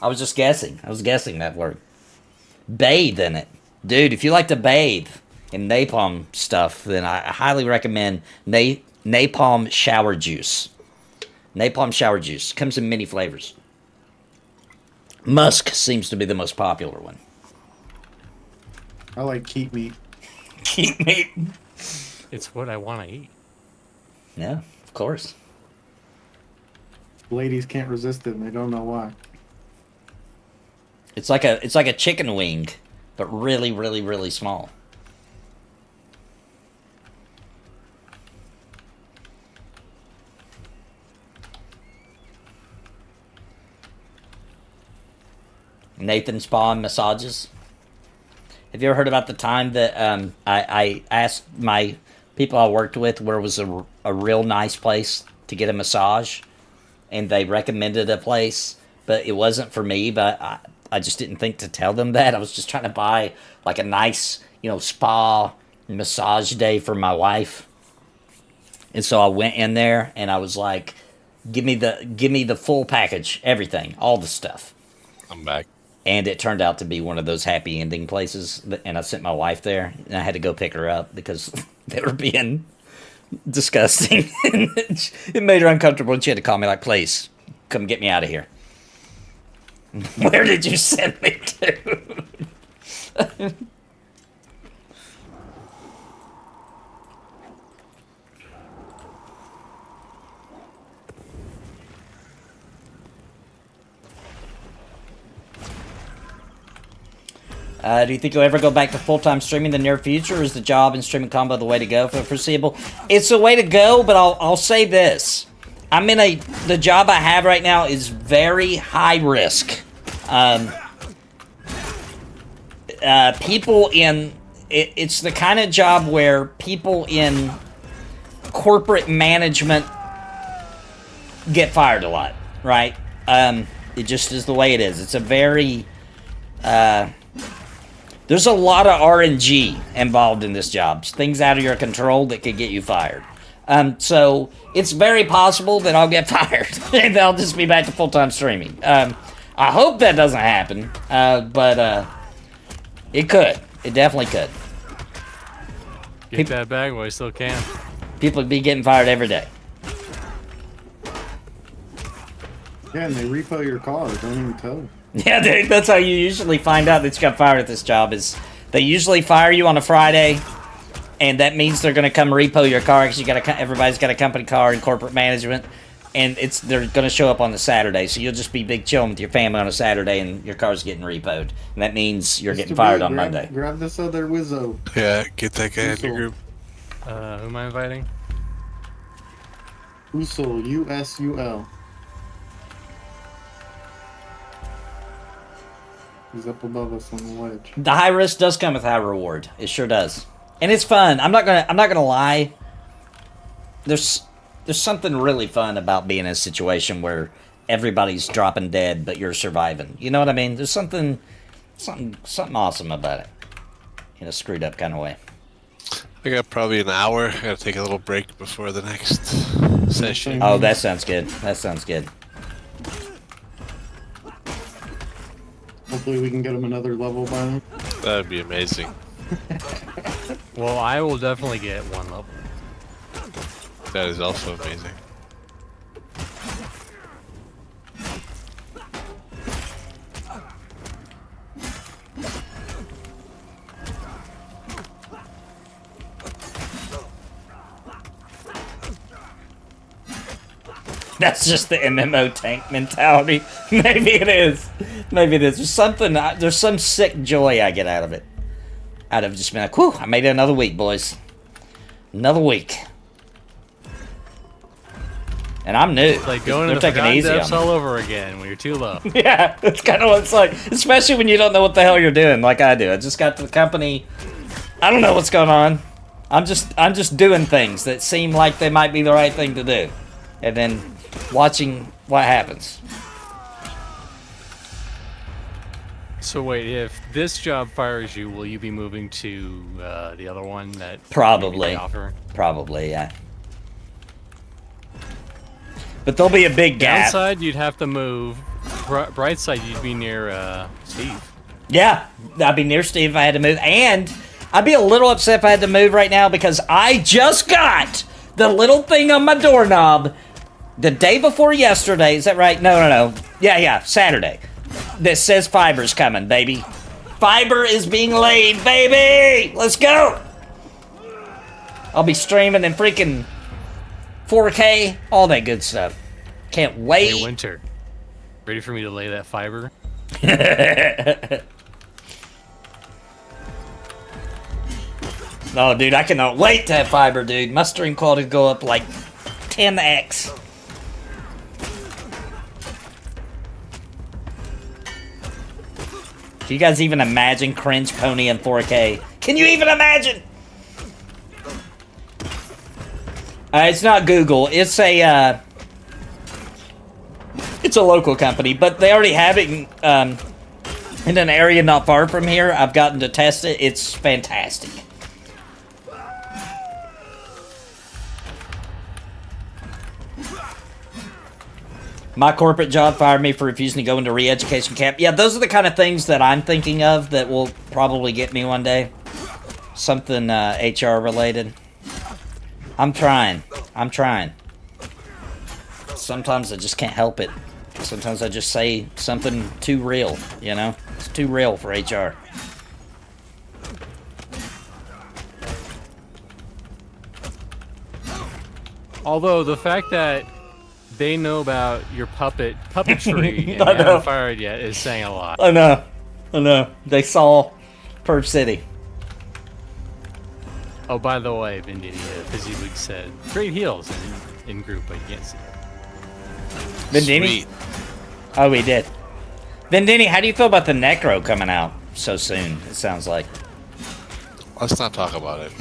C: I was just guessing. I was guessing that word. Bathe in it. Dude, if you like to bathe, and napalm stuff, then I highly recommend napalm shower juice. Napalm shower juice comes in many flavors. Musk seems to be the most popular one.
D: I like keep meat.
C: Keep meat.
F: It's what I want to eat.
C: Yeah, of course.
D: Ladies can't resist it, and they don't know why.
C: It's like a chicken wing, but really, really, really small. Nathan Spawn massages. Have you ever heard about the time that I asked my people I worked with where was a real nice place to get a massage, and they recommended a place, but it wasn't for me. But I just didn't think to tell them that. I was just trying to buy like a nice, spa massage day for my wife, and so I went in there and I was like, "Give me the full package, everything, all the stuff."
E: I'm back.
C: And it turned out to be one of those happy ending places. And I sent my wife there, and I had to go pick her up because they were being disgusting. It made her uncomfortable, and she had to call me like, "Please, come get me out of here." Where did you send me to? Do you think you'll ever go back to full-time streaming in the near future, or is the job and streaming combo the way to go for the foreseeable? It's the way to go, but I'll say this. The job I have right now is very high risk. It's the kind of job where people in corporate management get fired a lot, right? It just is the way it is. It's a very... there's a lot of RNG involved in this job. Things out of your control that could get you fired. So it's very possible that I'll get fired and I'll just be back to full-time streaming. I hope that doesn't happen, but it could. It definitely could.
F: Get that bag while you still can.
C: People be getting fired every day.
D: Yeah, and they repo your car. Don't even tell them.
C: Yeah, dude, that's how you usually find out that you got fired at this job. Is they usually fire you on a Friday, and that means they're gonna come repo your car because everybody's got a company car in corporate management, and they're gonna show up on the Saturday. So you'll just be big chilling with your family on a Saturday, and your car's getting repoed, and that means you're getting fired on Monday.
D: Grab this other Wizzo.
E: Yeah, get that guy in the group.
F: Who am I inviting?
D: Usul, U-S-U-L. He's up above us on the ledge.
C: The high risk does come with high reward. It sure does, and it's fun. I'm not gonna lie. There's something really fun about being in a situation where everybody's dropping dead, but you're surviving. You know what I mean? There's something awesome about it, in a screwed up kind of way.
E: I got probably an hour. I gotta take a little break before the next session.
C: Oh, that sounds good. That sounds good.
D: Hopefully we can get him another level by then.
E: That would be amazing.
F: Well, I will definitely get one level.
E: That is also amazing.
C: That's just the MMO tank mentality. Maybe it is. Maybe it is. There's some sick joy I get out of it. Out of just being like, whew, I made it another week, boys. Another week. And I'm new.
F: It's like going to the forgotten depths all over again when you're too low.
C: Yeah, it's kind of what it's like. Especially when you don't know what the hell you're doing, like I do. I just got to the company. I don't know what's going on. I'm just doing things that seem like they might be the right thing to do. And then watching what happens.
F: So wait, if this job fires you, will you be moving to the other one that
C: Probably.
F: offer?
C: Probably, yeah. But there'll be a big gap.
F: Downside, you'd have to move. Bright side, you'd be near Steve.
C: Yeah, I'd be near Steve if I had to move. And I'd be a little upset if I had to move right now because I just got the little thing on my doorknob the day before yesterday. Is that right? No. Yeah, Saturday. That says fiber's coming, baby. Fiber is being laid, baby! Let's go! I'll be streaming in freaking 4K, all that good stuff. Can't wait.
F: Hey, Winter. Ready for me to lay that fiber?
C: No, dude, I cannot wait to have fiber, dude. My stream quality go up like 10x. Can you guys even imagine Cringe Pony in 4K? Can you even imagine? It's not Google. It's a local company, but they already have it in an area not far from here. I've gotten to test it. It's fantastic. My corporate job fired me for refusing to go into re-education camp. Yeah, those are the kind of things that I'm thinking of that will probably get me one day. Something HR related. I'm trying. Sometimes I just can't help it. Sometimes I just say something too real, you know? It's too real for HR.
F: Although the fact that they know about your puppetry and you haven't fired yet is saying a lot.
C: I know. They saw Perp City.
F: Oh, by the way, Vindinia, Fizzy Week said, great heals in group, but you can't see it.
C: Vendini? Oh, we did. Vendini, how do you feel about the Necro coming out so soon, it sounds like?
E: Let's not talk about it.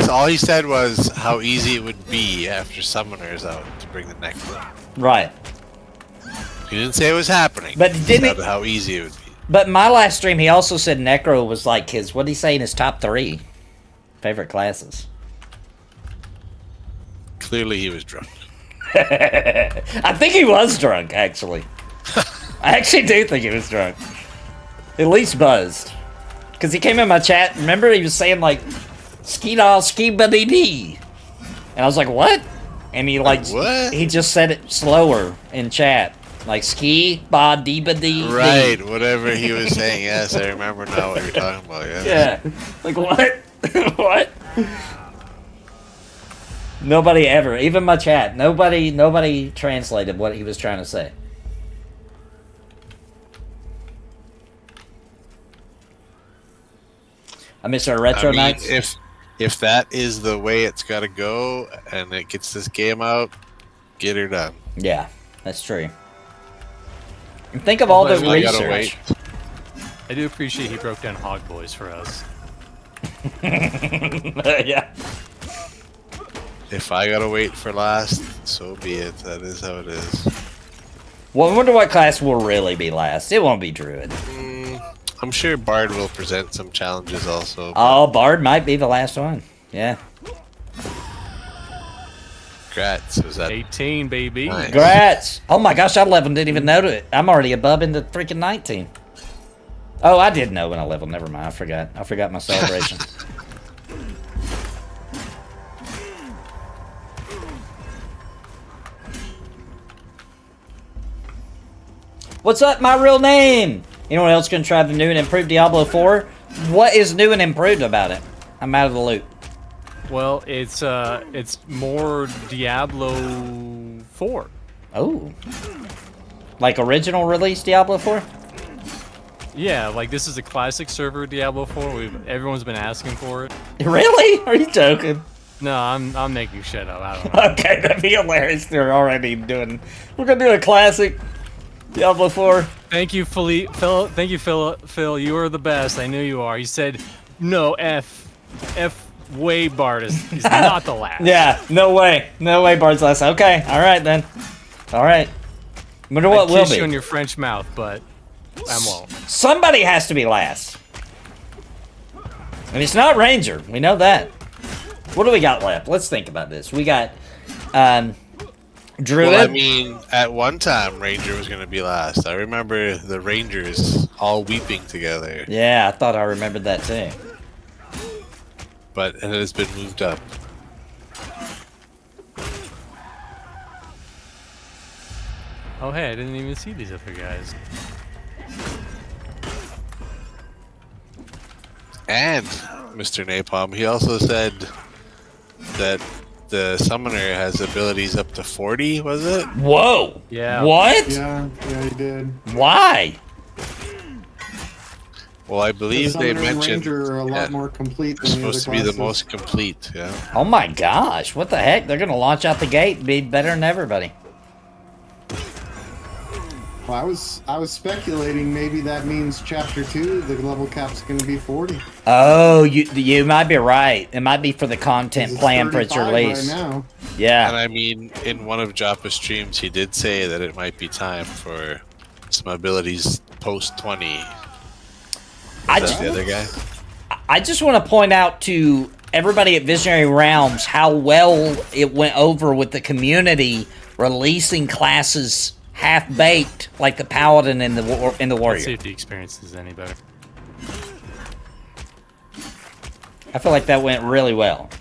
E: All he said was how easy it would be after Summoner's out to bring the Necro.
C: Right.
E: He didn't say it was happening.
C: But
E: he
C: didn't
E: said how easy it would be.
C: But my last stream, he also said Necro was like his, what did he say in his top 3 favorite classes?
E: Clearly he was drunk.
C: I think he was drunk, actually. I actually do think he was drunk. At least buzzed. Because he came in my chat, remember he was saying like, ski-doll, ski-ba-dee-dee. And I was like, what? And he like,
E: what?
C: He just said it slower in chat. Like, ski-ba-dee-ba-dee-dee.
E: Right, whatever he was saying, yes, I remember now what you're talking about, yes.
C: Yeah. Like, what? What? Nobody ever, even my chat, nobody translated what he was trying to say. I miss our retro nights.
E: If that is the way it's got to go, and it gets this game out, get her done.
C: Yeah, that's true. And think of all the research.
F: I do appreciate he broke down Hog Boys for us.
C: Yeah.
E: If I gotta wait for last, so be it. That is how it is.
C: Well, I wonder what class will really be last. It won't be Druid.
E: I'm sure Bard will present some challenges also.
C: Oh, Bard might be the last one. Yeah.
E: Congrats. Was that
F: 18, baby?
E: Nice.
C: Congrats. Oh my gosh, I 11 didn't even know it. I'm already above into freaking 19. Oh, I did know when I leveled. Never mind. I forgot my celebration. What's up, my real name? Anyone else gonna try the new and improved Diablo 4? What is new and improved about it? I'm out of the loop.
F: Well, it's more Diablo 4.
C: Oh. Like original release Diablo 4?
F: Yeah, like this is a classic server Diablo 4. Everyone's been asking for it.
C: Really? Are you joking?
F: No, I'm making shit up. I don't know.
C: Okay, that'd be hilarious. They're already doing. We're gonna do a classic Diablo 4.
F: Thank you, Phil. Thank you, Phil. You are the best. I knew you are. He said, "No, way Bard is not the last."
C: Yeah, no way, Bard's last. Okay, all right then. All right. Wonder what will
F: kiss
C: be.
F: you on your French mouth, but I won't.
C: Somebody has to be last. And it's not Ranger. We know that. What do we got left? Let's think about this. We got Druid?
E: Well, I mean, at one time, Ranger was going to be last. I remember the Rangers all weeping together,
C: Yeah, I thought I remembered that too.
E: but it has been moved up.
F: Oh, hey, I didn't even see these other guys.
E: And Mr. Napalm, he also said that the summoner has abilities up to 40, was it?
C: Whoa!
F: Yeah.
C: What?
D: Yeah, he did.
C: Why?
E: Well, I
D: The
E: believe they
D: Summoner and
E: mentioned
D: Ranger are a lot more complete than
E: supposed to be the most complete, yeah.
C: Oh my gosh, what the heck? They're gonna launch out the gate and be better than everybody.
D: Well, I was speculating maybe that means chapter 2, the level cap's going to be 40.
C: Oh, you might be right. It might be for the content
D: It's
C: plan for its
D: 35
C: release.
D: right now.
C: Yeah.
E: And I mean, in one of Joppa's streams, he did say that it might be time for some abilities post 20. Is that the other guy?
C: I just want to point out to everybody at Visionary Realms how well it went over with the community releasing classes half-baked like the Paladin and the
F: Let's see
C: Warrior.
F: if the experience is any better.
C: I feel like that went really well.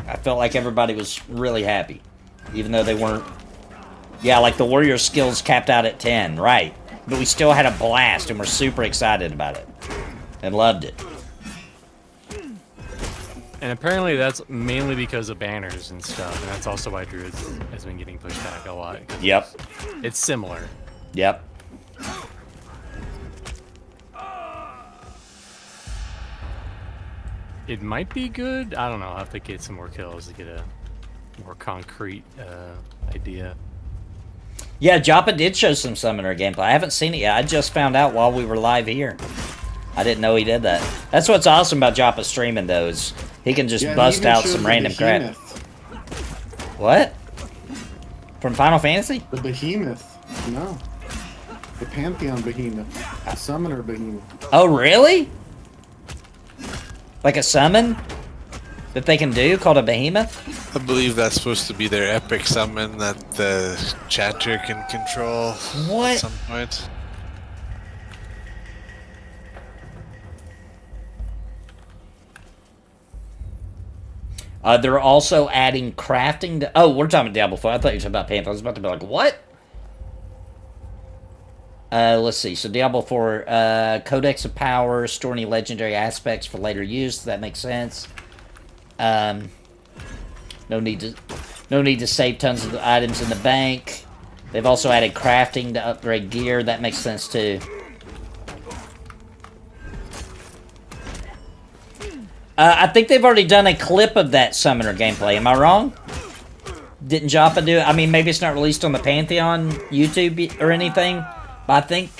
C: I felt like everybody was really happy, even though they weren't. Yeah, like the Warrior skills capped out at 10, right? But we still had a blast and we're super excited about it and loved it.
F: And apparently that's mainly because of banners and stuff, and that's also why Druid has been getting pushed back a lot.
C: Yep.
F: It's similar.
C: Yep.
F: It might be good. I don't know. I'll have to get some more kills to get a more concrete idea.
C: Yeah, Joppa did show some Summoner gameplay. I haven't seen it yet. I just found out while we were live here. I didn't know he did that. That's what's awesome about Joppa streaming, though, is he can just
D: Yeah, he
C: bust
D: even
C: out
D: showed
C: some
D: the
C: random crap.
D: behemoth.
C: What? From Final Fantasy?
D: The behemoth. No. The Pantheon behemoth. The Summoner behemoth.
C: Oh, really? Like a summon that they can do called a behemoth?
E: I believe that's supposed to be their epic summon that the chatter can control
C: What?
E: at some point.
C: They're also adding crafting to... Oh, we're talking about Diablo 4. I thought you were talking about Pantheon. I was about to be like, what? Let's see. So Diablo 4, Codex of Power, store any legendary aspects for later use. That makes sense. No need to save tons of the items in the bank. They've also added crafting to upgrade gear. That makes sense too. I think they've already done a clip of that Summoner gameplay. Am I wrong? Didn't Joppa do it? I mean, maybe it's not released on the Pantheon YouTube or anything. But I think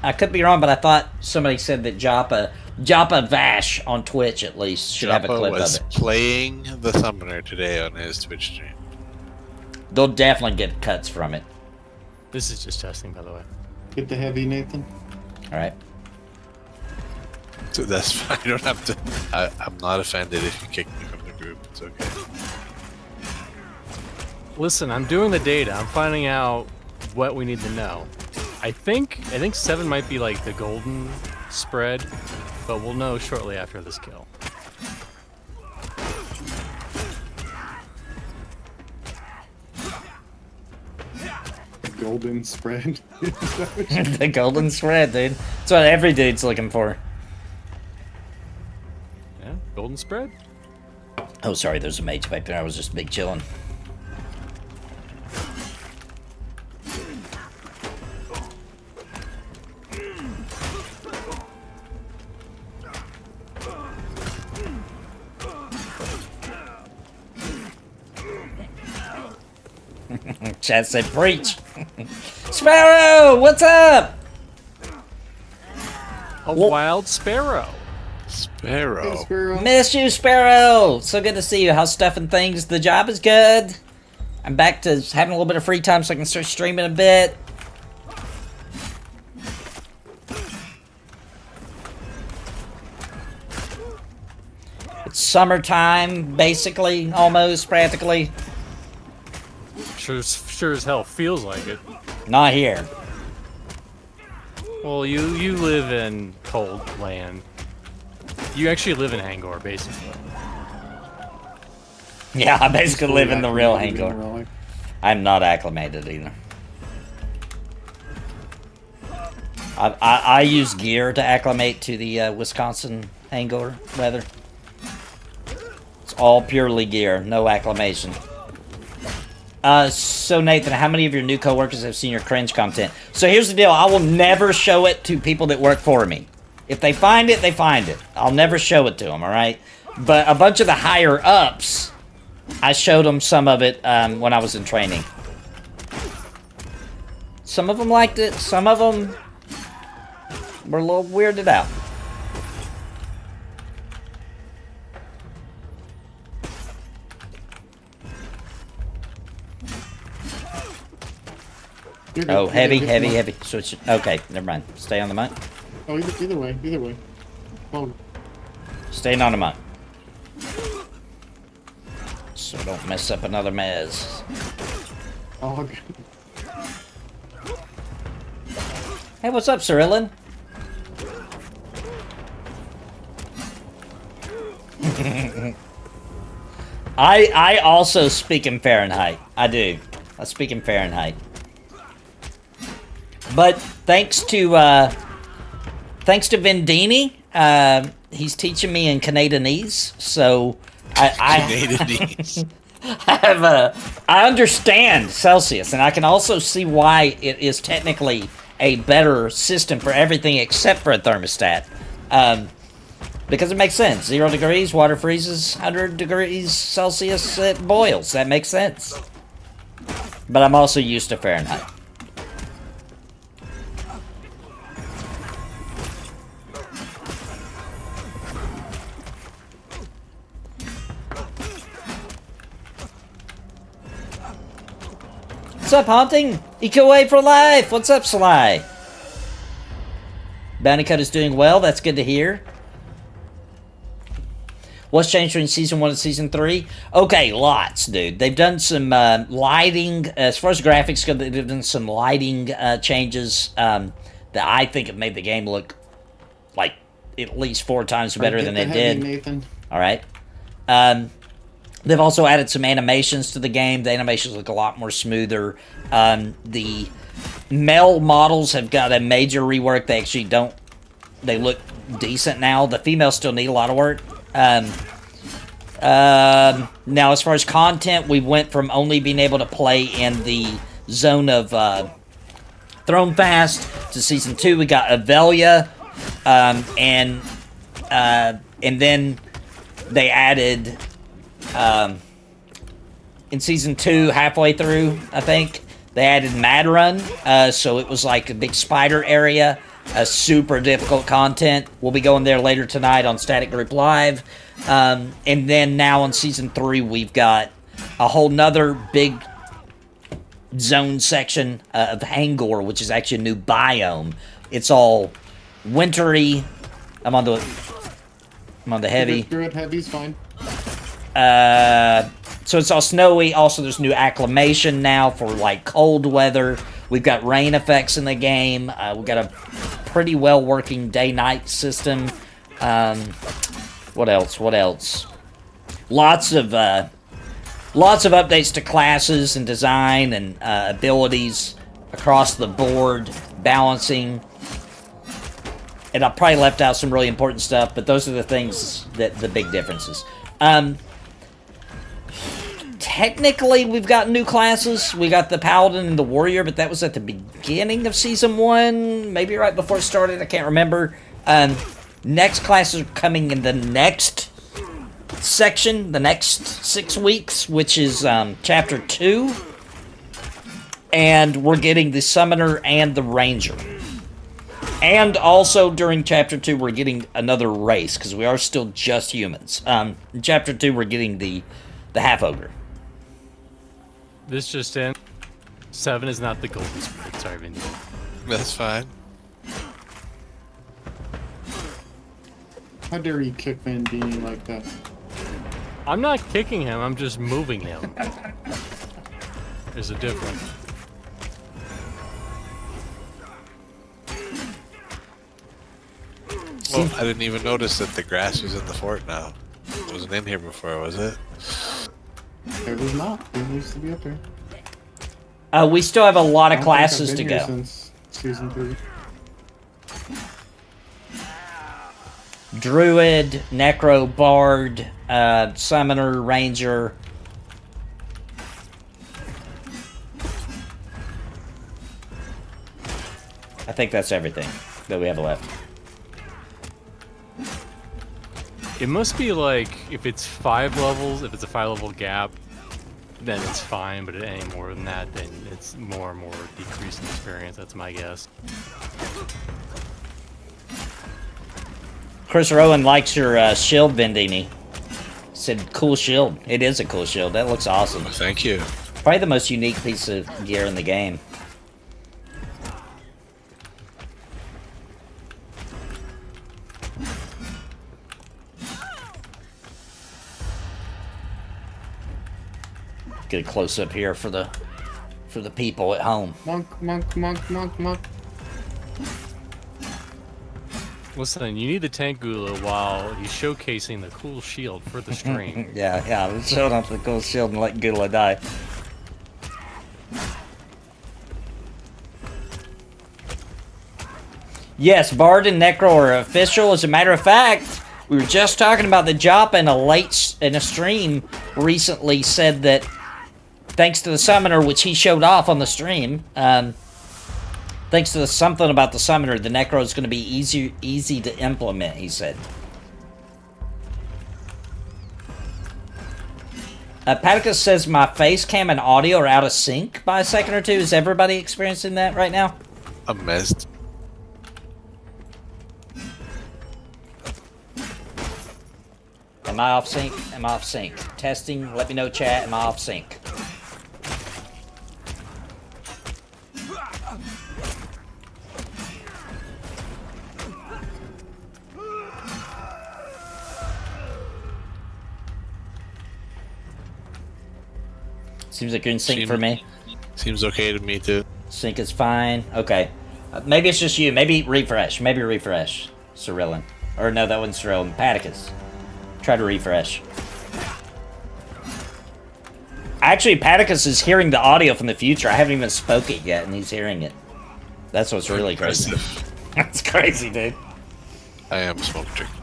C: I could be wrong, but I thought somebody said that Joppa Vash on Twitch at least should have a clip
E: was
C: of it.
E: playing the Summoner today on his Twitch stream.
C: They'll definitely get cuts from it.
F: This is just testing, by the way.
D: Get the heavy, Nathan.
C: All right.
E: So that's fine. You don't have to. I'm not offended if you kick me from the group. It's okay.
F: Listen, I'm doing the data. I'm finding out what we need to know. I think 7 might be like the golden spread, but we'll know shortly after this kill.
D: Golden spread.
C: The golden spread, dude. That's what every dude's looking for.
F: Yeah, golden spread.
C: Oh, sorry, there's a mage back there. I was just big chilling. Chat said, preach. Sparrow, what's up?
F: A wild sparrow.
E: Sparrow.
D: Hey, Sparrow.
C: Miss you, Sparrow. So good to see you. How's stuff and things? The job is good. I'm back to having a little bit of free time so I can start streaming a bit. It's summertime, basically, almost, practically.
F: Sure as hell feels like it.
C: Not here.
F: Well, you live in cold land. You actually live in Hangor, basically.
C: Yeah, I basically live in the real
D: Acclimated in
C: Hangor.
D: real life.
C: I'm not acclimated either. I use gear to acclimate to the Wisconsin Hangor weather. It's all purely gear, no acclimation. So Nathan, how many of your new coworkers have seen your cringe content? So here's the deal, I will never show it to people that work for me. If they find it, they find it. I'll never show it to them, alright? But a bunch of the higher ups, I showed them some of it when I was in training. Some of them liked it, some of them were a little weirded out.
D: You're good,
C: Oh,
D: you're
C: heavy,
D: good,
C: heavy,
D: come on.
C: heavy. Switch. Okay, never mind. Stay on the mic.
D: Oh, either way, either way. Come on.
C: Staying on the mic. So don't mess up another mez.
D: Oh, good.
C: Hey, what's up, Cyrillian? I also speak in Fahrenheit. I do. I speak in Fahrenheit. But thanks to Vendini, he's teaching me in Canadianese, so
E: Canadianese.
C: I understand Celsius, and I can also see why it is technically a better system for everything except for a thermostat. Because it makes sense. 0 degrees, water freezes. 100 degrees Celsius, it boils. That makes sense. But I'm also used to Fahrenheit. What's up, Haunting? Eco-Way for life! What's up, Sly? Bounty Cut is doing well. That's good to hear. What's changed between Season 1 and Season 3? Okay, lots, dude. They've done some lighting. As far as graphics go, they've done some lighting changes that I think have made the game look like at least 4 times better than it did.
D: Nathan.
C: All right. They've also added some animations to the game. The animations look a lot more smoother. The male models have got a major rework. They actually don't... They look decent now. The females still need a lot of work. Now, as far as content, we went from only being able to play in the zone of Thronefast to Season 2. We got Avelia, and then they added... in Season 2, halfway through, I think, they added Madrun, so it was like a big spider area, super difficult content. We'll be going there later tonight on Static Group Live, and then now on Season 3, we've got a whole nother big zone section of Hangor, which is actually a new biome. It's all wintry. I'm on the heavy.
D: Good, heavy's fine.
C: So it's all snowy. Also, there's new acclimation now for like cold weather. We've got rain effects in the game. We've got a pretty well working day-night system. What else? What else? Lots of updates to classes and design and abilities across the board, balancing. And I probably left out some really important stuff, but those are the things that the big differences. Technically, we've got new classes. We got the Paladin and the Warrior, but that was at the beginning of Season 1. Maybe right before it started. I can't remember. Next classes are coming in the next section, the next 6 weeks, which is Chapter 2. And we're getting the Summoner and the Ranger. And also, during Chapter 2, we're getting another race, because we are still just humans. In Chapter 2, we're getting the Half-Ogre.
F: This just in. 7 is not the golden spread. Sorry, Vinny.
E: That's fine.
D: How dare you kick Vandini like that?
F: I'm not kicking him, I'm just moving him. There's a difference.
E: Well, I didn't even notice that the grass was in the fort now. It wasn't in here before, was it?
D: It was not. It used to be up there.
C: We still have a lot
D: I
C: of
D: don't think I've
C: classes to
D: been here
C: go.
D: since season 3.
C: Druid, Necro, Bard, Summoner, Ranger. I think that's everything that we have left.
F: It must be like, if it's 5 levels, if it's a 5-level gap, then it's fine, but any more than that, then it's more and more decreasing experience, that's my guess.
C: Chris Rowan likes your shield, Vendini. Said, cool shield. It is a cool shield. That looks awesome.
E: Thank you.
C: Probably the most unique piece of gear in the game. Get a close up here for the people at home.
D: Monk, monk, monk, monk, monk.
F: Listen, you need the tank Gula while he's showcasing the cool shield for the stream.
C: Yeah, I'm showing off the cool shield and letting Gula die. Yes, Bard and Necro are official. As a matter of fact, we were just talking about the Joppa in a stream recently said that thanks to the Summoner, which he showed off on the stream, thanks to something about the Summoner, the Necro is going to be easy to implement, he said. Paticus says my face cam and audio are out of sync by a second or two. Is everybody experiencing that right now?
E: I'm messed.
C: Am I off sync? Am I off sync? Testing, let me know, chat. Am I off sync? Seems like you're in sync for me.
E: Seems okay to me too.
C: Sync is fine. Okay. Maybe it's just you. Maybe refresh. Maybe refresh. Cyrillian. Or no, that wasn't Cyrillian. Paticus. Try to refresh. Actually, Paticus is hearing the audio from the future. I haven't even spoke it yet, and he's hearing it. That's what's really crazy. That's crazy, dude.
E: I am smoke tricked.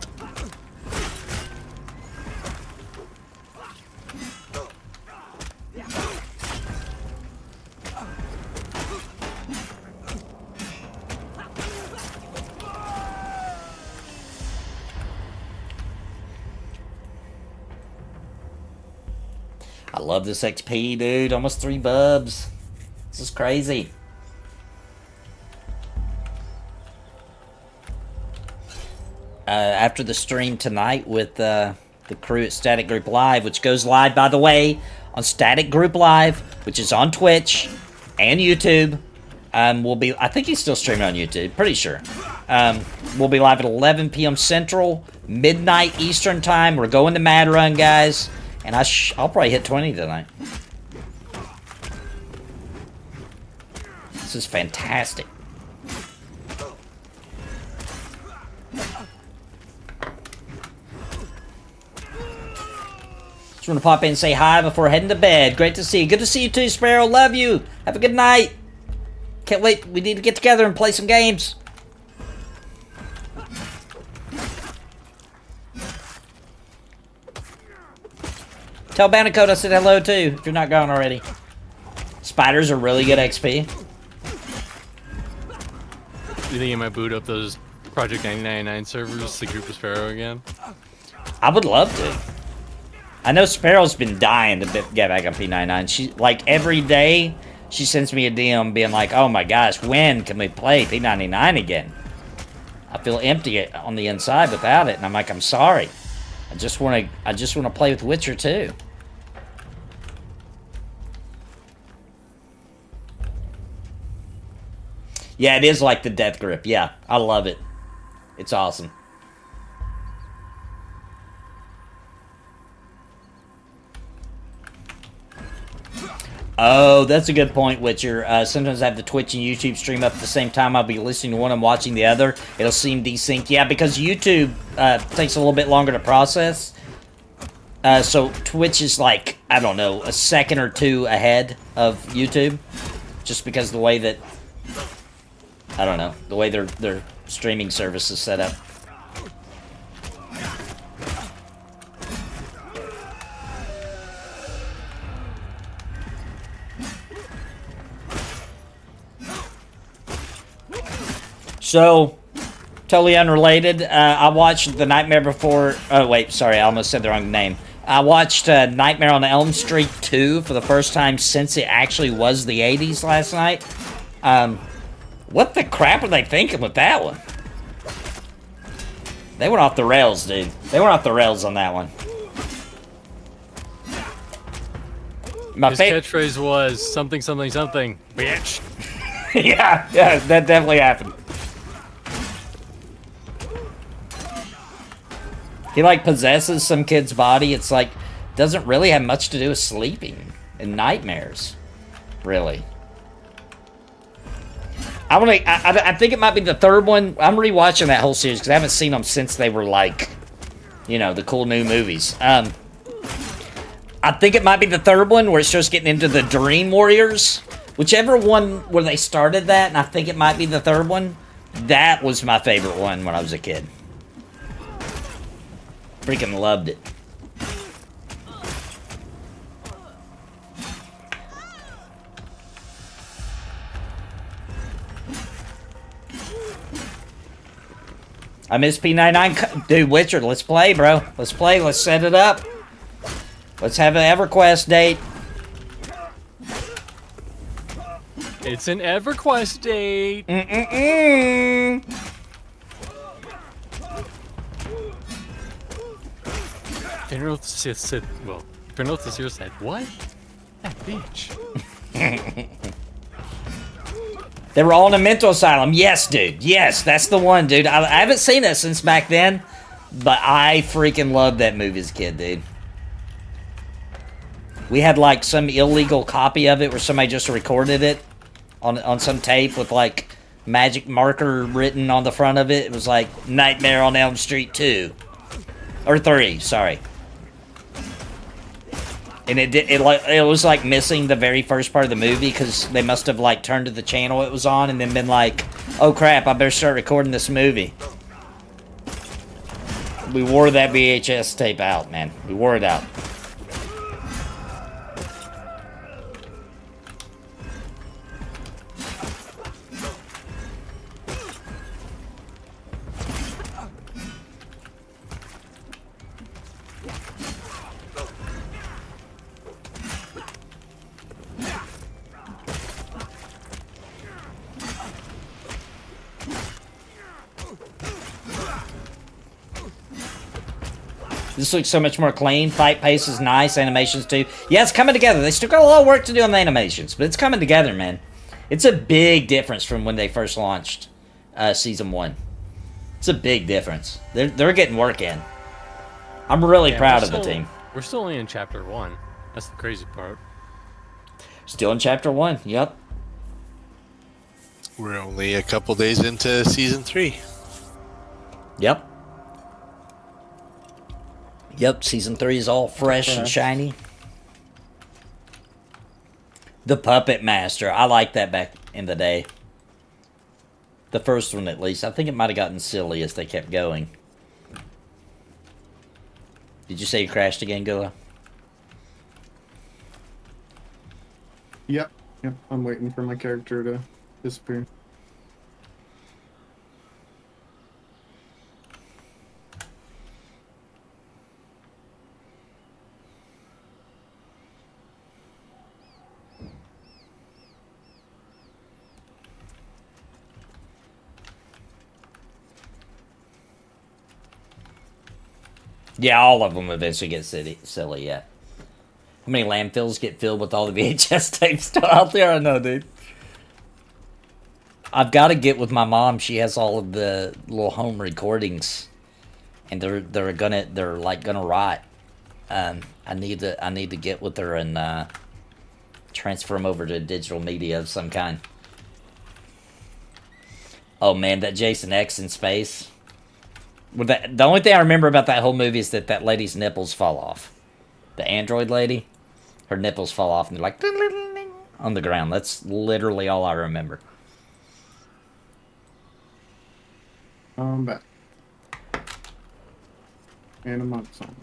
C: I love this XP, dude. Almost 3 bubs. This is crazy. After the stream tonight with the crew at Static Group Live, which goes live, by the way, on Static Group Live, which is on Twitch and YouTube. We'll be, I think he's still streaming on YouTube, pretty sure. We'll be live at 11 p.m. Central, midnight Eastern Time. We're going to Mad Run, guys. And I'll probably hit 20 tonight. This is fantastic. Just want to pop in and say hi before heading to bed. Great to see you. Good to see you too, Sparrow. Love you. Have a good night. Can't wait. We need to get together and play some games. Tell Bandicoot I said hello too, if you're not gone already. Spiders are really good XP.
F: You think you might boot up those Project 999 servers to Group of Sparrow again?
C: I would love to. I know Sparrow's been dying to get back on P99. She, like, every day, she sends me a DM being like, oh my gosh, when can we play P99 again? I feel empty on the inside without it, and I'm like, I'm sorry. I just want to play with Witcher 2. Yeah, it is like the Death Grip. Yeah, I love it. It's awesome. Oh, that's a good point, Witcher. Sometimes I have the Twitch and YouTube stream up at the same time. I'll be listening to one and watching the other. It'll seem desync. Yeah, because YouTube takes a little bit longer to process. So Twitch is like, I don't know, a second or two ahead of YouTube. Just because the way that, I don't know, the way their streaming service is set up. So, totally unrelated, I watched The Nightmare Before... Oh, wait, sorry, I almost said the wrong name. I watched Nightmare on Elm Street 2 for the first time since it actually was the 80s last night. What the crap are they thinking with that one? They went off the rails, dude. They went off the rails on that one.
F: His catchphrase was something, something, something, bitch.
C: yeah, that definitely happened. He, like, possesses some kid's body. It's like, doesn't really have much to do with sleeping and nightmares, really. I think it might be the third one. I'm rewatching that whole series because I haven't seen them since they were, like, you know, the cool new movies. I think it might be the third one where it starts getting into the Dream Warriors. Whichever one where they started that, and I think it might be the third one. That was my favorite one when I was a kid. Freaking loved it. I miss P99. Dude, Witcher, let's play, bro. Let's play. Let's set it up. Let's have an EverQuest date.
F: It's an EverQuest date. Fernothisir said, what? That bitch.
C: They were all in a mental asylum. Yes, dude. Yes, that's the one, dude. I haven't seen it since back then, but I freaking loved that movie as a kid, dude. We had, like, some illegal copy of it where somebody just recorded it on some tape with, like, magic marker written on the front of it. It was like Nightmare on Elm Street 2. Or 3, sorry. And it was like missing the very first part of the movie because they must have like turned to the channel it was on and then been like, oh crap, I better start recording this movie. We wore that VHS tape out, man. We wore it out. This looks so much more clean. Fight pace is nice. Animations, too. Yeah, it's coming together. They still got a lot of work to do on the animations, but it's coming together, man. It's a big difference from when they first launched Season 1. It's a big difference. They're getting work in. I'm really proud of the team.
F: We're still only in Chapter 1. That's the crazy part.
C: Still in Chapter 1, yep.
E: We're only a couple days into Season 3.
C: Yep. Yep, Season 3 is all fresh and shiny. The Puppet Master. I liked that back in the day. The first one, at least. I think it might have gotten silly as they kept going. Did you say you crashed again, Goa?
D: Yep. I'm waiting for my character to disappear.
C: Yeah, all of them eventually get silly, yeah. How many landfills get filled with all the VHS tapes still out there? I know, dude. I've got to get with my mom. She has all of the little home recordings, and they're gonna rot. I need to get with her and Transfer them over to digital media of some kind. Oh man, that Jason X in space. The only thing I remember about that whole movie is that lady's nipples fall off. The android lady, her nipples fall off and they're like on the ground. That's literally all I remember.
D: I'm back. And a month song.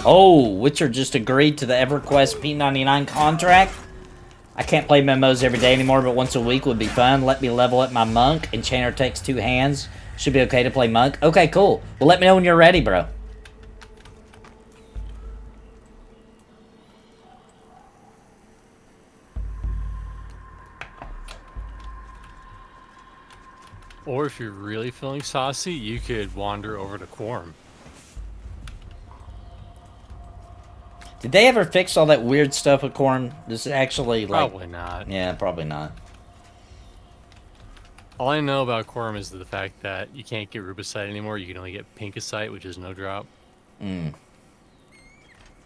C: Oh, Witcher just agreed to the EverQuest P99 contract. I can't play MMOs every day anymore, but once a week would be fun. Let me level up my monk. Enchanter takes 2 hands. Should be okay to play monk. Okay, cool. Well, let me know when you're ready, bro.
F: Or if you're really feeling saucy, you could wander over to Quorum.
C: Did they ever fix all that weird stuff with Quorum? Does it actually, like...
F: Probably not.
C: Yeah, probably not.
F: All I know about Quorum is the fact that you can't get Rubicite anymore. You can only get Pinkicite, which is no drop.
C: Mm.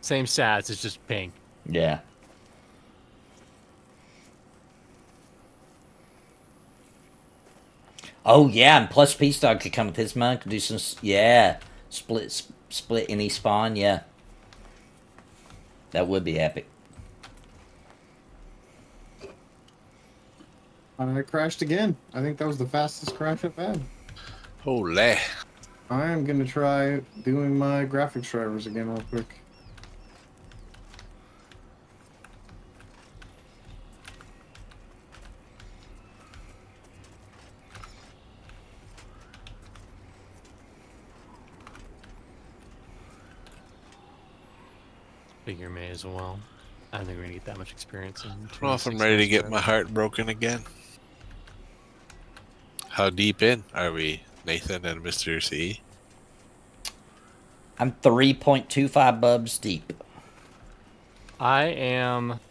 F: Same stats, it's just pink.
C: Yeah. Oh, yeah, and plus Peace Dog could come with his monk, do some... Yeah. Split any spawn, yeah. That would be epic.
D: I crashed again. I think that was the fastest crash I've had.
E: Holy.
D: I am going to try doing my graphics drivers again real quick.
F: Figure may as well. I don't think we're gonna get that much experience in.
E: Well, if I'm ready to get my heart broken again. How deep in are we, Nathan and Mr. C?
C: I'm 3.25 bubs deep.
F: I am.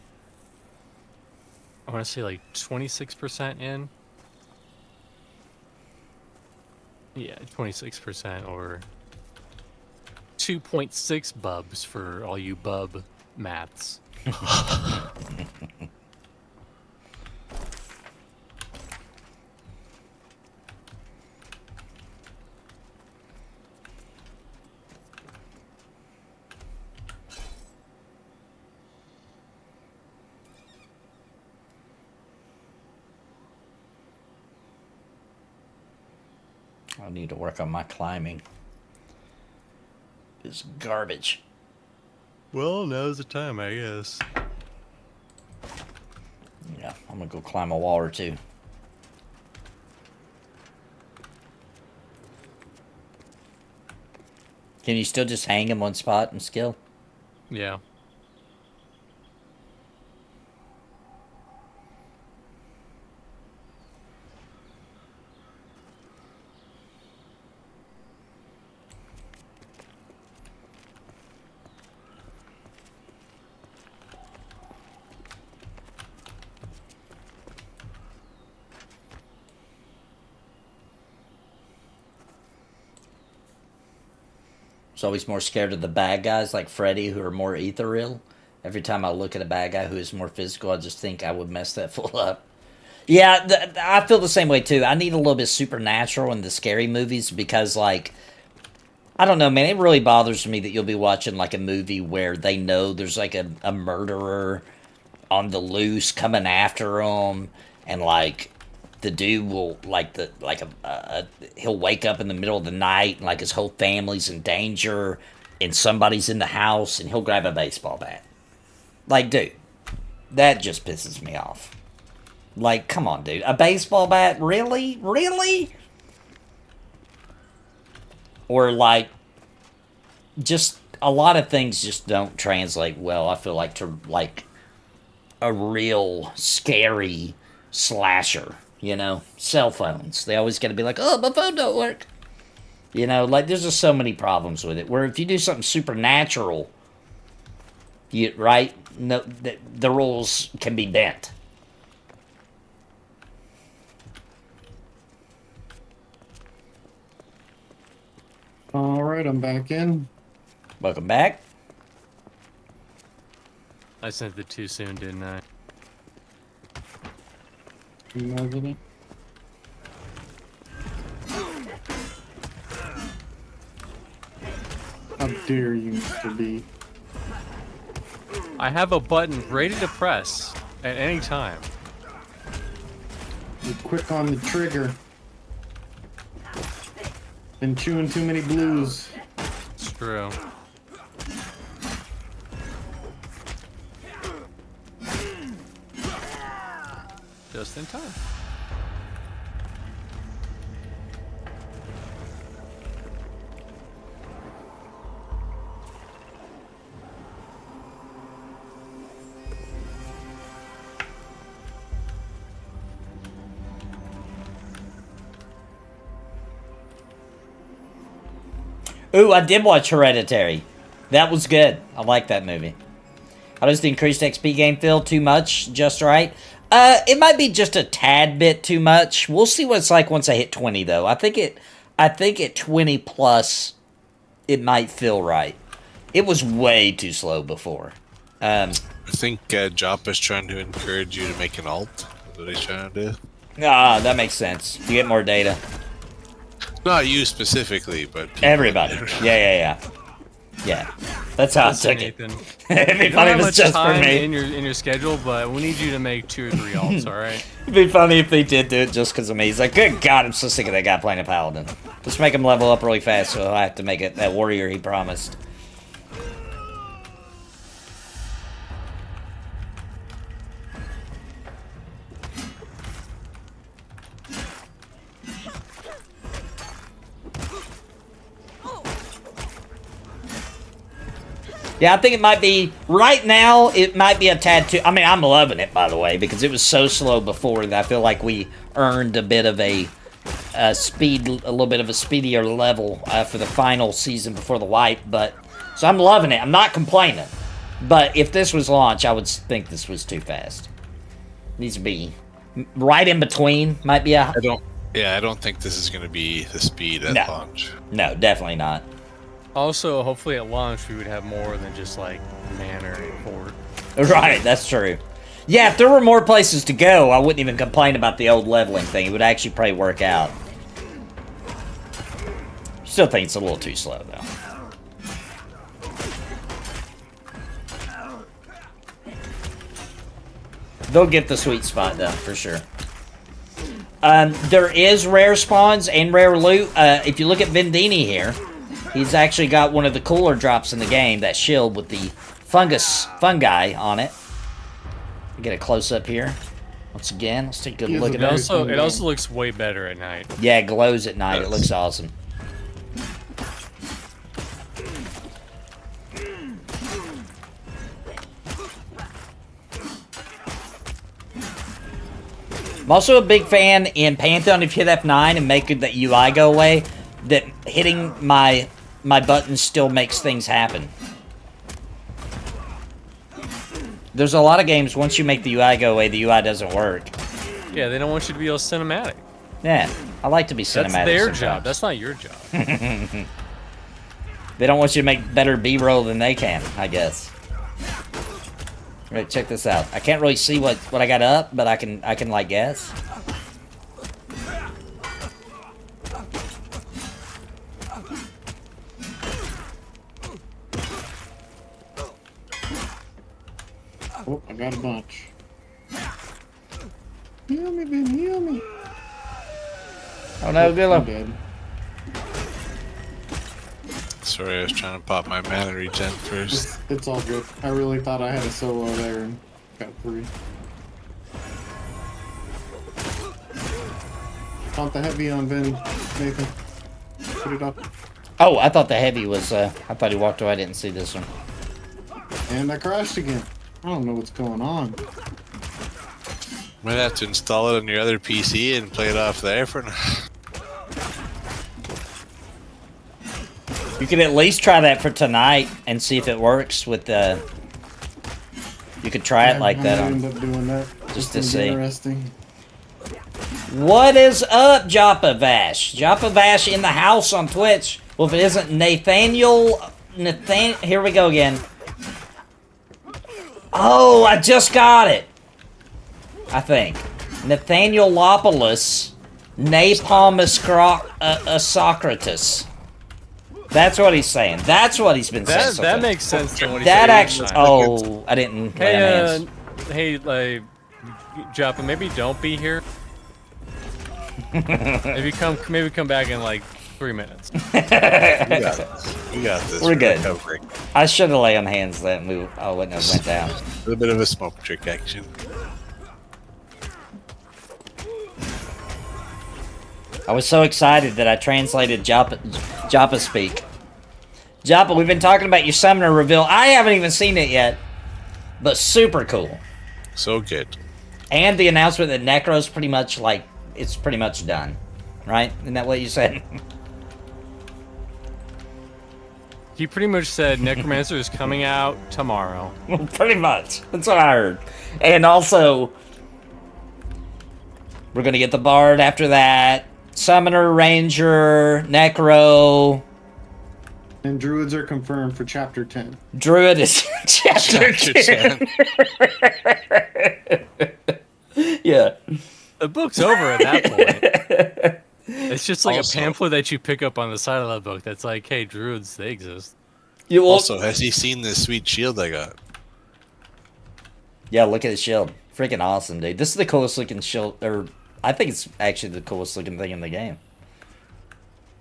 F: I want to say like 26% in. Yeah, 26% or 2.6 bubs for all you bub maths.
C: I need to work on my climbing. It's garbage.
F: Well, now's the time, I guess.
C: Yeah, I'm gonna go climb a wall or two. Can you still just hang in one spot and skill?
F: Yeah.
C: I was always more scared of the bad guys like Freddy who are more ethereal. Every time I look at a bad guy who is more physical, I just think I would mess that fool up. Yeah, I feel the same way too. I need a little bit supernatural in the scary movies because, like, I don't know, man, it really bothers me that you'll be watching like a movie where they know there's like a murderer on the loose coming after them, and like the dude will he'll wake up in the middle of the night and like his whole family's in danger and somebody's in the house and he'll grab a baseball bat. Like, dude, that just pisses me off. Like, come on, dude. A baseball bat? Really? Really? Or, like, just a lot of things just don't translate well, I feel like, to, like, a real scary slasher, you know? Cell phones. They always got to be like, oh, my phone don't work. You know, like, there's just so many problems with it. Where if you do something supernatural, right? No, the rules can be bent.
D: All right, I'm back in.
C: Welcome back.
F: I sent it too soon, didn't I?
D: How dare you, Mr. B?
F: I have a button ready to press at any time.
D: You're quick on the trigger. Been chewing too many blues.
F: It's true. Just in time.
C: Ooh, I did watch Hereditary. That was good. I like that movie. How does the increased XP game feel? Too much? Just right? It might be just a tad bit too much. We'll see what it's like once I hit 20, though. I think at 20 plus, it might feel right. It was way too slow before.
E: I think Joppa's trying to encourage you to make an alt. That's what he's trying to do.
C: Ah, that makes sense. You get more data.
E: Not you specifically, but people.
C: Everybody. Yeah. Yeah. That's how I took it.
F: Nathan,
C: It'd be
F: you don't
C: funny
F: have
C: if
F: much
C: it's just for
F: time
C: me.
F: in your schedule, but we need you to make 2 or 3 alts, all right?
C: It'd be funny if they did do it just because of me. He's like, good God, I'm so sick of that guy playing a Paladin. Let's make him level up really fast so I have to make it that warrior he promised. Yeah, I think it might be, right now, it might be a tad too, I mean, I'm loving it, by the way, because it was so slow before that I feel like we earned a bit of a little bit of a speedier level for the final season before the wipe, so I'm loving it. I'm not complaining. But if this was launch, I would think this was too fast. Needs to be right in between, might be a...
E: I don't think this is going to be the speed at launch.
C: No, definitely not.
F: Also, hopefully at launch we would have more than just like Manor and Fort.
C: Right, that's true. Yeah, if there were more places to go, I wouldn't even complain about the old leveling thing. It would actually probably work out. Still think it's a little too slow, though. They'll get the sweet spot, though, for sure. There is rare spawns and rare loot. If you look at Vendini here, he's actually got one of the cooler drops in the game, that shield with the fungi on it. Get a close up here. Once again, let's take a good look at it.
F: It also looks way better at night.
C: Yeah, it glows at night. It looks awesome. I'm also a big fan in Pantheon, if you hit F9 and make that UI go away, that hitting my button still makes things happen. There's a lot of games, once you make the UI go away, the UI doesn't work.
F: Yeah, they don't want you to be all cinematic.
C: Yeah, I like to be cinematic.
F: That's their
C: sometimes.
F: job. That's not your job.
C: They don't want you to make better B-roll than they can, I guess. Right, check this out. I can't really see what I got up, but I can like guess.
D: Oh, I got a bunch. Heal me, Ben, heal me.
C: Oh no,
D: I'm
C: Gillo.
D: dead.
E: Sorry, I was trying to pop my mana regen first.
D: It's all good. I really thought I had a solo there and got 3. Count the heavy on Vin, Nathan. Put it up.
C: Oh, I thought the heavy was, I thought he walked away. I didn't see this one.
D: And I crashed again. I don't know what's going on.
E: Might have to install it on your other PC and play it off there for now.
C: You could at least try that for tonight and see if it works with the... You could try it like that
D: I
C: on...
D: end up doing that.
C: Just to
D: It's
C: see.
D: interesting.
C: What is up, Joppa Vash? Joppa Vash in the house on Twitch. Well, if it isn't Nathaniel... Here we go again. Oh, I just got it. I think. Nathanielopoulos Socrates. That's what he's saying. That's what he's been saying. So
F: That
C: far.
F: makes sense to what he
C: That
F: said.
C: actually... Oh, I didn't... lay on hands.
F: Hey, like, Joppa, maybe don't be here. Maybe come back in like 3 minutes.
E: We got this.
C: We're good.
E: Recovering.
C: I should have lay on hands that move. Oh, wouldn't have went down.
E: A little bit of a smoke trick action.
C: I was so excited that I translated Joppa speak. Joppa, we've been talking about your summoner reveal. I haven't even seen it yet, but super cool.
E: So good.
C: And the announcement that Necro's pretty much like, it's pretty much done. Right? Isn't that what you said?
F: He pretty much said Necromancer is coming out tomorrow.
C: Pretty much. That's what I heard. And also, we're going to get the Bard after that. Summoner, Ranger, Necro.
D: And Druids are confirmed for Chapter 10.
C: Druid is chapter 10. Yeah.
F: The book's over at that point. It's just like
E: Also-
F: a pamphlet that you pick up on the side of that book that's like, hey, druids, they exist.
C: You will-
E: Also, has he seen this sweet shield I got?
C: Yeah, look at his shield. Freaking awesome, dude. This is the coolest looking shield, or I think it's actually the coolest looking thing in the game.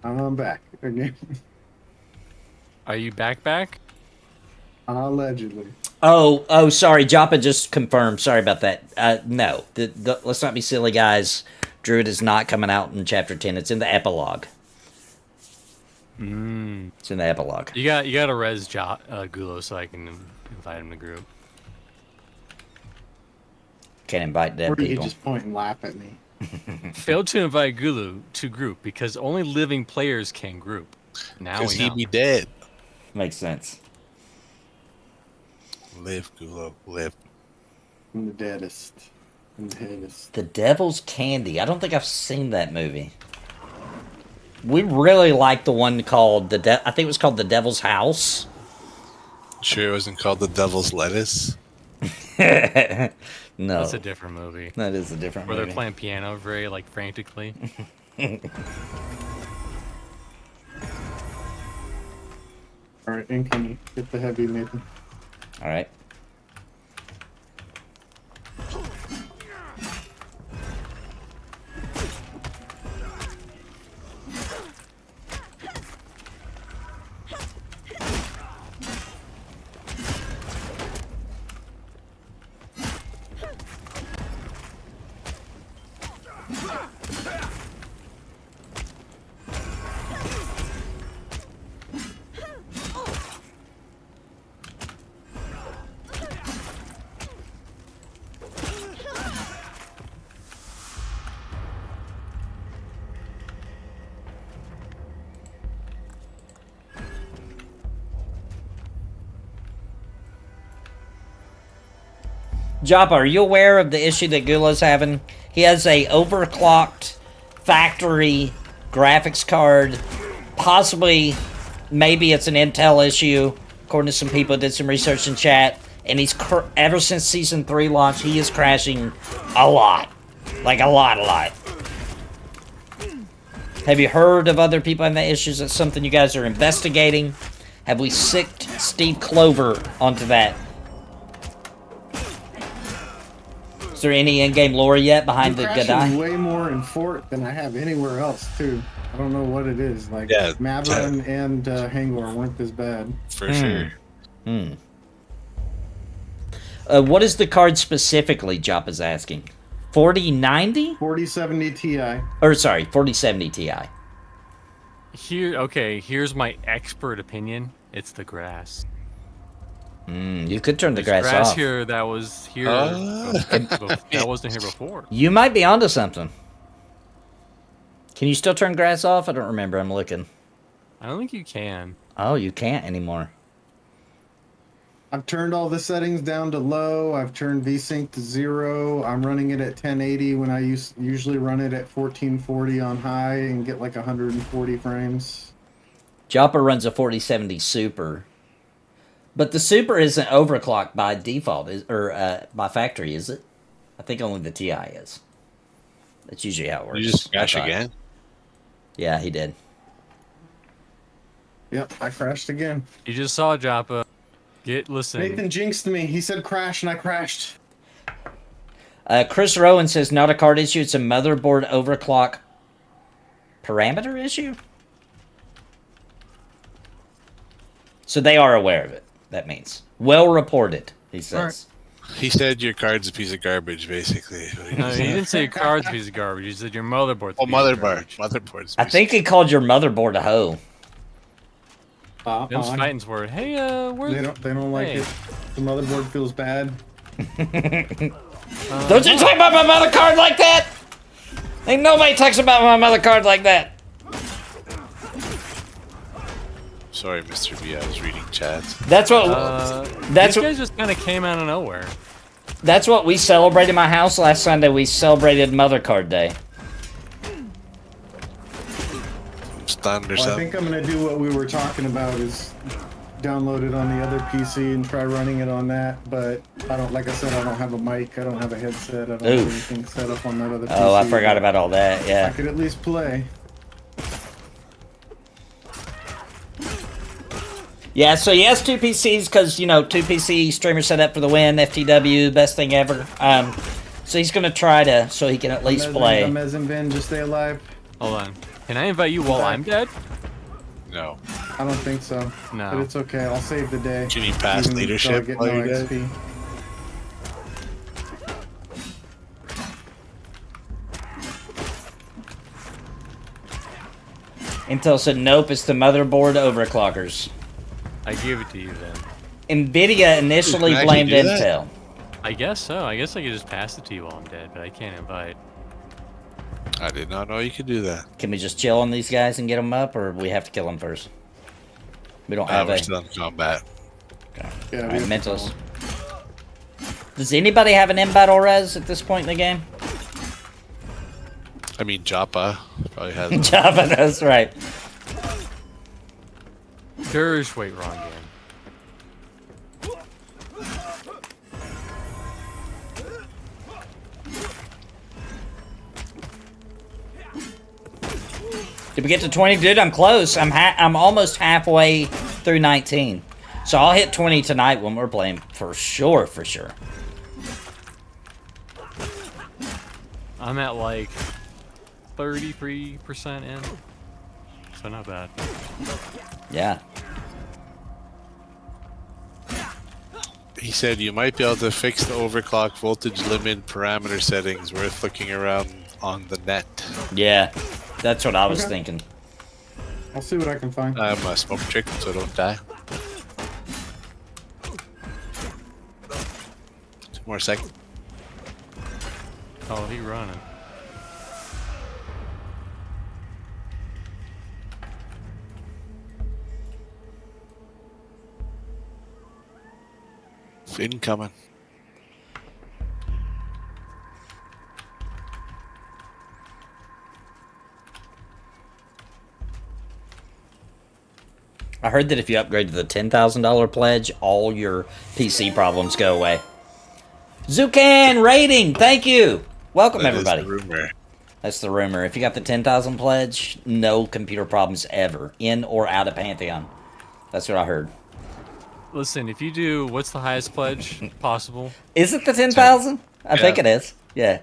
D: I'm back again.
F: Are you back?
D: Allegedly.
C: Oh, sorry. Joppa just confirmed. Sorry about that. No. Let's not be silly, guys. Druid is not coming out in Chapter 10. It's in the epilogue. It's in the epilogue.
F: You got to res Gulo so I can invite him to group.
C: Can't invite dead
D: Or you
C: people.
D: just point and laugh at me.
F: Failed to invite Gulu to group because only living players can group. Now
E: Because
F: we
E: he'd
F: know.
E: be dead.
C: Makes sense.
E: Live, Gulo, live.
D: I'm the deadest. I'm the headest.
C: The Devil's Candy. I don't think I've seen that movie. We really like the one called I think it was called The Devil's House.
E: Sure it wasn't called the Devil's Lettuce?
C: No.
F: That's a different movie.
C: That is a different
F: Where
C: movie.
F: they're playing piano very like frantically.
D: Alright, incoming. Get the heavy, Nathan.
C: All right. Joppa, are you aware of the issue that Gula's having? He has a overclocked factory graphics card. Possibly, maybe it's an Intel issue. According to some people, did some research in chat. And he's, ever since Season 3 launch, he is crashing a lot. Like, a lot. Have you heard of other people having that issues? That's something you guys are investigating? Have we sicked Steve Clover onto that? Is there any in-game lore yet behind the
D: I'm
C: Gadai?
D: crashing way more in Fort than I have anywhere else, too. I don't know what it is. Like,
E: Yeah,
D: Mabra and Hangor weren't this bad.
E: For sure.
C: What is the card specifically, Jop is asking? 4090?
D: 4070 Ti.
C: Or, sorry, 4070 Ti.
F: Here's my expert opinion. It's the grass.
C: You could turn the
F: There's
C: grass off.
F: here that was here. That wasn't here before.
C: You might be onto something. Can you still turn grass off? I don't remember. I'm looking.
F: I don't think you can.
C: Oh, you can't anymore.
D: I've turned all the settings down to low. I've turned VSync to 0. I'm running it at 1080 when I usually run it at 1440 on high and get like 140 frames.
C: Jopper runs a 4070 Super. But the Super isn't overclocked by default, or by factory, is it? I think only the TI is. That's usually how it works.
E: You just crash again?
C: Yeah, he did.
D: Yep, I crashed again.
F: You just saw Joppa. Listen.
D: Nathan jinxed me. He said crash and I crashed.
C: Chris Rowan says, not a card issue, it's a motherboard overclock parameter issue? So they are aware of it, that means. Well reported, he says.
E: He said your card's a piece of garbage, basically.
F: No, he didn't say your card's a piece of garbage. He said your motherboard's a piece of garbage.
E: Motherboard's
C: I think he called your motherboard a hoe.
F: Them's Titans word. Hey, where's...
D: They don't like it. The motherboard feels bad.
C: Don't you talk about my mother card like that! Ain't nobody talks about my mother card like that.
E: Sorry, Mr. B, I was reading chat.
C: That's what.
F: These guys just kind of came out of nowhere.
C: That's what we celebrated in my house last Sunday. We celebrated Mother Card Day.
E: Stunned or
D: Well, I
E: something.
D: think I'm gonna do what we were talking about is download it on the other PC and try running it on that. But I don't, like I said, I don't have a mic. I don't have a headset. I don't have anything set up on that other PC.
C: Oh, I forgot about all that. Yeah.
D: I could at least play.
C: Yeah, so he has two PCs because, you know, two PC streamers set up for the win, FTW, best thing ever. So he's going to try to, so he can at least play.
D: Mezzin Ben, just stay alive.
F: Hold on. Can I invite you while I'm dead?
E: No.
D: I don't think so.
F: No.
D: But it's okay. I'll save the day.
E: Do you need past
D: Even
E: leadership
D: though I get
E: while
D: no
E: you're dead?
D: XP.
C: Intel said, nope, it's the motherboard overclockers.
F: I give it to you then.
C: NVIDIA initially
E: You can
C: blamed
E: actually do
C: Intel.
F: I guess so. I guess I could just pass it to you while I'm dead, but I can't invite.
E: I did not know you could do that.
C: Can we just chill on these guys and get them up, or we have to kill them first? We don't have
E: We're
C: a...
E: still in combat.
D: Yeah,
C: Alright, Mentos. Does anybody have an in-battle res at this point in the game?
E: I mean, Joppa probably has one.
C: Java, that's right.
F: Wait, wrong game.
C: Did we get to 20? Dude, I'm close. I'm almost halfway through 19. So I'll hit 20 tonight when we're playing, for sure, for sure.
F: I'm at like 33% in. So not bad.
C: Yeah.
E: He said you might be able to fix the overclock voltage limit parameter settings worth looking around on the net.
C: Yeah. That's what I was
D: Okay.
C: thinking.
D: I'll see what I can find.
E: I'm a smoke trick so I don't die. 2 more seconds.
F: Oh, he running.
E: Incoming.
C: I heard that if you upgrade to the $10,000 pledge, all your PC problems go away. Zucan rating, thank you. Welcome,
E: That is
C: everybody.
E: the rumor.
C: That's the rumor. If you got the 10,000 pledge, no computer problems ever, in or out of Pantheon. That's what I heard.
F: Listen, if you do, what's the highest pledge possible?
C: Is it the 10,000? I think it is. Yeah.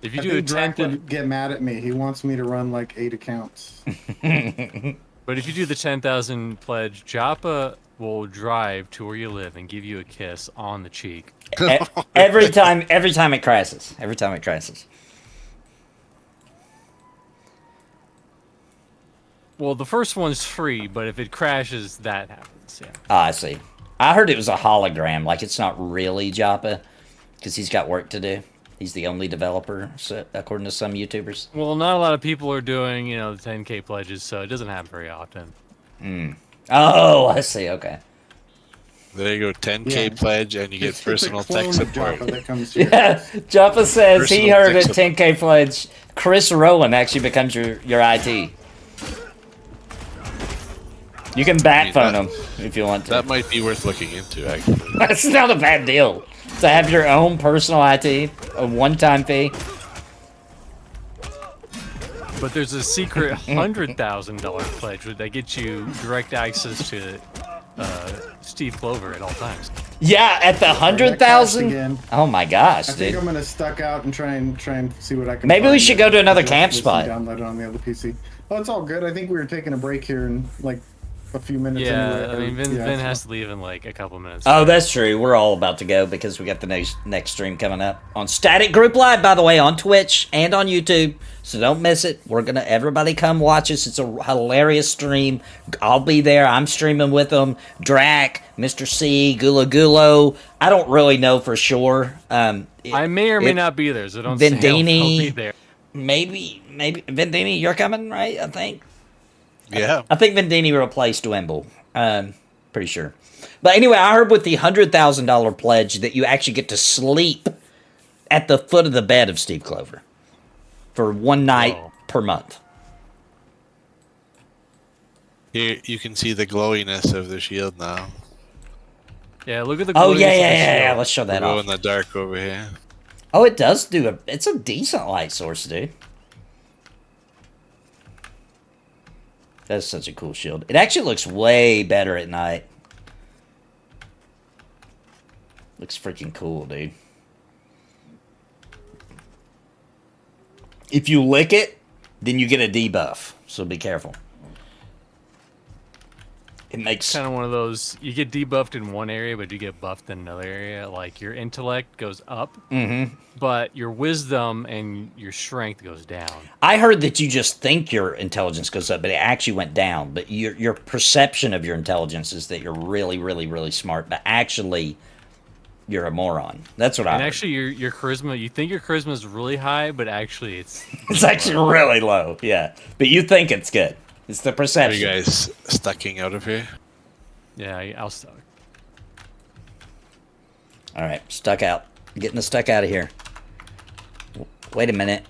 F: If you
D: I
F: do a
D: think Drac
F: 10th,
D: would get mad at me. He wants me to run like 8 accounts.
F: but if you do the 10,000 pledge, Joppa will drive to where you live and give you a kiss on the cheek.
C: Every time it crashes. Every time it crashes.
F: Well, the first one's free, but if it crashes, that happens. Yeah.
C: Ah, I see. I heard it was a hologram. Like, it's not really Joppa, because he's got work to do. He's the only developer, so, according to some YouTubers.
F: Well, not a lot of people are doing, the 10K pledges, so it doesn't happen very often.
C: Oh, I see. Okay.
E: There you go, 10K
D: Yeah.
E: pledge, and you get
D: It's
E: personal
D: a clone
E: tech
D: of
E: support.
D: Joppa that comes to your
C: Yeah,
D: house.
C: Joppa says he
E: Personal
C: heard
E: tech
C: at 10K pledge. Chris Rowan actually becomes your IT. You can bat phone him if you want to.
E: That might be worth looking into, actually.
C: That's not a bad deal. To have your own personal IT, a one-time fee.
F: But there's a secret $100,000 pledge that gets you direct access to Steve Clover at all times.
C: Yeah, at the
D: That crashed
C: 100,000.
D: again.
C: Oh my gosh,
D: I think
C: dude.
D: I'm gonna stuck out and try and see what I can.
C: Maybe we
D: find
C: should go to another
D: just
C: camp
D: listen,
C: spot.
D: Download it on the other PC. Oh, it's all good. I think we were taking a break here in like a few minutes.
F: Yeah,
D: anyway.
F: I mean, Vin
D: Yeah, so-
F: has to leave in like a couple minutes.
C: Oh, that's true. We're all about to go because we got the next stream coming up on Static Group Live, by the way, on Twitch and on YouTube. So don't miss it. Everybody come watch us. It's a hilarious stream. I'll be there. I'm streaming with them. Drac, Mr. C, Gula Gulo. I don't really know for sure.
F: I may or may not be there, so don't say I'll
C: Vendini.
F: be there.
C: Maybe Vendini, you're coming, right? I think.
E: Yeah.
C: I think Vendini replaced Wimble. Pretty sure. But anyway, I heard with the $100,000 pledge that you actually get to sleep at the foot of the bed of Steve Clover for one night per month.
E: Here, you can see the glowiness of the shield now.
F: Yeah, look at the.
C: Oh,
F: glorious
C: yeah.
F: of the shield.
C: Let's show that
E: Glow
C: off.
E: in the dark over here.
C: Oh, it does do it's a decent light source, dude. That's such a cool shield. It actually looks way better at night. Looks freaking cool, dude. If you lick it, then you get a debuff. So be careful. It makes
F: Kind of one of those. You get debuffed in one area, but you get buffed in another area. Like your intellect goes up, but your wisdom and your strength goes down.
C: I heard that you just think your intelligence goes up, but it actually went down. But your perception of your intelligence is that you're really, really, really smart, but actually you're a moron. That's what I
F: And
C: heard.
F: actually, your charisma. You think your charisma is really high, but actually it's.
C: It's actually really low, yeah. But you think it's good. It's the
E: Are
C: perception.
E: you guys stucking out of here?
F: Yeah, I'll start.
C: All right, stuck out. Getting the stuck out of here. Wait a minute.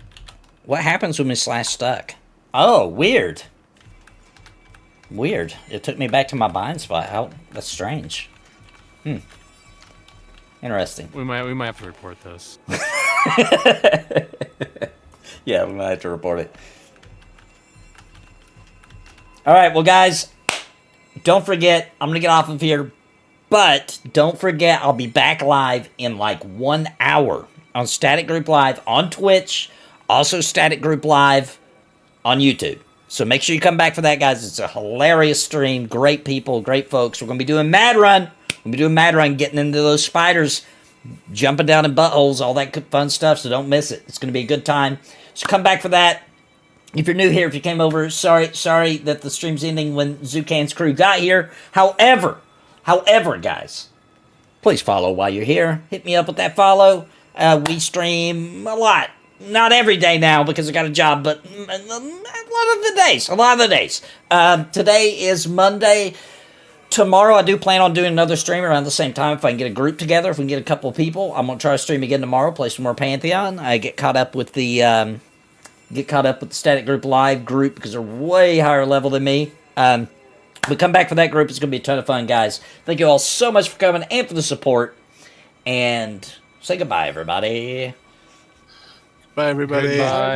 C: What happens when we slash stuck? Oh, weird. Weird. It took me back to my bind spot. How? That's strange. Interesting.
F: We might have to report this.
C: Yeah, we might have to report it. All right, well, guys, don't forget, I'm going to get off of here, but don't forget, I'll be back live in like 1 hour on Static Group Live on Twitch, also Static Group Live on YouTube. So make sure you come back for that, guys. It's a hilarious stream. Great people, great folks. We're going to be doing Mad Run. We're going to be doing Mad Run, getting into those spiders, jumping down in buttholes, all that good fun stuff, so don't miss it. It's going to be a good time. So come back for that. If you're new here, if you came over, sorry that the stream's ending when Zucan's crew got here. However, guys, please follow while you're here. Hit me up with that follow. We stream a lot. Not every day now because I got a job, but a lot of the days. Today is Monday. Tomorrow, I do plan on doing another stream around the same time if I can get a group together. If we can get a couple of people, I'm going to try to stream again tomorrow, play some more Pantheon. I get caught up with the Static Group Live group because they're way higher level than me. But come back for that group. It's going to be a ton of fun, guys. Thank you all so much for coming and for the support. And say goodbye, everybody.
E: Bye, everybody.
F: Goodbye.